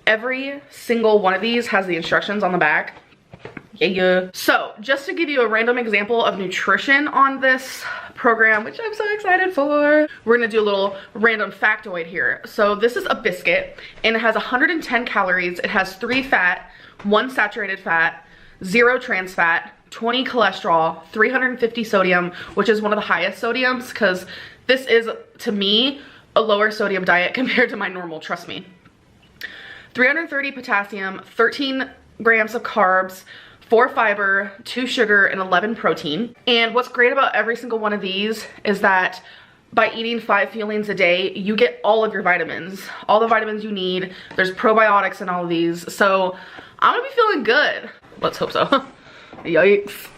every single one of these has the instructions on the back. Yeah. So, just to give you a random example of nutrition on this program, which I'm so excited for, we're gonna do a little random factoid here. So this is a biscuit, and it has 110 calories. It has 3 fat, 1 saturated fat, 0 trans fat, 20 cholesterol, 350 sodium, which is one of the highest sodiums, because this is, to me, a lower sodium diet compared to my normal, trust me. 330 potassium, 13 grams of carbs, 4 fiber, 2 sugar, and 11 protein. And what's great about every single one of these is that by eating 5 feelings a day, you get all of your vitamins, all the vitamins you need. There's probiotics in all of these. So I'm gonna be feeling good. Let's hope so. Yikes.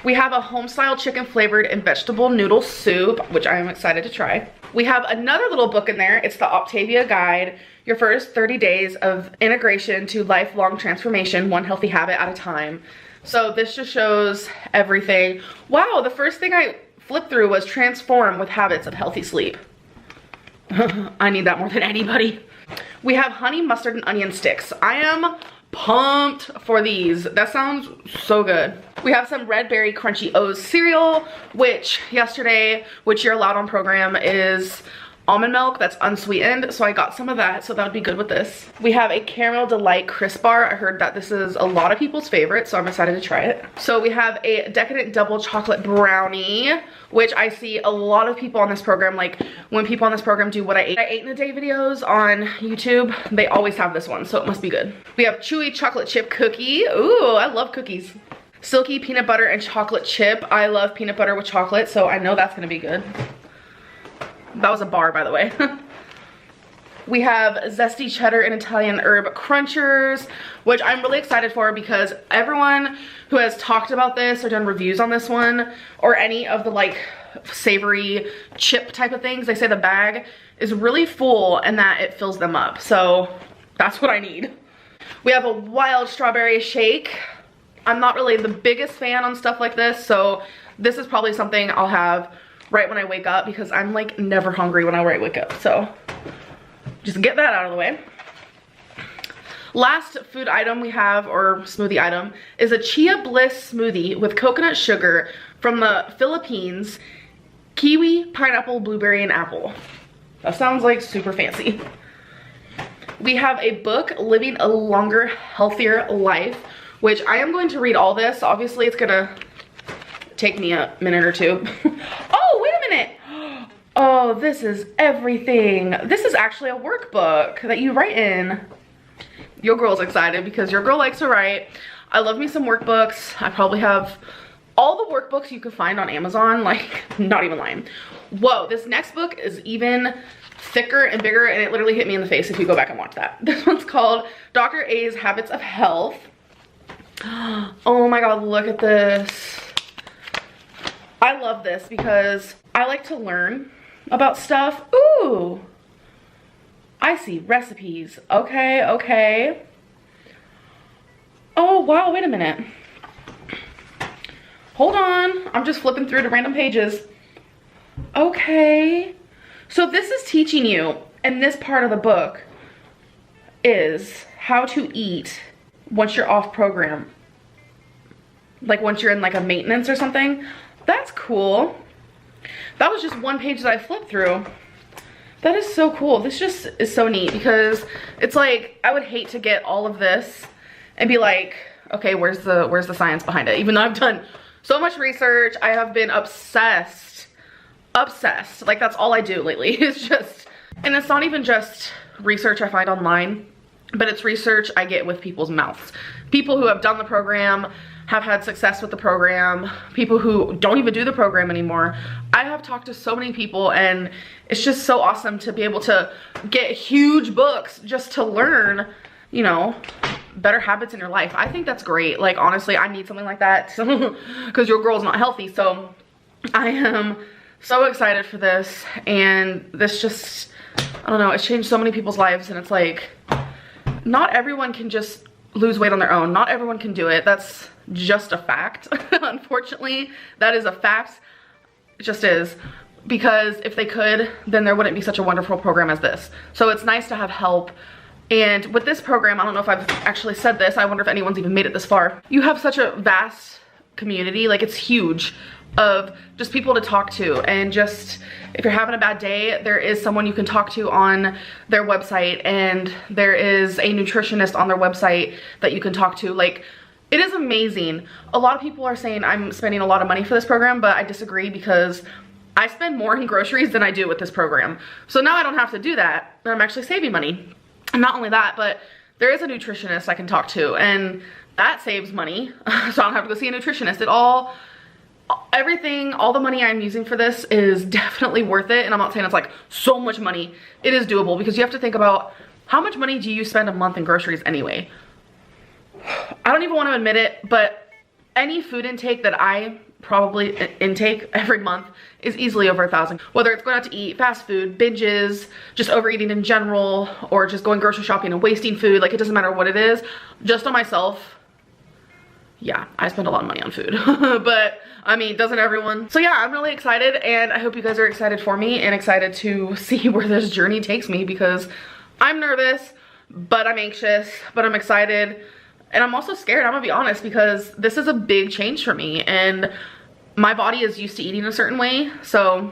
We have a home-style chicken flavored and vegetable noodle soup, which I am excited to try. We have another little book in there. It's the Optavia guide, your first 30 days of integration to lifelong transformation, 1 healthy habit at a time. So this just shows everything. Wow, the first thing I flipped through was transform with habits of healthy sleep. I need that more than anybody. We have honey mustard and onion sticks. I am pumped for these. That sounds so good. We have some red berry crunchy O's cereal, which yesterday, which you're allowed on program, is almond milk that's unsweetened, so I got some of that, so that would be good with this. We have a caramel delight crisp bar. I heard that this is a lot of people's favorite, so I'm excited to try it. So we have a decadent double chocolate brownie, which I see a lot of people on this program, like when people on this program do what I ate in a day videos on YouTube, they always have this one, so it must be good. We have chewy chocolate chip cookie. Ooh, I love cookies. Silky peanut butter and chocolate chip. I love peanut butter with chocolate, so I know that's gonna be good. That was a bar, by the way. We have zesty cheddar and Italian herb crunchers, which I'm really excited for because everyone who has talked about this or done reviews on this one, or any of the like savory chip type of things, they say the bag is really full and that it fills them up. So that's what I need. We have a wild strawberry shake. I'm not really the biggest fan on stuff like this, so this is probably something I'll have right when I wake up because I'm like never hungry when I wake up. So just get that out of the way. Last food item we have, or smoothie item, is a Chia Bliss smoothie with coconut sugar from the Philippines, kiwi, pineapple, blueberry, and apple. That sounds like super fancy. We have a book, Living a Longer, Healthier Life, which I am going to read all this. Obviously it's gonna take me a minute or two. Oh, wait a minute. Oh, this is everything. This is actually a workbook that you write in. Your girl's excited because your girl likes to write. I love me some workbooks. I probably have all the workbooks you could find on Amazon, like, not even lying. Whoa, this next book is even thicker and bigger, and it literally hit me in the face if you go back and watch that. This one's called Dr. A's Habits of Health. Oh my god, look at this. I love this because I like to learn about stuff. Ooh, I see recipes. Okay, okay. Oh, wow, wait a minute. Hold on. I'm just flipping through the random pages. Okay. So this is teaching you, and this part of the book is how to eat once you're off program. Like once you're in like a maintenance or something. That's cool. That was just one page that I flipped through. That is so cool. This just is so neat because it's like, I would hate to get all of this and be like, okay, where's the science behind it? Even though I've done so much research, I have been obsessed. Like that's all I do lately. It's just, and it's not even just research I find online, but it's research I get with people's mouths. People who have done the program, have had success with the program, people who don't even do the program anymore. I have talked to so many people, and it's just so awesome to be able to get huge books just to learn, you know, better habits in your life. I think that's great. Like honestly, I need something like that because your girl's not healthy. So I am so excited for this, and this just, I don't know, it's changed so many people's lives, and it's like, not everyone can just lose weight on their own. Not everyone can do it. That's just a fact. Unfortunately, that is a fact. It just is. Because if they could, then there wouldn't be such a wonderful program as this. So it's nice to have help. And with this program, I don't know if I've actually said this, I wonder if anyone's even made it this far. You have such a vast community, like it's huge, of just people to talk to, and just if you're having a bad day, there is someone you can talk to on their website, and there is a nutritionist on their website that you can talk to. Like, it is amazing. A lot of people are saying I'm spending a lot of money for this program, but I disagree because I spend more in groceries than I do with this program. So now I don't have to do that, and I'm actually saving money. And not only that, but there is a nutritionist I can talk to, and that saves money. So I don't have to go see a nutritionist at all. Everything, all the money I'm using for this is definitely worth it. And I'm not saying it's like so much money. It is doable because you have to think about how much money do you spend a month in groceries anyway. I don't even want to admit it, but any food intake that I probably intake every month is easily over $1,000. Whether it's going out to eat, fast food, binges, just overeating in general, or just going grocery shopping and wasting food, like it doesn't matter what it is. Just on myself, yeah, I spend a lot of money on food. But I mean, doesn't everyone? So yeah, I'm really excited, and I hope you guys are excited for me and excited to see where this journey takes me, because I'm nervous, but I'm anxious, but I'm excited. And I'm also scared, I'm gonna be honest, because this is a big change for me, and my body is used to eating a certain way. So,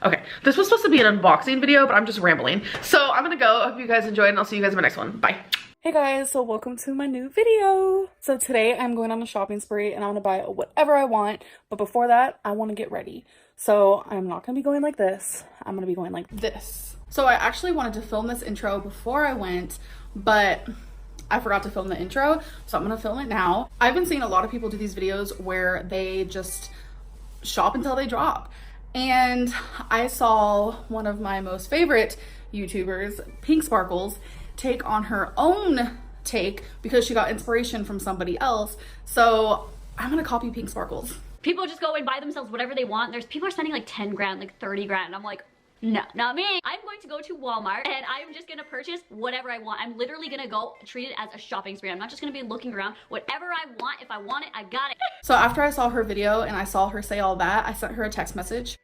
okay, this was supposed to be an unboxing video, but I'm just rambling. So I'm gonna go. I hope you guys enjoyed, and I'll see you guys in my next one. Bye. Hey guys, so welcome to my new video. So today I'm going on a shopping spree, and I'm gonna buy whatever I want, but before that I want to get ready. So I'm not gonna be going like this, I'm gonna be going like this. So I actually wanted to film this intro before I went, but I forgot to film the intro, so I'm gonna film it now. I've been seeing a lot of people do these videos where they just shop until they drop, and I saw one of my most favorite YouTubers, Pink Sparkles, take on her own take because she got inspiration from somebody else. So I'm gonna copy Pink Sparkles. People just go and buy themselves whatever they want. There's people are spending like 10 grand, like 30 grand. I'm like, no, not me. I'm going to go to Walmart and I'm just gonna purchase whatever I want. I'm literally gonna go treat it as a shopping spree. I'm not just gonna be looking around. Whatever I want, if I want it, I got it. So after I saw her video and I saw her say all that, I sent her a text message.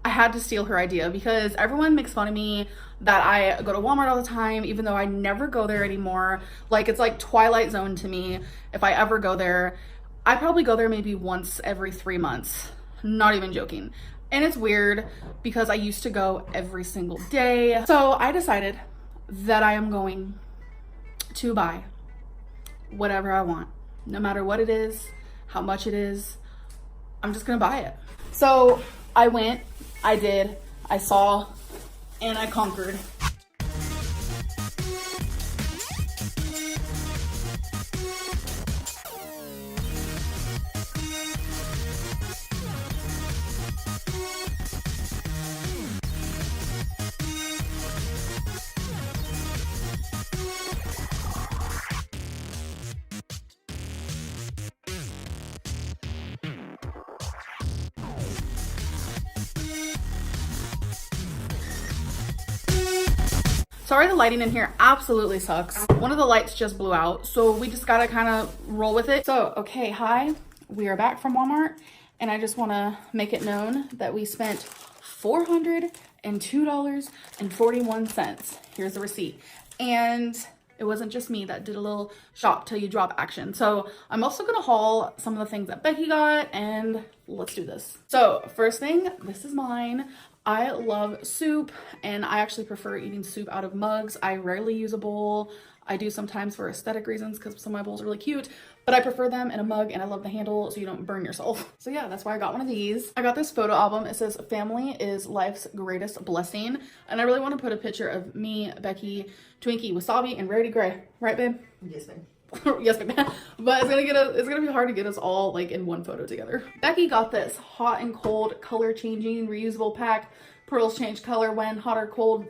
I had to steal her idea because everyone makes fun of me that I go to Walmart all the time, even though I never go there anymore. Like, it's like Twilight Zone to me. If I ever go there, I probably go there maybe once every 3 months. Not even joking. And it's weird because I used to go every single day. So I decided that I am going to buy whatever I want, no matter what it is, how much it is. I'm just gonna buy it. So I went, I did, I saw, and I conquered. Sorry, the lighting in here absolutely sucks. One of the lights just blew out, so we just gotta kind of roll with it. So, okay, hi, we are back from Walmart, and I just wanna make it known that we spent $402.41. Here's the receipt. And it wasn't just me that did a little shop till you drop action. So I'm also gonna haul some of the things that Becky got, and let's do this. So first thing, this is mine. I love soup, and I actually prefer eating soup out of mugs. I rarely use a bowl. I do sometimes for aesthetic reasons because some of my bowls are really cute, but I prefer them in a mug, and I love the handle so you don't burn yourself. So yeah, that's why I got one of these. I got this photo album. It says family is life's greatest blessing, and I really want to put a picture of me, Becky, Twinkie, Wasabi, and Rarity Gray. Right, babe? Yes, ma'am. Yes, babe. But it's gonna be hard to get us all like in one photo together. Becky got this hot and cold color changing reusable pack. Pearls change color when hot or cold.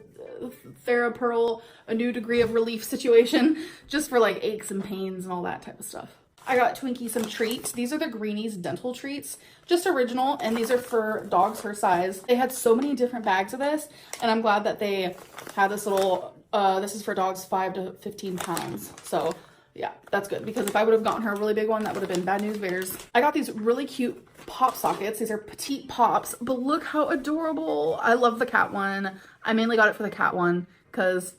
TheraPearl, a new degree of relief situation, just for like aches and pains and all that type of stuff. I got Twinkie some treats. These are the Greenies dental treats, just original, and these are for dogs her size. They had so many different bags of this, and I'm glad that they had this little, this is for dogs 5 to 15 pounds. So yeah, that's good, because if I would have gotten her a really big one, that would have been bad news bears. I got these really cute pop sockets. These are petite pops, but look how adorable. I love the cat one. I mainly got it for the cat one because,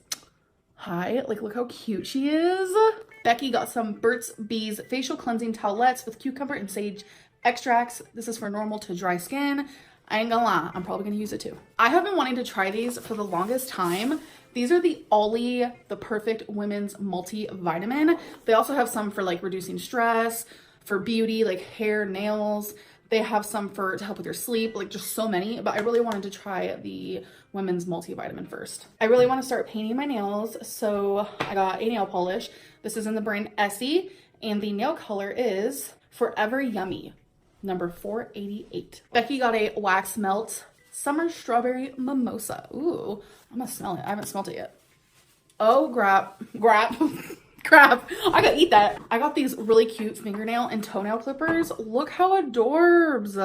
hi, like look how cute she is. Becky got some Burt's Bees facial cleansing towelettes with cucumber and sage extracts. This is for normal to dry skin. I ain't gonna lie, I'm probably gonna use it too. I have been wanting to try these for the longest time. These are the Olly, the Perfect Women's Multivitamin. They also have some for like reducing stress, for beauty, like hair, nails. They have some for to help with your sleep, like just so many, but I really wanted to try the women's multivitamin first. I really want to start painting my nails, so I got a nail polish. This is in the brand Essie, and the nail color is Forever Yummy, number 488. Becky got a wax melt summer strawberry mimosa. Ooh, I'm gonna smell it. I haven't smelled it yet. Oh, crap. Crap, I gotta eat that. I got these really cute fingernail and toenail clippers. Look how adorbs.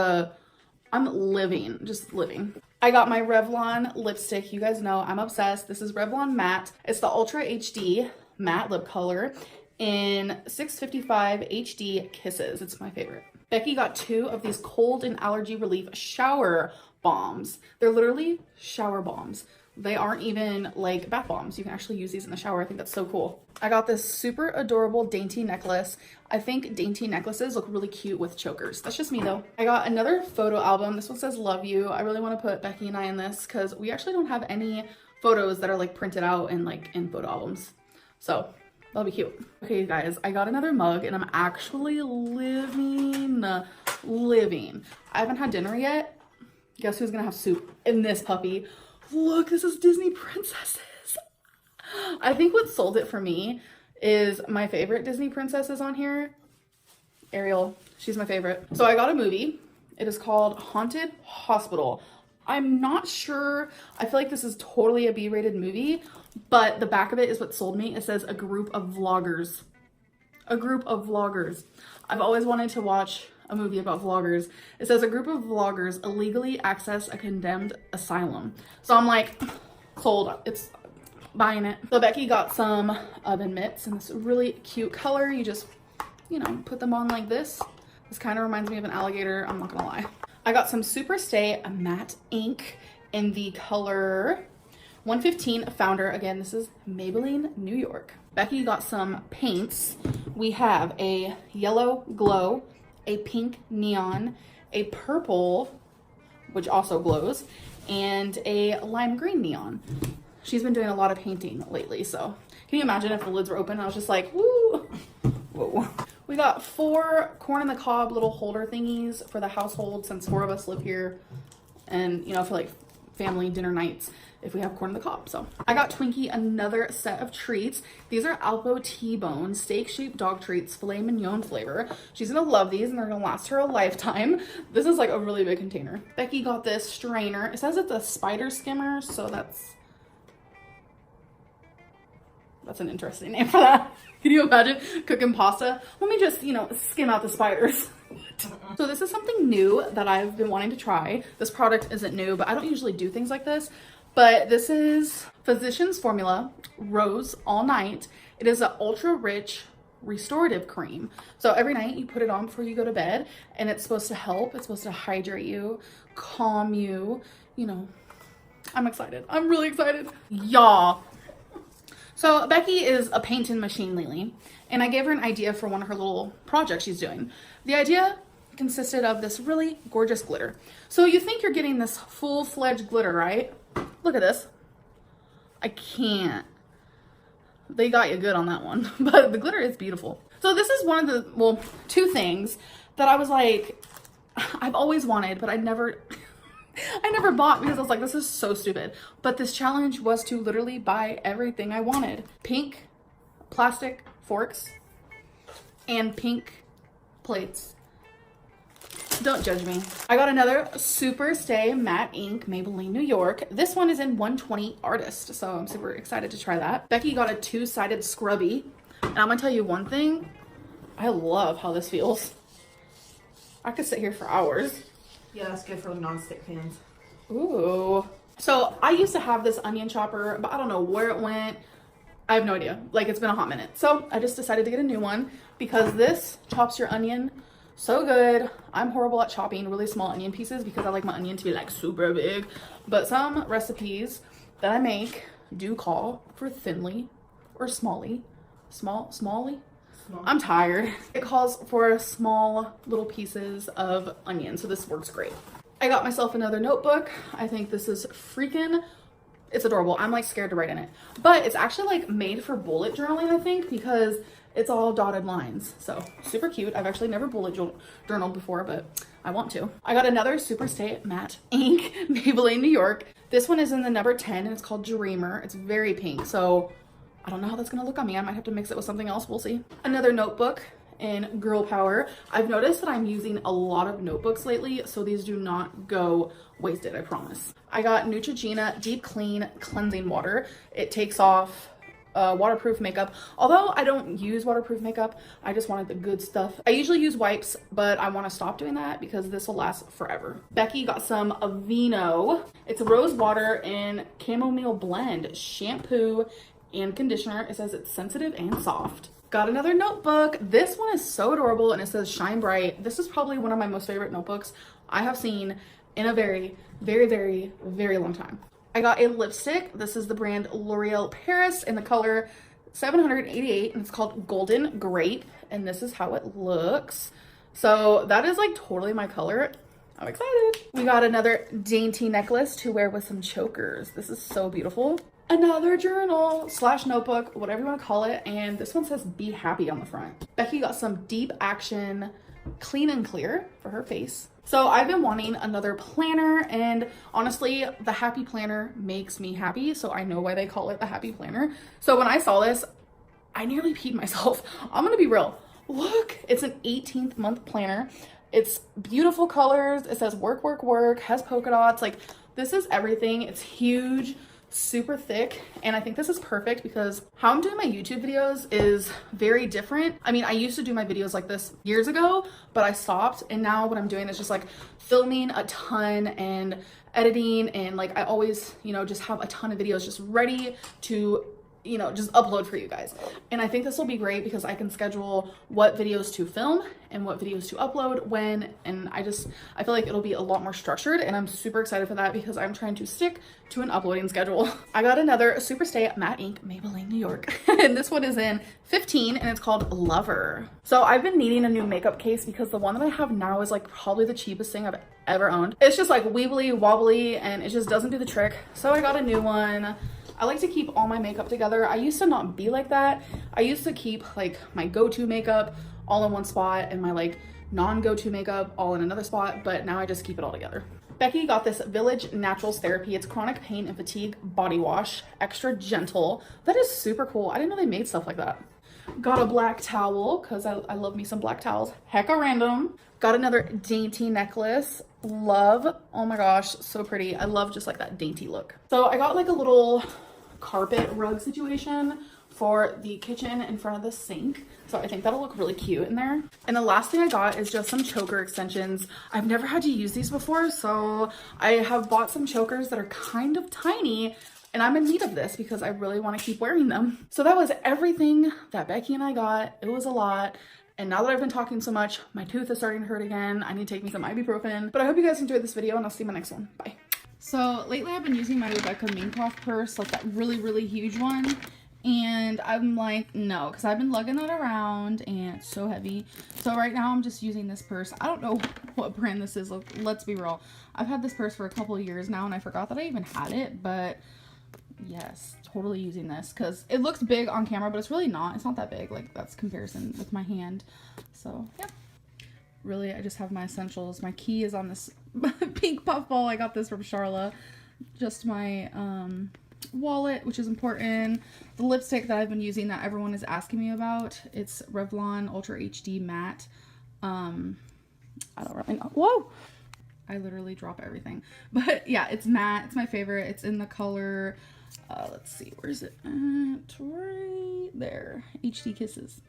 I'm living, just living. I got my Revlon lipstick. You guys know I'm obsessed. This is Revlon Matte. It's the Ultra HD matte lip color in 655 HD Kisses. It's my favorite. Becky got 2 of these cold and allergy relief shower bombs. They're literally shower bombs. They aren't even like bath bombs. You can actually use these in the shower. I think that's so cool. I got this super adorable dainty necklace. I think dainty necklaces look really cute with chokers. That's just me though. I got another photo album. This one says love you. I really want to put Becky and I in this because we actually don't have any photos that are like printed out and like in photo albums. So that'll be cute. Okay, you guys, I got another mug and I'm actually living. I haven't had dinner yet. Guess who's gonna have soup in this puppy? Look, this is Disney princesses. I think what sold it for me is my favorite Disney princesses on here. Ariel, she's my favorite. So I got a movie. It is called Haunted Hospital. I'm not sure. I feel like this is totally a B-rated movie, but the back of it is what sold me. It says a group of vloggers. A group of vloggers. I've always wanted to watch a movie about vloggers. It says a group of vloggers illegally access a condemned asylum. So I'm like, sold. It's buying it. So Becky got some oven mitts in this really cute color. You just, you know, put them on like this. This kind of reminds me of an alligator. I'm not gonna lie. I got some Superstay matte ink in the color 115 Founder. Again, this is Maybelline, New York. Becky got some paints. We have a yellow glow, a pink neon, a purple, which also glows, and a lime green neon. She's been doing a lot of painting lately, so can you imagine if the lids were open? I was just like, woo, whoa. We got 4 corn on the cob little holder thingies for the household since 4 of us live here, and you know, for like family dinner nights if we have corn on the cob. So I got Twinkie another set of treats. These are Alpo T-bone steak shaped dog treats, filet mignon flavor. She's gonna love these and they're gonna last her a lifetime. This is like a really big container. Becky got this strainer. It says it's a spider skimmer, so that's an interesting name for that. Can you imagine cooking pasta? Let me just, you know, skim out the spiders. So this is something new that I've been wanting to try. This product isn't new, but I don't usually do things like this. But this is Physicians Formula Rose All Night. It is an ultra rich restorative cream. So every night you put it on before you go to bed, and it's supposed to help. It's supposed to hydrate you, calm you, you know. I'm excited. I'm really excited. Y'all. So Becky is a painting machine lately, and I gave her an idea for one of her little projects she's doing. The idea consisted of this really gorgeous glitter. So you think you're getting this full-fledged glitter, right? Look at this. I can't. They got you good on that one, but the glitter is beautiful. So this is one of the, well, two things that I was like, I've always wanted, but I never bought because I was like, this is so stupid. But this challenge was to literally buy everything I wanted. Pink plastic forks and pink plates. Don't judge me. I got another Super Stay Matte Ink Maybelline New York. This one is in 120 Artist, so I'm super excited to try that. Becky got a two-sided scrubby, and I'm gonna tell you one thing. I love how this feels. I could sit here for hours. Yeah, that's good for the non-stick pans. Ooh. So I used to have this onion chopper, but I don't know where it went. I have no idea. Like, it's been a hot minute. So I just decided to get a new one because this chops your onion so good. I'm horrible at chopping really small onion pieces because I like my onion to be like super big. But some recipes that I make do call for thinly or smally. Smally? I'm tired. It calls for small little pieces of onion, so this works great. I got myself another notebook. I think this is freaking, it's adorable. I'm like scared to write in it, but it's actually like made for bullet journaling, I think, because it's all dotted lines. So super cute. I've actually never bullet journaled before, but I want to. I got another Super Stay Matte Ink Maybelline New York. This one is in the number 10 and it's called Dreamer. It's very pink, so I don't know how that's gonna look on me. I might have to mix it with something else. We'll see. Another notebook in Girl Power. I've noticed that I'm using a lot of notebooks lately, so these do not go wasted, I promise. I got Neutrogena Deep Clean Cleansing Water. It takes off waterproof makeup. Although I don't use waterproof makeup, I just wanted the good stuff. I usually use wipes, but I want to stop doing that because this will last forever. Becky got some Aveeno. It's a rose water and chamomile blend shampoo and conditioner. It says it's sensitive and soft. Got another notebook. This one is so adorable and it says Shine Bright. This is probably one of my most favorite notebooks I have seen in a very, very, very, very long time. I got a lipstick. This is the brand L'Oreal Paris in the color 788 and it's called Golden Grape, and this is how it looks. So that is like totally my color. I'm excited. We got another dainty necklace to wear with some chokers. This is so beautiful. Another journal / notebook, whatever you want to call it, and this one says Be Happy on the front. Becky got some Deep Action Clean and Clear for her face. So I've been wanting another planner, and honestly, the Happy Planner makes me happy, so I know why they call it the Happy Planner. So when I saw this, I nearly peed myself. I'm gonna be real. Look, it's an 18th month planner. It's beautiful colors. It says work, work, work, has polka dots. Like, this is everything. It's huge, super thick, and I think this is perfect because how I'm doing my YouTube videos is very different. I mean, I used to do my videos like this years ago, but I stopped, and now what I'm doing is just like filming a ton and editing, and like I always, you know, just have a ton of videos just ready to, you know, just upload for you guys. And I think this will be great because I can schedule what videos to film and what videos to upload when, and I feel like it'll be a lot more structured, and I'm super excited for that because I'm trying to stick to an uploading schedule. I got another Super Stay Matte Ink Maybelline New York and this one is in 15 and it's called Lover. So I've been needing a new makeup case because the one that I have now is like probably the cheapest thing I've ever owned. It's just like weebly wobbly and it just doesn't do the trick. So I got a new one. I like to keep all my makeup together. I used to not be like that. I used to keep like my go-to makeup all in one spot and my like non-go-to makeup all in another spot, but now I just keep it all together. Becky got this Village Naturals Therapy. It's chronic pain and fatigue body wash, extra gentle. That is super cool. I didn't know they made stuff like that. Got a black towel because I love me some black towels. Hecka random. Got another dainty necklace. Love. Oh my gosh, so pretty. I love just like that dainty look. So I got like a little carpet rug situation for the kitchen in front of the sink. So I think that'll look really cute in there. And the last thing I got is just some choker extensions. I've never had to use these before, so I have bought some chokers that are kind of tiny, and I'm in need of this because I really want to keep wearing them. So that was everything that Becky and I got. It was a lot. And now that I've been talking so much, my tooth is starting to hurt again. I need to take me some ibuprofen. But I hope you guys enjoyed this video, and I'll see you in my next one. Bye. So lately I've been using my Rebecca Minkoff purse, like that really, really huge one. And I'm like, no, because I've been lugging that around and it's so heavy. So right now I'm just using this purse. I don't know what brand this is. Let's be real. I've had this purse for a couple of years now, and I forgot that I even had it. But yes, totally using this because it looks big on camera, but it's really not. It's not that big. Like, that's comparison with my hand. So yeah, really, I just have my essentials. My key is on this pink puffball. I got this from Charla. Just my wallet, which is important. The lipstick that I've been using that everyone is asking me about, it's Revlon Ultra HD Matte. I don't really know. Whoa! I literally drop everything. But yeah, it's matte. It's my favorite. It's in the color, let's see, where is it at? Right there. HD Kisses.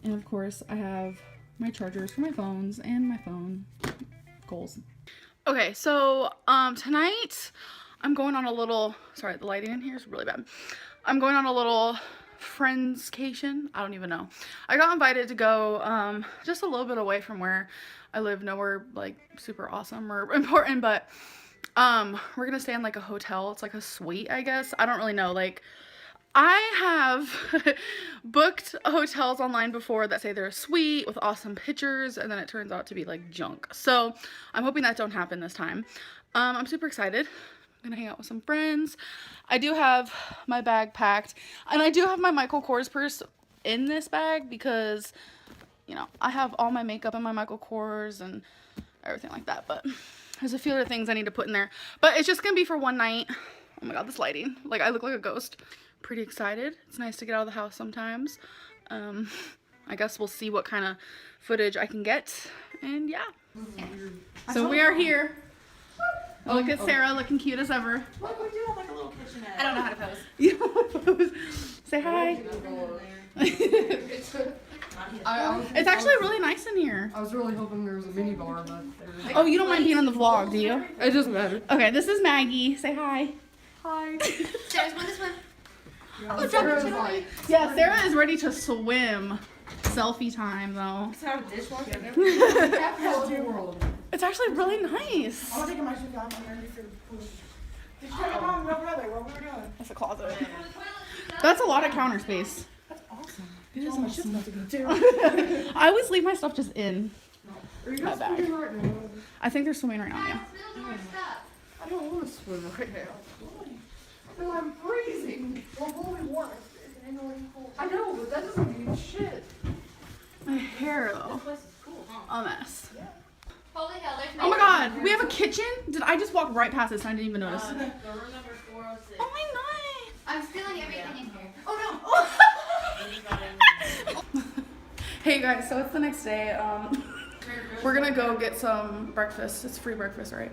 And of course, I have my chargers for my phones and my phone goals. Okay, so tonight I'm going on a little, sorry, the lighting in here is really bad. I'm going on a little friendscation. I don't even know. I got invited to go just a little bit away from where I live. Nowhere like super awesome or important, but we're gonna stay in like a hotel. It's like a suite, I guess. I don't really know. Like, I have booked hotels online before that say they're a suite with awesome pictures, and then it turns out to be like junk. So I'm hoping that don't happen this time. I'm super excited. I'm gonna hang out with some friends. I do have my bag packed, and I do have my Michael Kors purse in this bag because, you know, I have all my makeup in my Michael Kors and everything like that, but there's a few other things I need to put in there. But it's just gonna be for one night. Oh my god, this lighting. Like, I look like a ghost. Pretty excited. It's nice to get out of the house sometimes. I guess we'll see what kind of footage I can get. And yeah. So we are here. Oh, look at Sarah looking cute as ever. What are we doing? Like a little kitchenette. I don't know how to pose. You don't pose. Say hi. It's actually really nice in here. I was really hoping there was a mini bar, but Oh, you don't mind being on the vlog, do you? it doesn't matter. Okay, this is Maggie. Say hi. Hi. Sarah's one, this one. Oh, Sarah's like, Yeah, Sarah is ready to swim. Selfie time, though. world. It's actually really nice. I'm taking my shoes off. I'm ready for the pool. Did you tell your mom and your brother what we were doing? That's a closet. That's a lot of counter space. That's awesome. It is my shit's about to go too. I always leave my stuff just in. Are you My guys bag. swimming right now? I think they're swimming right now, yeah. I don't want to swim right now. No, I'm freezing. Well, holy water. I know, but that doesn't mean shit. My hair, though. A mess. Holy hell, there's Oh my god, we have a kitchen? Did I just walk right past this and I didn't even notice? Oh my god. I'm spilling everything in here. Oh no. Hey guys, so it's the next day. We're gonna go get some breakfast. It's free breakfast, right?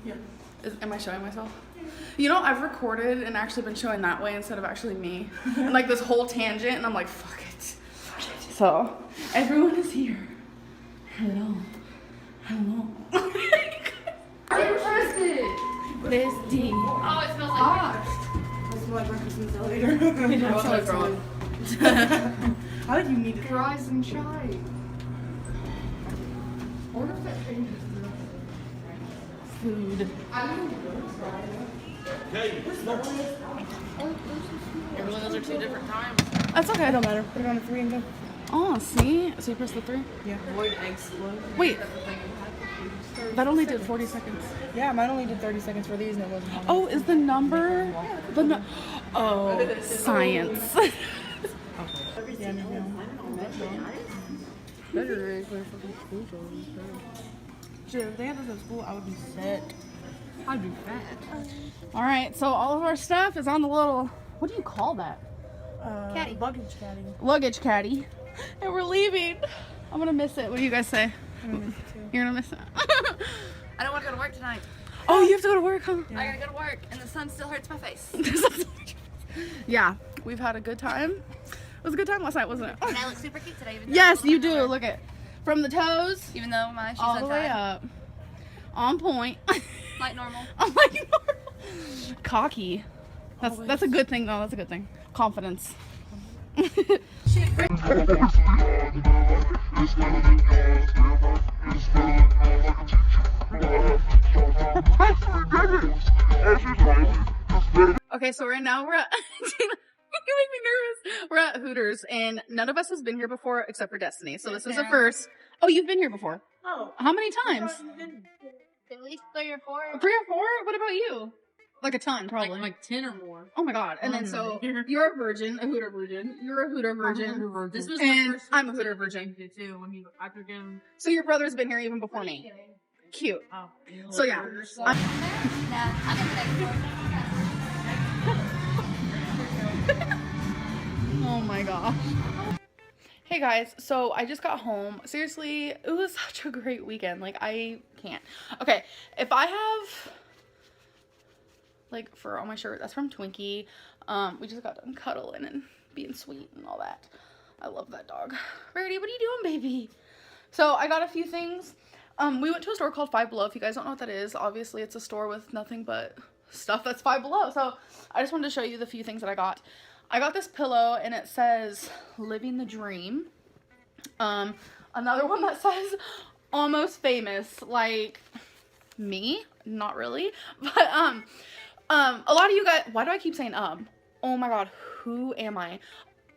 Yeah. Am I showing myself? You know, I've recorded and actually been showing that way instead of actually me. And like this whole tangent, and I'm like, fuck it. So, everyone is here. Hello. Hello. I'm interested. Where's D? Oh, it smells like I smell like breakfast in the elevator. That's what it's wrong. How did you need it? Fries and chai. Order if that changes. Food. Those are two different times. That's okay, it don't matter. Put it on the 3 and go. Oh, see? So you press the 3? Yeah. Void explode. Wait. That only did 40 seconds. Yeah, mine only did 30 seconds for these and it wasn't on. Oh, is the number? Oh, science. Yeah, no. Better for fucking school jobs. Shit, if they had this at school, I would be set. I'd be fat. All right, so all of our stuff is on the little, what do you call that? Caddy. Luggage caddy. Luggage caddy. And we're leaving. I'm gonna miss it. What do you guys say? I'm gonna miss it too. You're gonna miss it. I don't want to go to work tonight. Oh, you have to go to work, huh? I gotta go to work, and the sun still hurts my face. Yeah, we've had a good time. It was a good time last night, wasn't it? And I look super cute today. Yes, you do. Look at from the toes, Even though my shoes all the way untied. up, on point. Like normal. I'm like normal. Cocky. That's a good thing though. That's a good thing. Confidence. Okay, so right now we're at you make me nervous. We're at Hooters and none of us has been here before except for Destiny. So this is the first. Oh, you've been here before. Oh. How many times? At least 3 or 4. 3 or 4? What about you? Like a ton, probably. Like 10 or more. Oh my god. And then so you're a virgin, a Hooter virgin. You're a Hooter virgin. This was And I'm a Hooter virgin. too. When he after him. So your brother's been here even before me. Cute. Oh. So yeah. Nah, I'm in the next one. Oh my gosh. Hey guys, so I just got home. Seriously, it was such a great weekend. Like, I can't. Okay, if I have, like, fur on my shirt, that's from Twinkie. We just got done cuddling and being sweet and all that. I love that dog. Rarity, what are you doing, baby? So, I got a few things. We went to a store called Five Below. If you guys don't know what that is, obviously it's a store with nothing but stuff that's Five Below. So, I just wanted to show you the few things that I got. I got this pillow and it says living the dream. Another one that says almost famous, like me, not really, but a lot of you guys, why do I keep saying oh my god, who am I?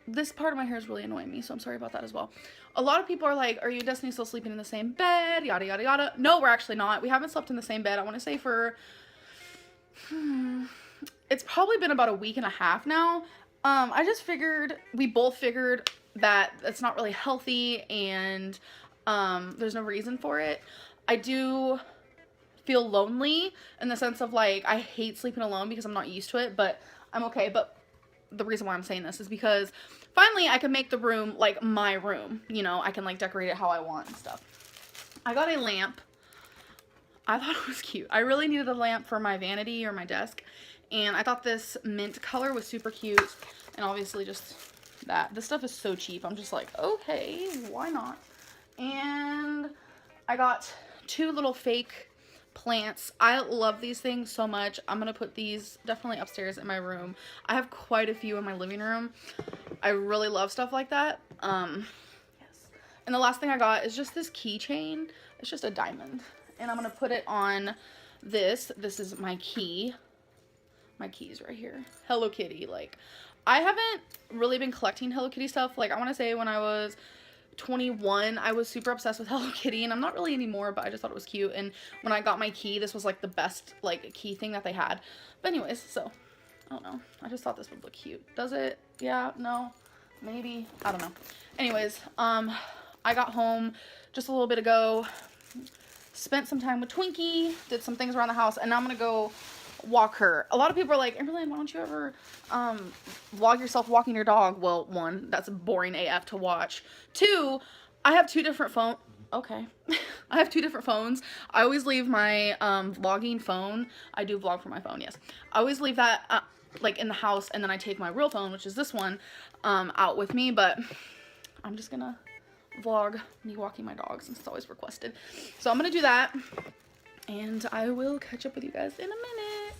This part of my hair is really annoying me, so I'm sorry about that as well. A lot of people are like, are you and Destiny still sleeping in the same bed, yada yada yada. No, we're actually not. We haven't slept in the same bed, I want to say for it's probably been about a week and a half now. I just figured, we both figured that it's not really healthy and there's no reason for it. I do feel lonely in the sense of like, I hate sleeping alone because I'm not used to it, but I'm okay. But the reason why I'm saying this is because finally I can make the room like my room, you know, I can like decorate it how I want and stuff. I got a lamp. I thought it was cute. I really needed a lamp for my vanity or my desk. And I thought this mint color was super cute. And obviously just that. This stuff is so cheap. I'm just like, okay, why not? And I got 2 little fake plants. I love these things so much. I'm going to put these definitely upstairs in my room. I have quite a few in my living room. I really love stuff like that. Yes. And the last thing I got is just this keychain. It's just a diamond. And I'm going to put it on this. This is my key. My keys right here. Hello Kitty. Like, I haven't really been collecting Hello Kitty stuff. Like, I want to say when I was 21, I was super obsessed with Hello Kitty, and I'm not really anymore, but I just thought it was cute. And when I got my key, this was like the best like key thing that they had. But anyways, so I don't know. I just thought this would look cute. Does it? Yeah, no, maybe. I don't know. Anyways, I got home just a little bit ago. Spent some time with Twinkie, did some things around the house, and now I'm gonna go walk her. A lot of people are like, Amberlynn, why don't you ever vlog yourself walking your dog? Well, 1, that's boring AF to watch. 2, I have 2 different phones. Okay. I have 2 different phones. I always leave my vlogging phone. I do vlog from my phone, yes. I always leave that like in the house, and then I take my real phone, which is this one, out with me, but I'm just gonna vlog me walking my dog since it's always requested. So I'm gonna do that, and I will catch up with you guys in a minute.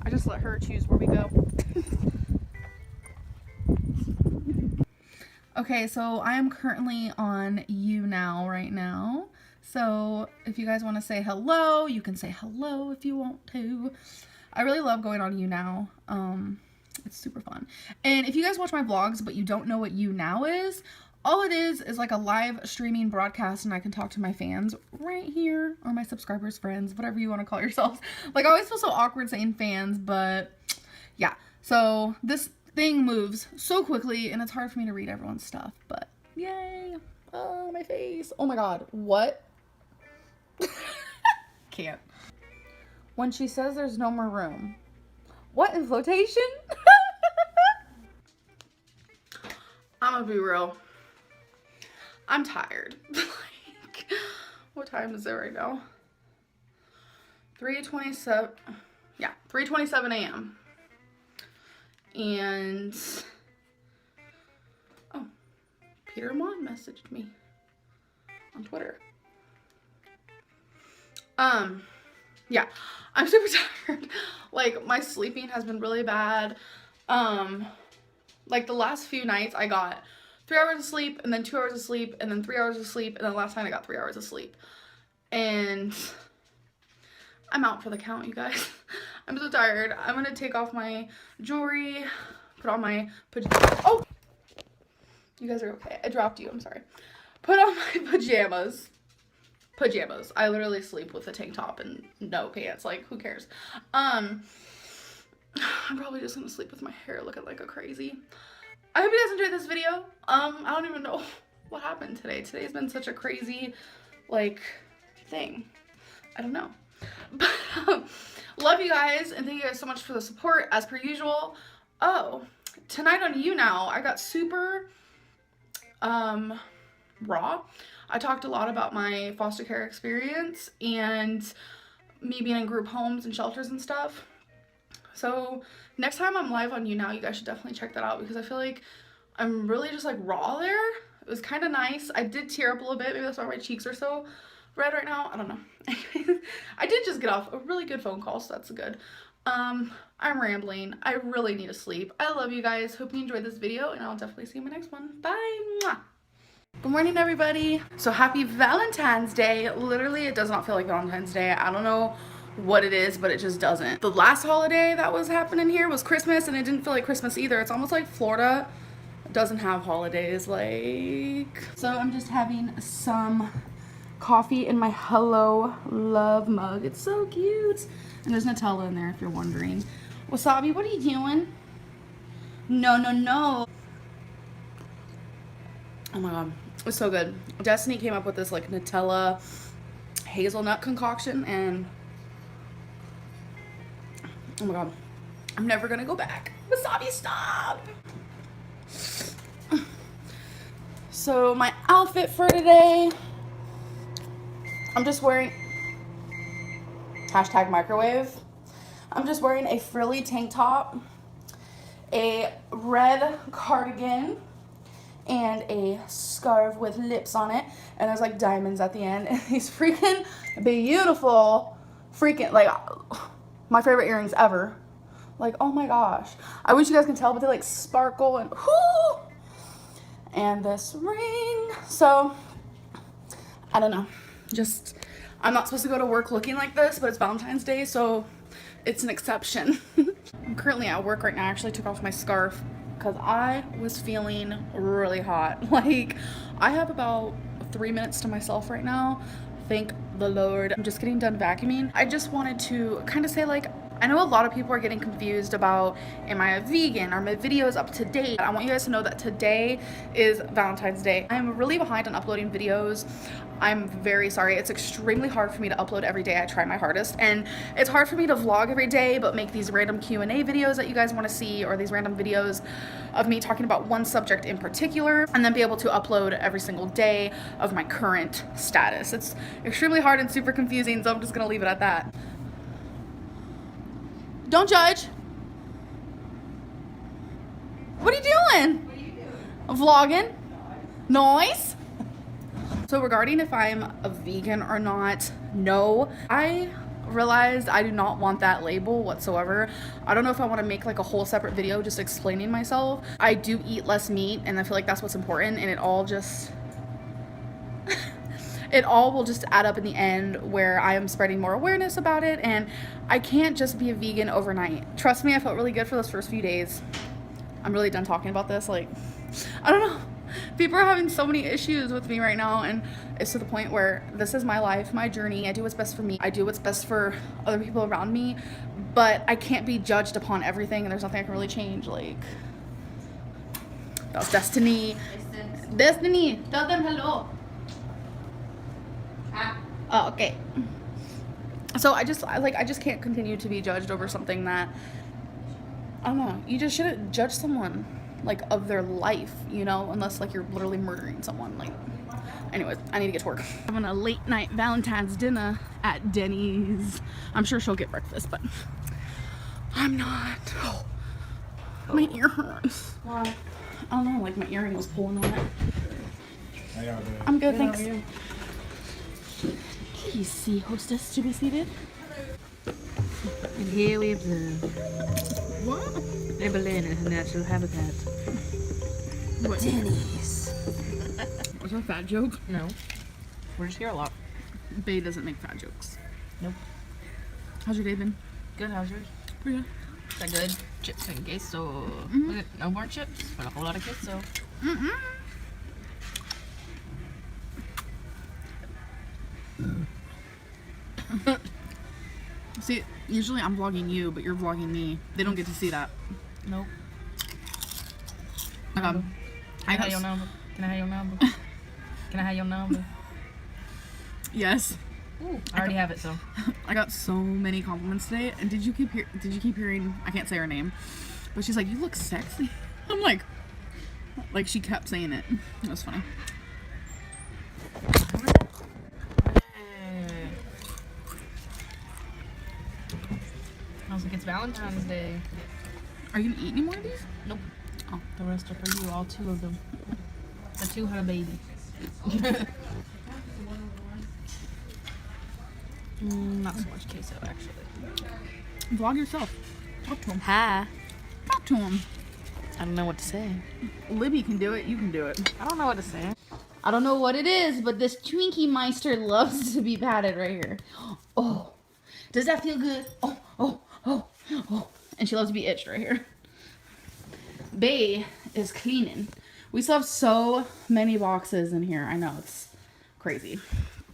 I just let her choose where we go. Okay, so I am currently on YouNow right now. So if you guys want to say hello, you can say hello if you want to. I really love going on YouNow. It's super fun. And if you guys watch my vlogs but you don't know what YouNow is, all it is like a live streaming broadcast, and I can talk to my fans right here, or my subscribers, friends, whatever you want to call yourselves. Like, I always feel so awkward saying fans, but yeah. So this thing moves so quickly and it's hard for me to read everyone's stuff, but yay. Oh, my face. Oh my god. What? Can't. When she says there's no more room. What, in flotation? I'm gonna be real. I'm tired. Like, what time is it right now? 3:27. Yeah, 3:27 a.m. And oh, Peter Mon messaged me on Twitter. Yeah, I'm super tired. Like, my sleeping has been really bad. Like, the last few nights I got 3 hours of sleep, and then 2 hours of sleep, and then 3 hours of sleep, and then last night I got 3 hours of sleep. And I'm out for the count, you guys. I'm so tired. I'm gonna take off my jewelry, put on my oh, you guys are okay. I dropped you, I'm sorry. Put on my pajamas. I literally sleep with a tank top and no pants. Like, who cares? I'm probably just gonna sleep with my hair looking like a crazy. I hope you guys enjoyed this video. I don't even know what happened today. Today's been such a crazy, like, thing. I don't know. But love you guys, and thank you guys so much for the support, as per usual. Oh, tonight on YouNow, I got super raw. I talked a lot about my foster care experience and me being in group homes and shelters and stuff. So next time I'm live on YouNow, you guys should definitely check that out, because I feel like I'm really just like raw there. It was kind of nice. I did tear up a little bit. Maybe that's why my cheeks are so red right now. I don't know. I did just get off a really good phone call, so that's good. I'm rambling. I really need to sleep. I love you guys. Hope you enjoyed this video, and I'll definitely see you in my next one. Bye. Mwah. Good morning, everybody. So happy Valentine's Day. Literally, it does not feel like Valentine's Day. I don't know what it is, but it just doesn't. The last holiday that was happening here was Christmas, and it didn't feel like Christmas either. It's almost like Florida doesn't have holidays. Like, so I'm just having some coffee in my Hello Love mug. It's so cute. And there's Nutella in there if you're wondering. Wasabi, what are you doing? No, no, no. Oh my god, it's so good. Destiny came up with this like Nutella hazelnut concoction, and oh my god, I'm never gonna go back. Wasabi, stop! So my outfit for today, I'm just wearing #microwave. I'm just wearing a frilly tank top, a red cardigan, and a scarf with lips on it, and there's like diamonds at the end, and these freaking beautiful like my favorite earrings ever. Like, oh my gosh, I wish you guys can tell, but they like sparkle, and whoo, and this ring. So I don't know, just I'm not supposed to go to work looking like this, but it's Valentine's Day, so it's an exception. I'm currently at work right now. I actually took off my scarf because I was feeling really hot. Like, I have about 3 minutes to myself right now. Thank the Lord. I'm just getting done vacuuming. I just wanted to kind of say, like, I know a lot of people are getting confused about, am I a vegan? Are my videos up to date? I want you guys to know that today is Valentine's Day. I'm really behind on uploading videos. I'm very sorry. It's extremely hard for me to upload every day. I try my hardest, and it's hard for me to vlog every day but make these random Q&A videos that you guys want to see, or these random videos of me talking about one subject in particular, and then be able to upload every single day of my current status. It's extremely hard and super confusing, so I'm just gonna leave it at that. Don't judge. What are you doing? What are you doing? I'm vlogging. Noise. So regarding if I'm a vegan or not, no. I realized I do not want that label whatsoever. I don't know if I want to make like a whole separate video just explaining myself. I do eat less meat, and I feel like that's what's important, and it all just it all will just add up in the end where I am spreading more awareness about it, and I can't just be a vegan overnight. Trust me, I felt really good for those first few days. I'm really done talking about this. Like, I don't know. People are having so many issues with me right now, and it's to the point where this is my life, my journey. I do what's best for me. I do what's best for other people around me, but I can't be judged upon everything, and there's nothing I can really change. Like, that was Destiny. Destiny, tell them hello. Oh, okay. So I just can't continue to be judged over something that, I don't know, you just shouldn't judge someone. like of their life, you know, unless like you're literally murdering someone. Like, anyways, I need to get to work. I'm on a late night Valentine's dinner at Denny's. I'm sure she'll get breakfast, but I'm not. Oh, my ear hurts. Why? I don't know, like my earring was pulling on it. I'm good, thanks. Please see hostess to be seated. And here we observe What? Amberlynn in her natural habitat. What? Denny's. Was that a fat joke? No. We're just here a lot. Bae doesn't make fat jokes. Nope. How's your day been? Good, how's yours? Pretty good. Is that good? Chips and queso. Look at, no more chips, but a whole lot of queso. See, usually I'm vlogging you, but you're vlogging me. They don't get to see that. Nope. I got Can I have your number? Can I have your number? Can I have your number? Yes. Ooh, I already have it, so. I got so many compliments today. And did you keep hearing? I can't say her name, but she's like, "You look sexy." I'm like she kept saying it. It was funny. I was like, it's Valentine's Day. Are you gonna eat any more of these? Nope. Oh. The rest are for you, all 2 of them. The 2 had a baby. Not so much queso, actually. Vlog yourself. Talk to him. Hi. Talk to him. I don't know what to say. Libby can do it. You can do it. I don't know what to say. I don't know what it is, but this Twinkie Meister loves to be patted right here. Oh, does that feel good? Oh, oh, oh, oh. And she loves to be itched right here. Bae is cleaning. We still have so many boxes in here. I know, it's crazy.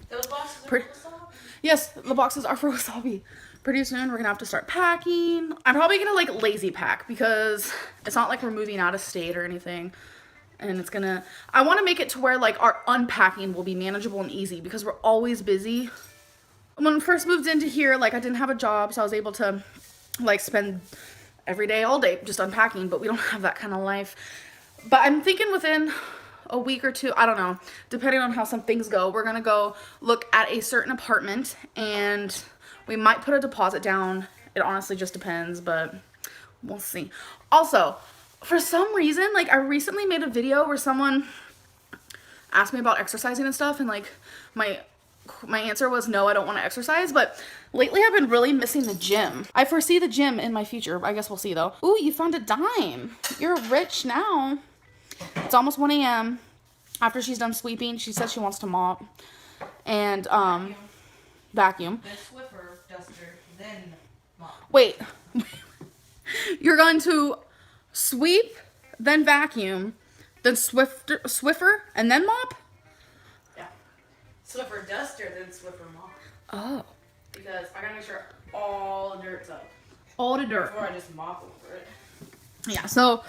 Those boxes are for wasabi? Yes, the boxes are for wasabi. Pretty soon we're gonna have to start packing. I'm probably gonna like lazy pack because it's not like we're moving out of state or anything. And it's gonna, I wanna make it to where like our unpacking will be manageable and easy because we're always busy. When I first moved into here, like I didn't have a job, so I was able to like spend every day, all day just unpacking, but we don't have that kind of life. But I'm thinking within a week or 2, I don't know, depending on how some things go, we're gonna go look at a certain apartment and we might put a deposit down. It honestly just depends, but we'll see. Also, for some reason, like I recently made a video where someone asked me about exercising and stuff, and like my answer was no, I don't want to exercise. But lately I've been really missing the gym. I foresee the gym in my future. I guess we'll see though. Ooh, you found a dime. You're rich now. It's almost 1 a.m. After she's done sweeping, she says she wants to mop and vacuum. The Swiffer duster, then mop. Wait. You're going to sweep, then vacuum, then Swiffer, and then mop? Yeah. Swiffer duster, then Swiffer mop. Oh. Because I gotta make sure all the dirt's up All the dirt. before I just mop over it. Yeah, so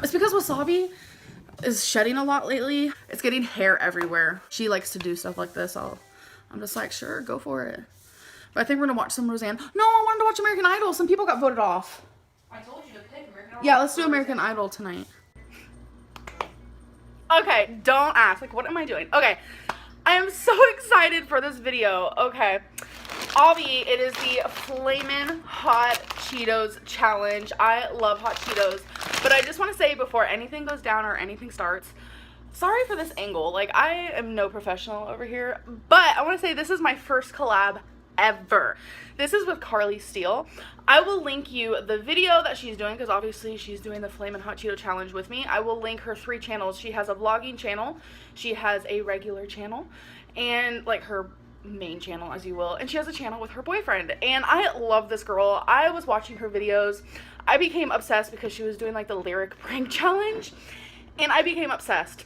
it's because Wasabi is shedding a lot lately. It's getting hair everywhere. She likes to do stuff like this. I'm just like, sure, go for it. But I think we're gonna watch some Roseanne. No, I wanted to watch American Idol. Some people got voted off. I told you to pick American Idol. Yeah, let's do American Idol tonight. Okay, don't ask. Like, what am I doing? Okay, I am so excited for this video. Okay, Avi, it is the Flamin' Hot Cheetos challenge. I love hot Cheetos, but I just want to say before anything goes down or anything starts, sorry for this angle. Like, I am no professional over here, but I want to say this is my first collab ever. This is with Carly Steele. I will link you the video that she's doing because obviously she's doing the Flamin' Hot Cheeto challenge with me. I will link her 3 channels. She has a vlogging channel, she has a regular channel, and like her main channel, as you will, and she has a channel with her boyfriend. And I love this girl. I was watching her videos. I became obsessed because she was doing like the lyric prank challenge, and I became obsessed.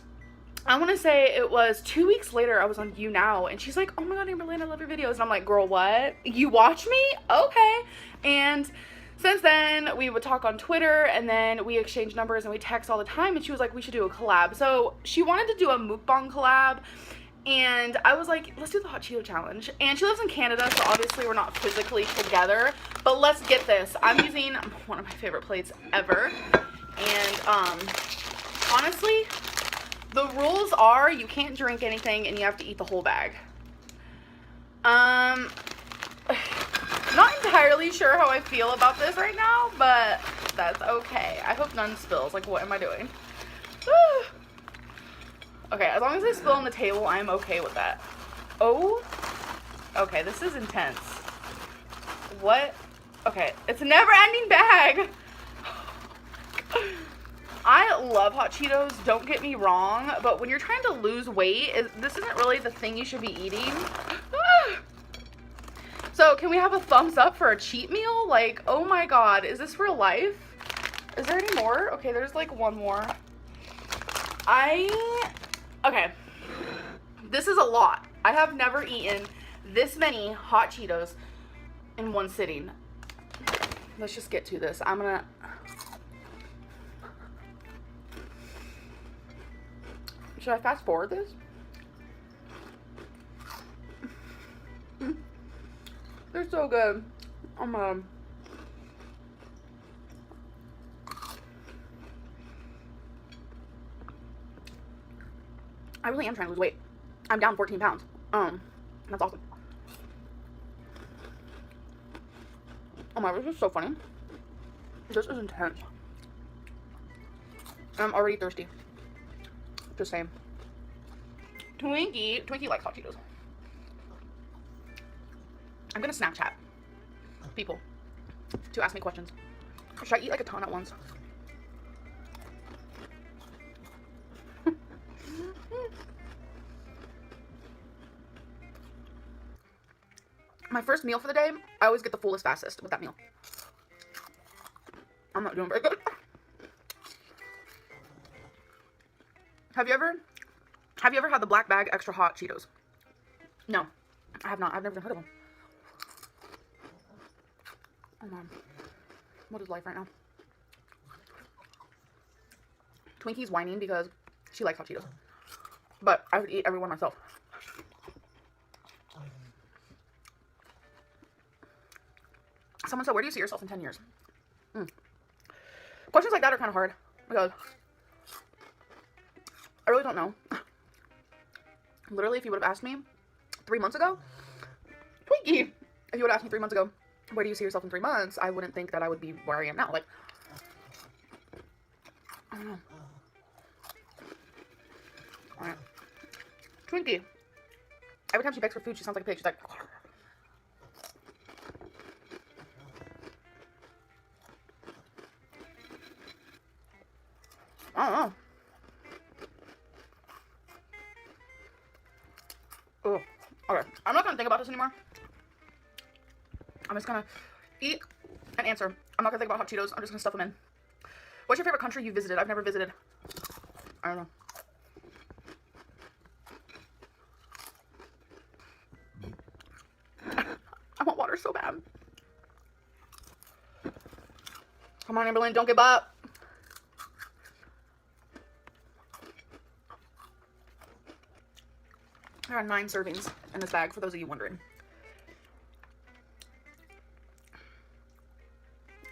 I want to say it was 2 weeks later I was on YouNow and she's like, oh my god, Amberlynn, I love your videos. And I'm like, girl, what? You watch me? Okay. And since then we would talk on Twitter and then we exchanged numbers and we text all the time, and she was like, we should do a collab. So she wanted to do a mukbang collab, and I was like, let's do the hot Cheeto challenge. And she lives in Canada, so obviously we're not physically together, but let's get this. I'm using one of my favorite plates ever. And honestly, the rules are you can't drink anything and you have to eat the whole bag. Not entirely sure how I feel about this right now, but that's okay. I hope none spills. Like, what am I doing? Okay, as long as they spill on the table, I'm okay with that. Oh, okay, this is intense. What? Okay, it's a never-ending bag. I love hot Cheetos, don't get me wrong, but when you're trying to lose weight, this isn't really the thing you should be eating. So, can we have a thumbs up for a cheat meal? Like, oh my god, is this real life? Is there any more? Okay, there's like one more. Okay, this is a lot. I have never eaten this many hot Cheetos in one sitting. Let's just get to this. Should I fast forward this? They're so good. I really am trying to lose weight. I'm down 14 pounds. That's awesome. Oh my, this is so funny. This is intense. I'm already thirsty. Just saying. Twinkie likes hot Cheetos. I'm gonna Snapchat people to ask me questions. Should I eat like a ton at once? My first meal for the day, I always get the fullest fastest with that meal. I'm not doing very good. Have you ever had the black bag extra hot Cheetos? No, I have not. I've never even heard of them. Oh man, what is life right now? Twinkie's whining because she likes hot Cheetos, but I would eat every one myself. Someone said, where do you see yourself in 10 years? Questions like that are kind of hard because I really don't know. Literally, if you would have asked me 3 months ago, Twinkie, if you would have asked me 3 months ago, where do you see yourself in 3 months, I wouldn't think that I would be where I am now. Like, I don't know. Alright. Twinkie. Every time she begs for food, she sounds like a pig. She's like, I don't know. Oh, okay. I'm not gonna think about this anymore. I'm just gonna eat and answer. I'm not gonna think about hot Cheetos. I'm just gonna stuff them in. What's your favorite country you visited? I've never visited. I don't know. I want water so bad. Come on, Amberlynn, don't give up. There are 9 servings in this bag, for those of you wondering.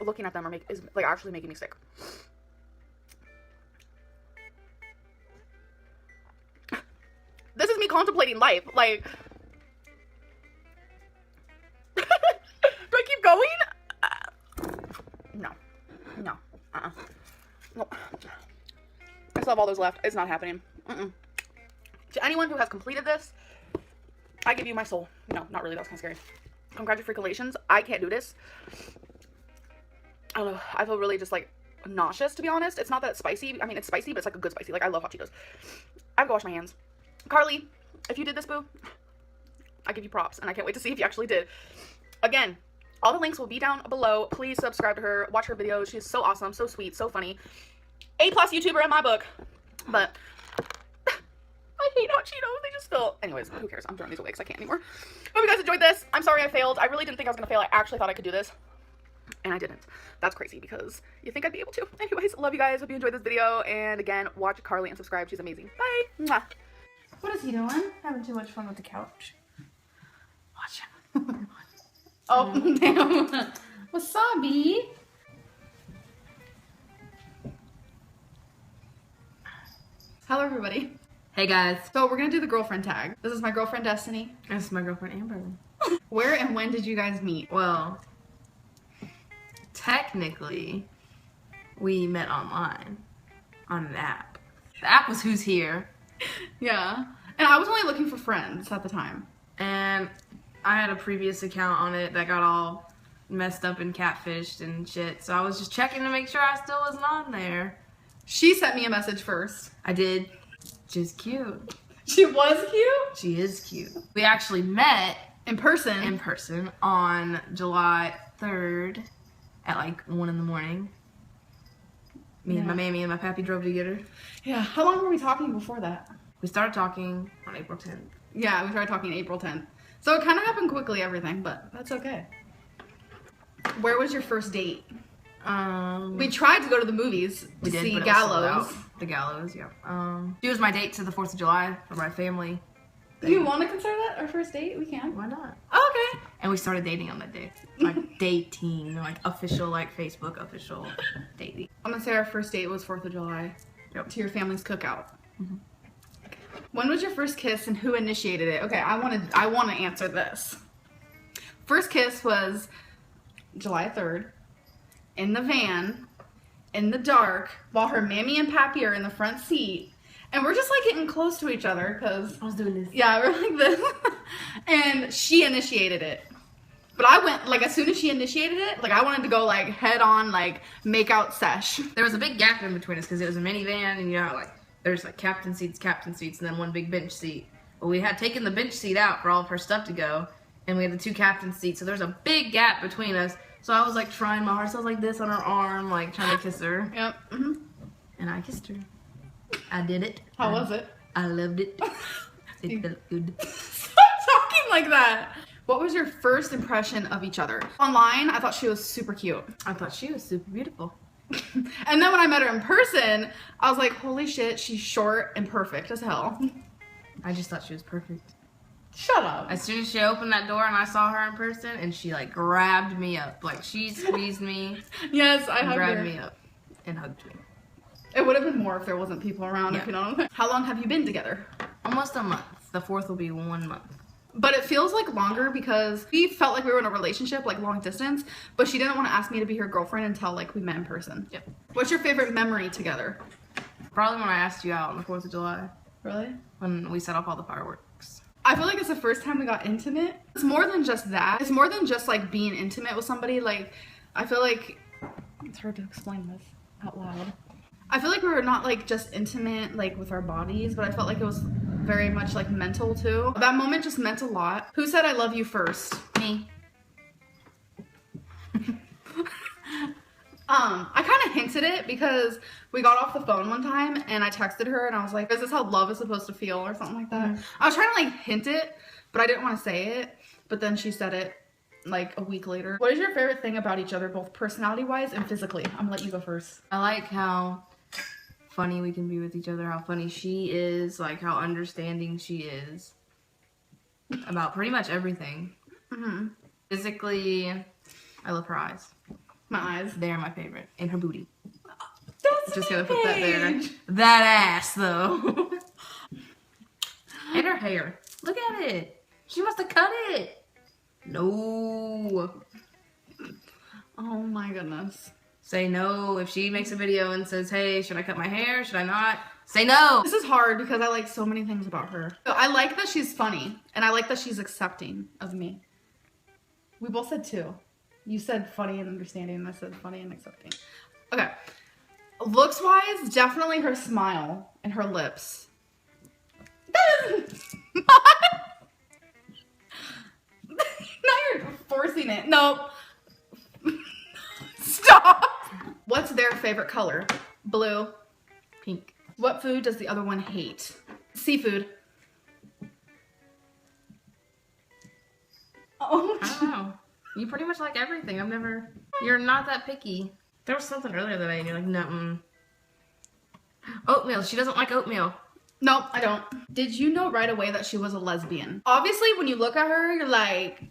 Looking at them is like actually making me sick. This is me contemplating life. Like, do I keep going? No. No. No. I still have all those left. It's not happening. To anyone who has completed this, I give you my soul. No, not really. That was kind of scary. Congratulations. I can't do this. I don't know. I feel really just like nauseous, to be honest. It's not that it's spicy. I mean, it's spicy, but it's like a good spicy. Like, I love hot Cheetos. I have to wash my hands. Carly, if you did this, boo, I give you props, and I can't wait to see if you actually did. Again, all the links will be down below. Please subscribe to her. Watch her videos. She's so awesome, so sweet, so funny. A+ YouTuber in my book. But I hate hot Cheetos. They just feel... Anyways, who cares? I'm throwing these away because I can't anymore. Hope you guys enjoyed this. I'm sorry I failed. I really didn't think I was going to fail. I actually thought I could do this. And I didn't. That's crazy because you think I'd be able to. Anyways, love you guys. Hope you enjoyed this video. And again, watch Carly and subscribe. She's amazing. Bye. Mwah. What is he doing? Having too much fun with the couch. Watch him. Oh, damn. Wasabi. Hello, everybody. Hey guys. So we're gonna do the girlfriend tag. This is my girlfriend, Destiny. This is my girlfriend, Amberlynn. Where and when did you guys meet? Well, technically, we met online on an app. The app was Who's Here. Yeah. And I was only looking for friends at the time. And I had a previous account on it that got all messed up and catfished and shit. So I was just checking to make sure I still wasn't on there. She sent me a message first. I did. She's cute. She was cute? She is cute. We actually met In person? in person on July 3rd at like 1 in the morning. Me and my mammy and my pappy drove to get her. Yeah. How long were we talking before that? We started talking on April 10th. Yeah, we started talking April 10th. So it kind of happened quickly, everything, but that's okay. Where was your first date? We tried to go to the movies to see but it was sold Gallows. out. The Gallows, yeah. She was my date to the 4th of July for my family. Do you want to consider that our first date? We can. Why not? Oh, okay. And we started dating on that day. Like dating, like official, like Facebook official dating. I'm gonna say our first date was 4th of July. Yep. To your family's cookout. Okay. When was your first kiss and who initiated it? Okay, I want to answer this. First kiss was July 3rd in the van in the dark while her mammy and pappy are in the front seat. And we're just like getting close to each other because I was doing this. Yeah, we're like this. And she initiated it. But I went, like, as soon as she initiated it, like, I wanted to go, like, head on, like, make out sesh. There was a big gap in between us because it was a minivan, and you know, like, there's like captain seats, and then one big bench seat. But we had taken the bench seat out for all of her stuff to go, and we had the 2 captain seats, so there's a big gap between us. So I was like trying my hardest. I was like this on her arm, like trying to kiss her. Yep. And I kissed her. I did it. How was it? I loved it. It felt good. Stop talking like that. What was your first impression of each other? Online, I thought she was super cute. I thought she was super beautiful. And then when I met her in person, I was like, holy shit, she's short and perfect as hell. I just thought she was perfect. Shut up. As soon as she opened that door and I saw her in person, and she like grabbed me up. Like she squeezed me. Yes, I hugged grabbed her. me up and hugged me. It would have been more if there wasn't people around, if you know what I'm saying. How long have you been together? Almost a month. The 4th will be 1 month. But it feels like longer because we felt like we were in a relationship, like long distance, but she didn't want to ask me to be her girlfriend until like we met in person. Yep. What's your favorite memory together? Probably when I asked you out on the 4th of July. Really? When we set off all the fireworks. I feel like it's the first time we got intimate. It's more than just that. It's more than just like being intimate with somebody. Like, I feel like, it's hard to explain this out loud. I feel like we were not like just intimate like with our bodies, but I felt like it was very much like mental too. That moment just meant a lot. Who said I love you first? Me. I kind of hinted it because we got off the phone one time and I texted her and I was like, is this how love is supposed to feel or something like that? I was trying to like hint it, but I didn't want to say it. But then she said it like a week later. What is your favorite thing about each other, both personality wise and physically? I'm gonna let you go first. I like how funny we can be with each other, how funny she is, like how understanding she is about pretty much everything. Physically, I love her eyes. My eyes. They're my favorite. And her booty. That's just gonna put that there. That ass though. And her hair. Look at it. She must have cut it. No. Oh my goodness. Say no. If she makes a video and says, hey, should I cut my hair? Should I not? Say no. This is hard because I like so many things about her. So I like that she's funny and I like that she's accepting of me. We both said 2. You said funny and understanding and I said funny and accepting. Okay. Looks wise, definitely her smile and her lips. That is not. Now you're forcing it. Nope. Stop. What's their favorite color? Blue. Pink. What food does the other one hate? Seafood. Oh. I don't know. You pretty much like everything. You're not that picky. There was something earlier that I ate and you're like, no. Oatmeal. She doesn't like oatmeal. Nope, I don't. Did you know right away that she was a lesbian? Obviously, when you look at her, you're like,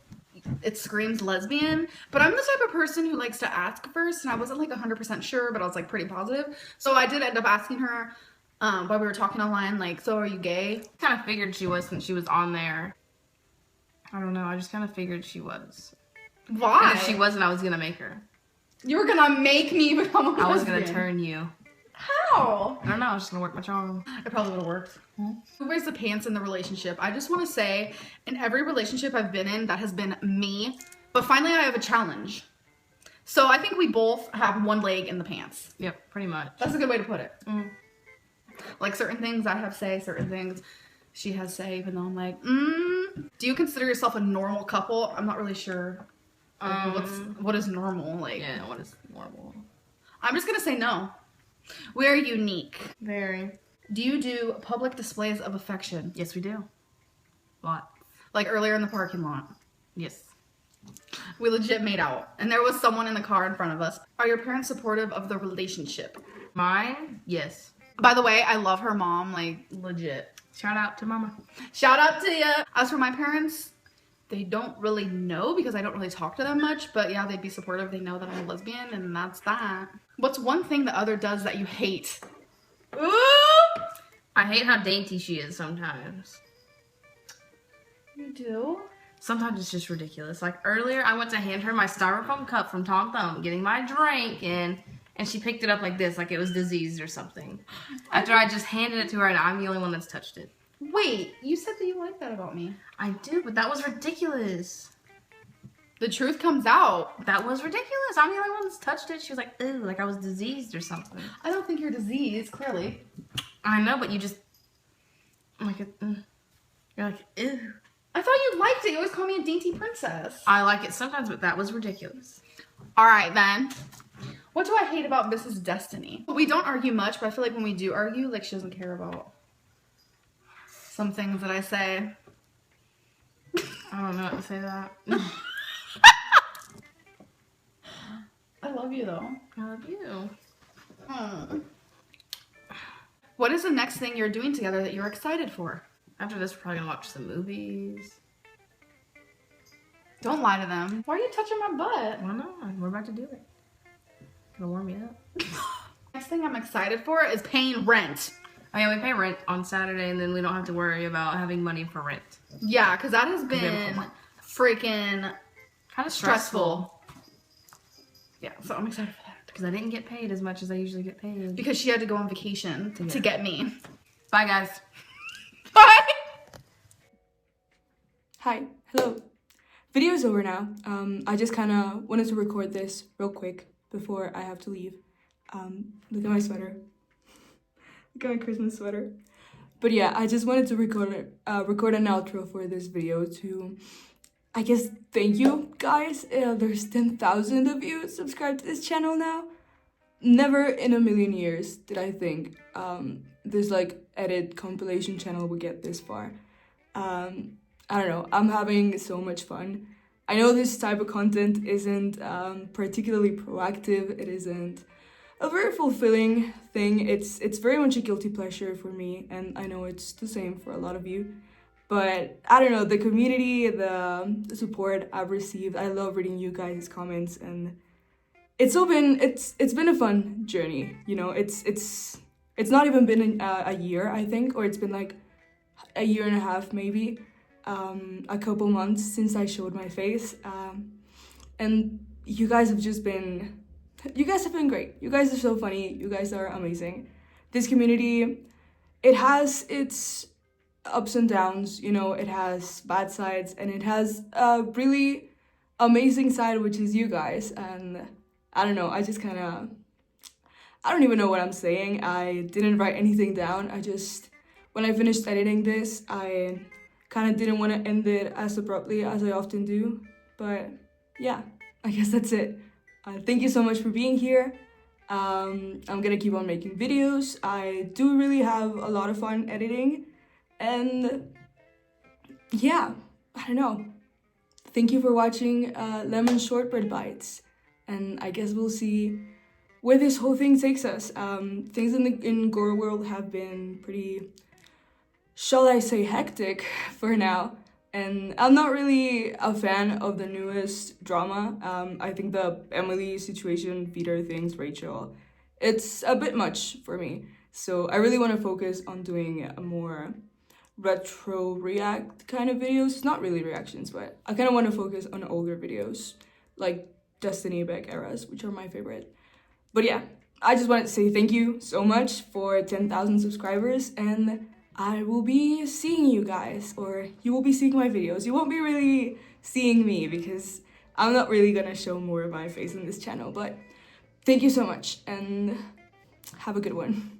it screams lesbian. But I'm the type of person who likes to ask first, and I wasn't like 100% sure, but I was like pretty positive. So I did end up asking her, while we were talking online, like, so are you gay? Kind of figured she was since she was on there. I don't know. I just kind of figured she was. Why? And if she wasn't, I was gonna make her. You were gonna make me become a lesbian. I was gonna turn you. How? I don't know. I was just gonna work my charm. It probably would have worked. Who wears the pants in the relationship? I just want to say, in every relationship I've been in, that has been me. But finally, I have a challenge. So I think we both have one leg in the pants. Yep, pretty much. That's a good way to put it. Like certain things I have say, certain things she has say, even though I'm like, Do you consider yourself a normal couple? I'm not really sure. What is normal? Like, yeah, what is normal? I'm just gonna say no. We're unique. Very. Do you do public displays of affection? Yes, we do. Lot. Like earlier in the parking lot. Yes. We legit made out. And there was someone in the car in front of us. Are your parents supportive of the relationship? Mine? Yes. By the way, I love her mom, like, legit. Shout out to mama. Shout out to ya. As for my parents, they don't really know because I don't really talk to them much. But yeah, they'd be supportive. They know that I'm a lesbian and that's that. What's one thing the other does that you hate? Ooh! I hate how dainty she is sometimes. You do? Sometimes it's just ridiculous. Like earlier, I went to hand her my styrofoam cup from Tom Thumb, getting my drink, and she picked it up like this, like it was diseased or something. After I just handed it to her, and I'm the only one that's touched it. Wait, you said that you like that about me. I do, but that was ridiculous. The truth comes out. That was ridiculous. I'm the only one that's touched it. She was like, ooh, like I was diseased or something. I don't think you're diseased, clearly. I know, but you just, like, you're like, ew. I thought you liked it. You always call me a dainty princess. I like it sometimes, but that was ridiculous. All right, then. What do I hate about Mrs. Destiny? We don't argue much, but I feel like when we do argue, like, she doesn't care about some things that I say. I don't know what to say to that. I love you, though. I love you. What is the next thing you're doing together that you're excited for? After this, we're probably gonna watch some movies. Don't lie to them. Why are you touching my butt? I don't know. We're about to do it. Gonna warm me up. Next thing I'm excited for is paying rent. Oh yeah, we pay rent on Saturday, and then we don't have to worry about having money for rent. Yeah, because that has been freaking kind of stressful. Yeah, so I'm excited for that. Because I didn't get paid as much as I usually get paid. Because she had to go on vacation to get me. Bye, guys. Bye! Hi. Hello. Video's over now. I just kind of wanted to record this real quick before I have to leave. Look at my sweater. Look at my Christmas sweater. But yeah, I just wanted to record an outro for this video to, I guess, thank you guys. There's 10,000 of you subscribed to this channel now. Never in a million years did I think this like edit compilation channel would get this far. I don't know, I'm having so much fun. I know this type of content isn't particularly proactive. It isn't a very fulfilling thing. It's very much a guilty pleasure for me, and I know it's the same for a lot of you. But I don't know, the community, the support I've received, I love reading you guys' comments, and it's been a fun journey. You know, it's not even been a year, I think, or it's been like a year and a half maybe, a couple months since I showed my face, and you guys have been great. You guys are so funny. You guys are amazing. This community, it has its ups and downs, you know, it has bad sides, and it has a really amazing side, which is you guys. And I don't know, I don't even know what I'm saying. I didn't write anything down. When I finished editing this, I kind of didn't want to end it as abruptly as I often do. But yeah, I guess that's it. Thank you so much for being here. I'm gonna keep on making videos. I do really have a lot of fun editing. And yeah, I don't know. Thank you for watching Lemon Shortbread Bites. And I guess we'll see where this whole thing takes us. Things in gore world have been pretty, shall I say, hectic for now. And I'm not really a fan of the newest drama. I think the Emily situation, Peter things, Rachel, it's a bit much for me. So I really want to focus on doing a more retro react kind of videos. It's not really reactions, but I kind of want to focus on older videos, like Destiny back eras, which are my favorite. But yeah, I just wanted to say thank you so much for 10,000 subscribers, and I will be seeing you guys, or you will be seeing my videos. You won't be really seeing me because I'm not really gonna show more of my face on this channel, but thank you so much and have a good one.